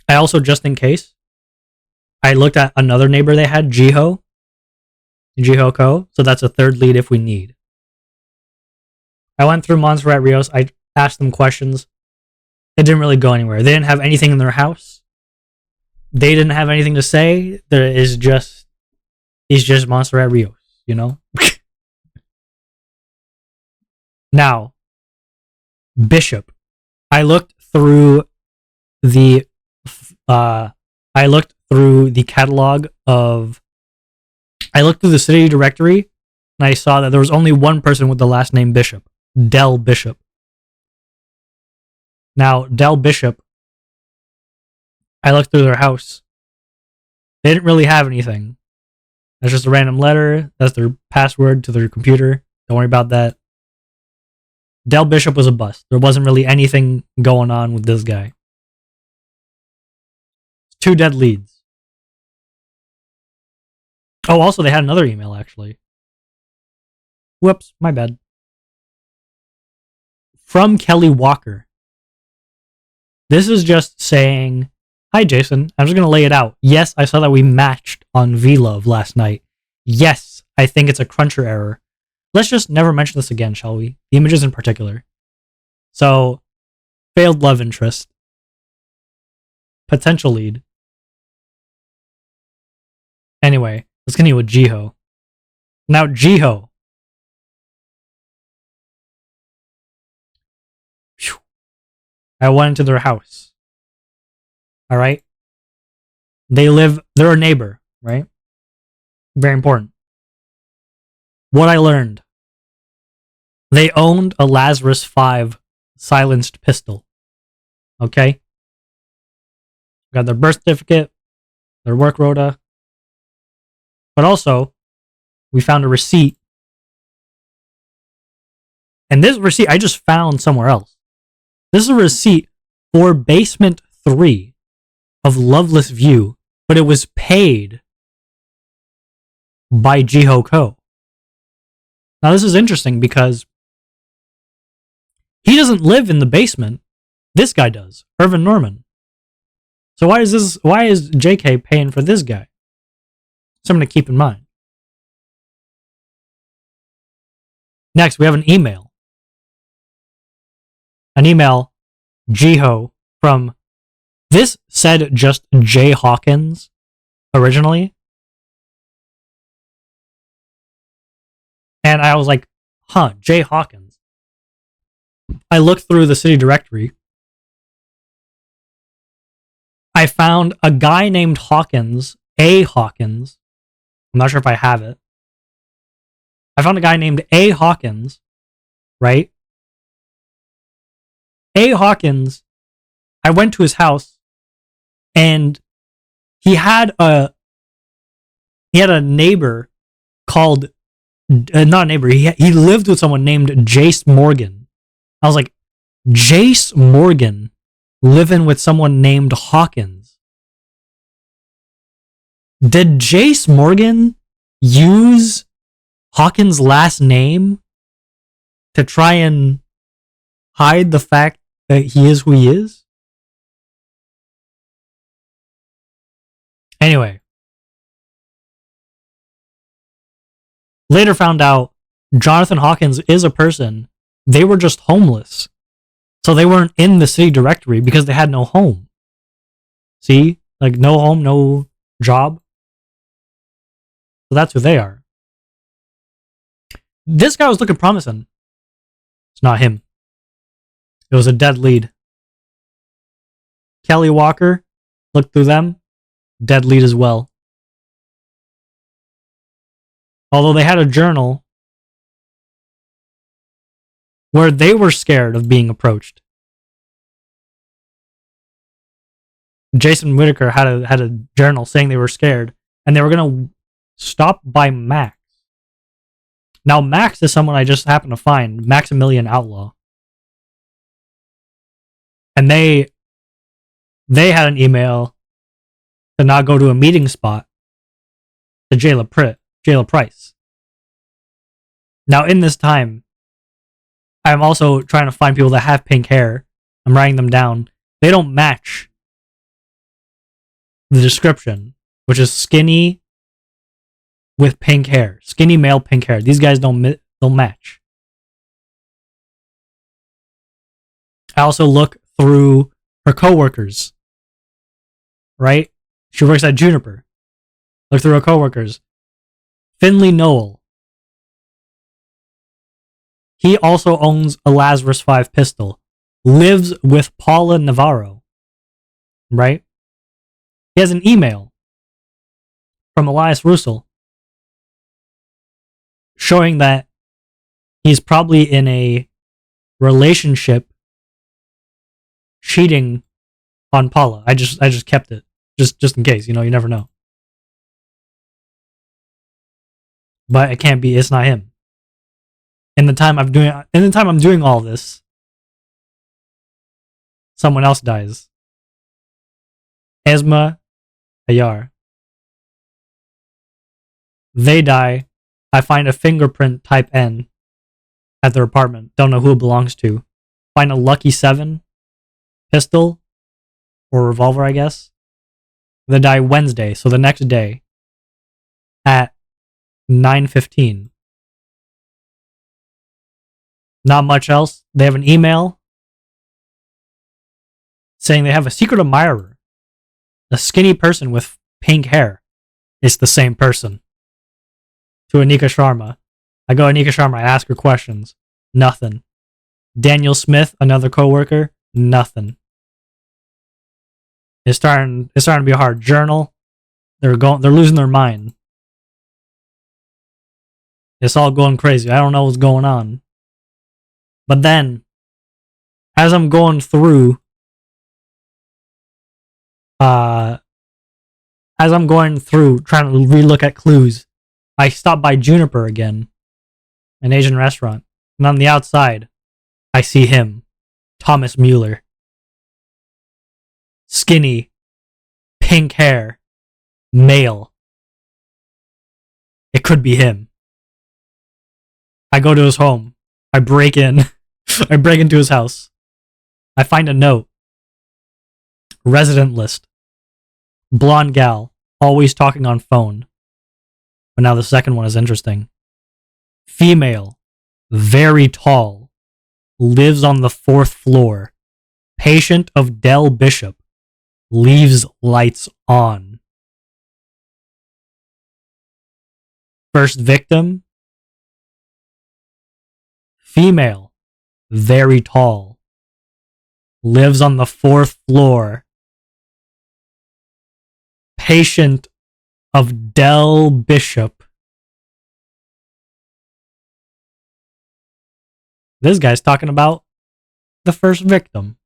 I also, just in case, I looked at another neighbor they had, Jiho Ko, so that's a third lead if we need. I went through Montserrat Rios, I asked them questions. It didn't really go anywhere. They didn't have anything in their house. They didn't have anything to say. There is just he's just Montserrat Rios, you know? Now, Bishop. I looked through the catalog of I looked through the city directory and I saw that there was only one person with the last name Bishop. Del Bishop. Now, Del Bishop, I looked through their house. They didn't really have anything. That's just a random letter. That's their password to their computer. Don't worry about that. Del Bishop was a bust. There wasn't really anything going on with this guy. 2 dead leads. Oh, also, they had another email, actually. Whoops, my bad. From Kelly Walker. This is just saying, hi, Jason. I'm just going to lay it out. Yes, I saw that we matched on VLove last night. Yes, I think it's a cruncher error. Let's just never mention this again, shall we? The images in particular. So, failed love interest. Potential lead. Anyway, let's continue with Jiho. Now, Jiho. I went into their house. Alright? They're a neighbor, right? Very important. What I learned. They owned a Lazarus 5 silenced pistol. Okay? Got their birth certificate, their work rota. But also, we found a receipt. And this receipt I just found somewhere else. This is a receipt for Basement 3 of Loveless View, but it was paid by Jiho Co. Now this is interesting because he doesn't live in the basement. This guy does, Irvin Norman. So why is JK paying for this guy? Something to keep in mind. Next, we have an email. An email, Jiho, from, this said just Jay Hawkins originally. And I was like, Jay Hawkins. I looked through the city directory. I found a guy named Hawkins, A. Hawkins. I'm not sure if I have it. I found a guy named A. Hawkins, right? A. Hawkins, I went to his house and he had a neighbor called, not a neighbor, he lived with someone named Jace Morgan. I was like, Jace Morgan living with someone named Hawkins. Did Jace Morgan use Hawkins' last name to try and hide the fact that he is who he is? Anyway. Later found out Jonathan Hawkins is a person. They were just homeless. So they weren't in the city directory because they had no home. See? Like no home, no job. So that's who they are. This guy was looking promising. It's not him. It was a dead lead. Kelly Walker, looked through them. Dead lead as well. Although they had a journal where they were scared of being approached. Jason Whitaker had a journal saying they were scared, and they were going to stop by Max. Now, Max is someone I just happened to find, Maximilian Outlaw. And they had an email to not go to a meeting spot to Jayla Price. Now, in this time, I'm also trying to find people that have pink hair. I'm writing them down. They don't match the description, which is skinny with pink hair. Skinny male, pink hair. These guys don't match. I also look through her coworkers. Right? She works at Juniper. Look through her coworkers. Finley Noel. He also owns a Lazarus 5 pistol. Lives with Paula Navarro. Right? He has an email from Elias Russell showing that he's probably in a relationship cheating on Paula. I just kept it. Just in case, you never know. But it can't be, it's not him. In the time I'm doing all this, someone else dies. Esma Ayar. They die. I find a fingerprint type N at their apartment. Don't know who it belongs to. Find a Lucky 7 pistol or revolver, I guess. They die Wednesday, so the next day at 9:15. Not much else. They have an email saying they have a secret admirer, a skinny person with pink hair. It's the same person. To Anika Sharma. I go Anika Sharma, I ask her questions. Nothing. Daniel Smith, another coworker, nothing. It's starting to be a hard journal. They're losing their mind. It's all going crazy. I don't know what's going on. But then, as I'm going through, trying to relook at clues, I stop by Juniper again, an Asian restaurant, and on the outside, I see him, Thomas Mueller. Skinny, pink hair, male. It could be him. I go to his home. I break in. I break into his house. I find a note. Resident list. Blonde gal, always talking on phone. But now the second one is interesting. Female, very tall, lives on the 4th floor. Patient of Del Bishop. Leaves lights on. First victim. Female, very tall, lives on the 4th floor. Patient of Del Bishop. This guy's talking about the first victim.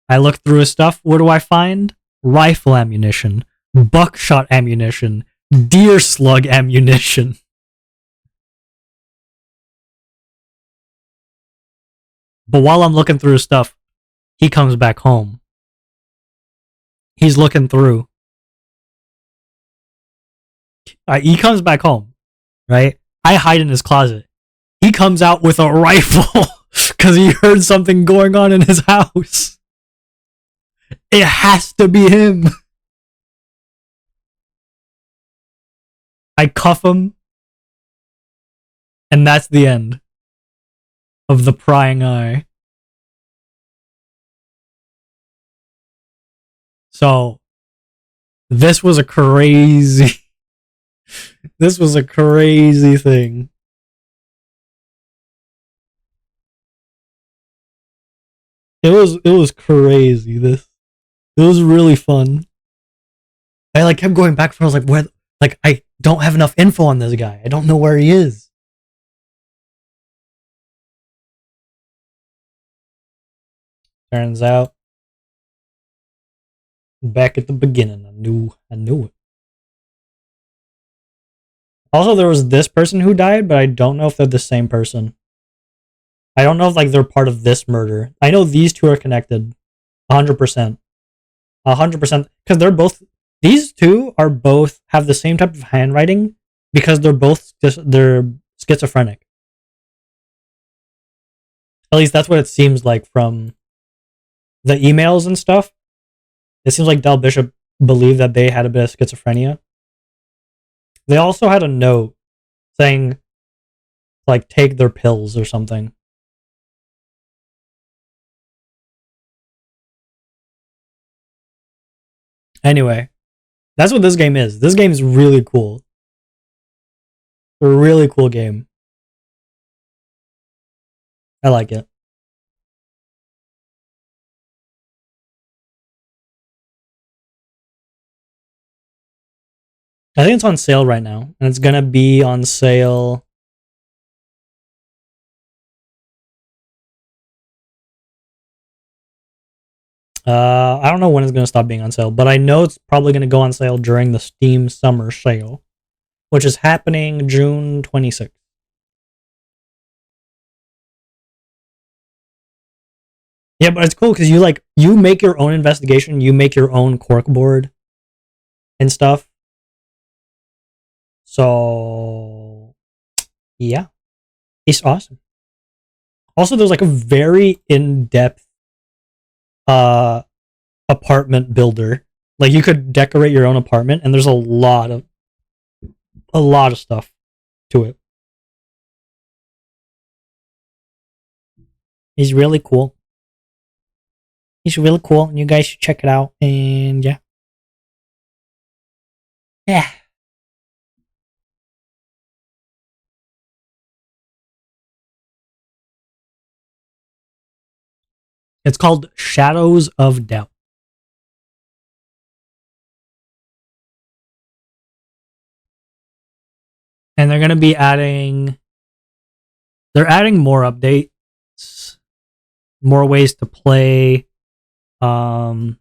I look through his stuff. What do I find? Rifle ammunition, buckshot ammunition, deer slug ammunition. But while I'm looking through his stuff, he comes back home. He's looking through. He comes back home, right? I hide in his closet. He comes out with a rifle because he heard something going on in his house. It has to be him. I cuff him, and that's the end of the prying eye. So, this was a crazy thing. It was crazy. It was really fun. I kept going back and I was like, where? I don't have enough info on this guy. I don't know where he is. Turns out, back at the beginning, I knew it. Also, there was this person who died, but I don't know if they're the same person. I don't know if they're part of this murder. I know these two are connected, 100%, 100%, because these two are both have the same type of handwriting because they're schizophrenic. At least that's what it seems like from the emails and stuff. It seems like Del Bishop believed that they had a bit of schizophrenia. They also had a note saying, take their pills or something. Anyway, that's what this game is. This game is really cool. A really cool game. I like it. I think it's on sale right now, and it's gonna be on sale. I don't know when it's gonna stop being on sale, but I know it's probably gonna go on sale during the Steam Summer Sale, which is happening June 26th. Yeah, but it's cool because you make your own investigation, you make your own corkboard and stuff. So yeah, it's awesome. Also, there's like a very in-depth uh apartment builder. Like you could decorate your own apartment, and there's a lot of stuff to it. It's really cool. It's really cool, and you guys should check it out. And yeah, yeah. It's called Shadows of Doubt, and they're gonna be adding. They're adding more updates, more ways to play, um,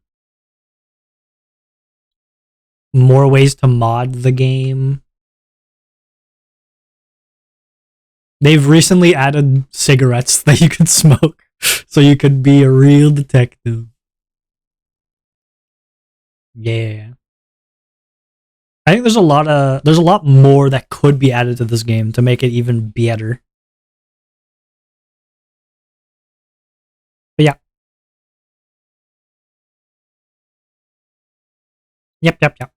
more ways to mod the game. They've recently added cigarettes that you could smoke, so you could be a real detective. Yeah. I think there's a lot more that could be added to this game to make it even better. But yeah. Yep, yep, yep.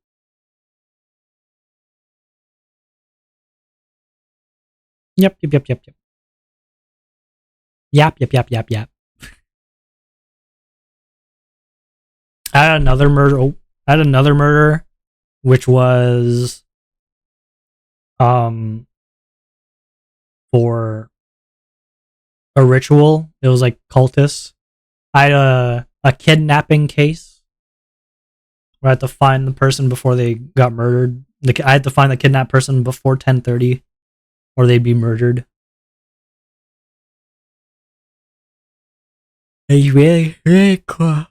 Yep, yep, yep, yep, yep. Yep, yep, yep, yep, yep. I had another murder. Oh, I had another murder, which was um for a ritual. It was like cultists. I had a kidnapping case where I had to find the person before they got murdered. I had to find the kidnapped person before 10:30, or they'd be murdered. It's really, really cool.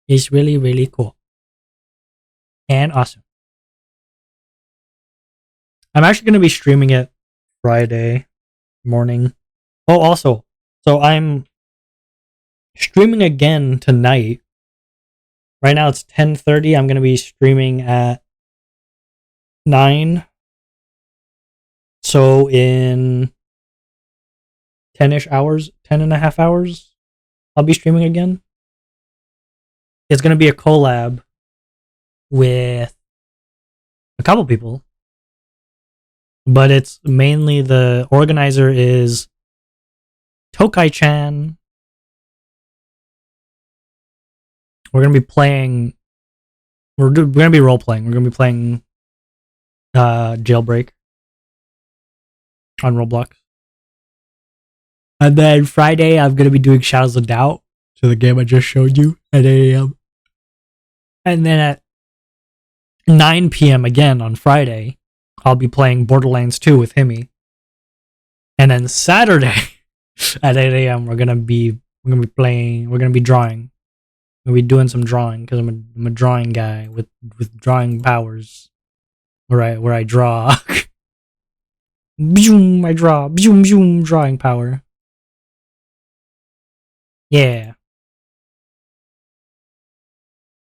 It's really, really cool and awesome. I'm actually going to be streaming it Friday morning. Oh, also, so I'm streaming again tonight. Right now it's 10:30. I'm going to be streaming at 9. So in 10ish hours, 10 and a half hours, I'll be streaming again. It's going to be a collab with a couple people, but it's mainly the organizer is Tokai-chan. We're going to be playing we're going to be role playing. We're going to be playing Jailbreak on Roblox. And then Friday, I'm going to be doing Shadows of Doubt, to the game I just showed you at 8 a.m. And then at 9 p.m. again on Friday, I'll be playing Borderlands 2 with Himi. And then Saturday at 8 a.m. We're gonna be drawing. We're gonna be doing some drawing because I'm a drawing guy with drawing powers. Where I draw. Boom, I draw. Boom, boom, drawing power. Yeah,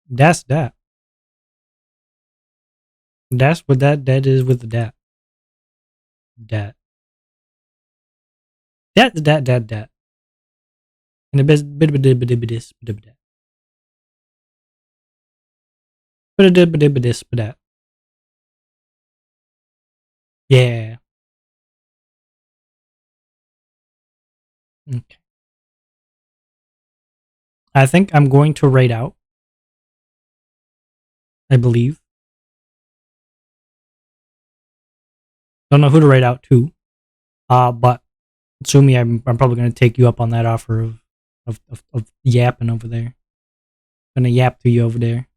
that's that. That's what that is with the dat. Dat. Dat. And a bit that. Yeah. Okay. I think I'm going to raid out. I believe. Don't know who to raid out to. But Sumi, I'm probably gonna take you up on that offer of yapping over there. Gonna yap to you over there.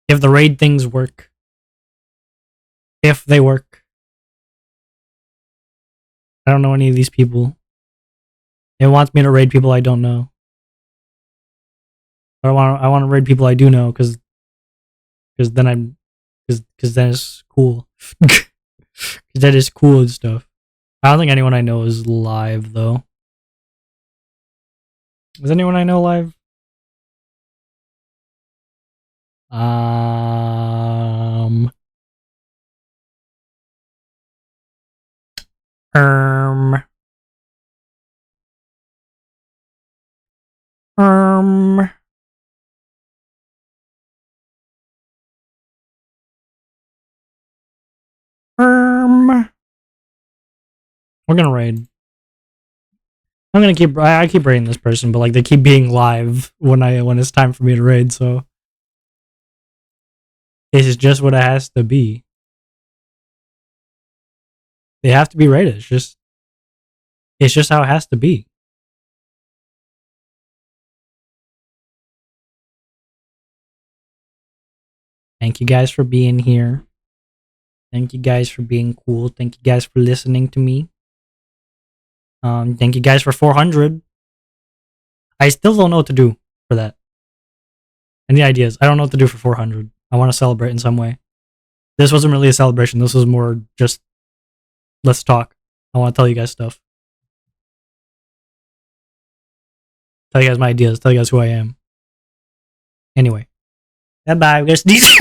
If the raid things work. If they work. I don't know any of these people. It wants me to raid people I don't know. But I want to raid people I do know because then then it's cool. Because that is cool and stuff. I don't think anyone I know is live though. Is anyone I know live? Um. Um. Um. We're gonna raid. I'm gonna keep. I keep raiding this person, but like they keep being live when it's time for me to raid. So this is just what it has to be. They have to be rated. It's just how it has to be. Thank you guys for being here. Thank you guys for being cool. Thank you guys for listening to me. Thank you guys for 400. I still don't know what to do for that. Any ideas? I don't know what to do for 400. I want to celebrate in some way. This wasn't really a celebration. This was more just let's talk. I want to tell you guys stuff. Tell you guys my ideas. Tell you guys who I am. Anyway. Bye bye. We're gonna sneeze.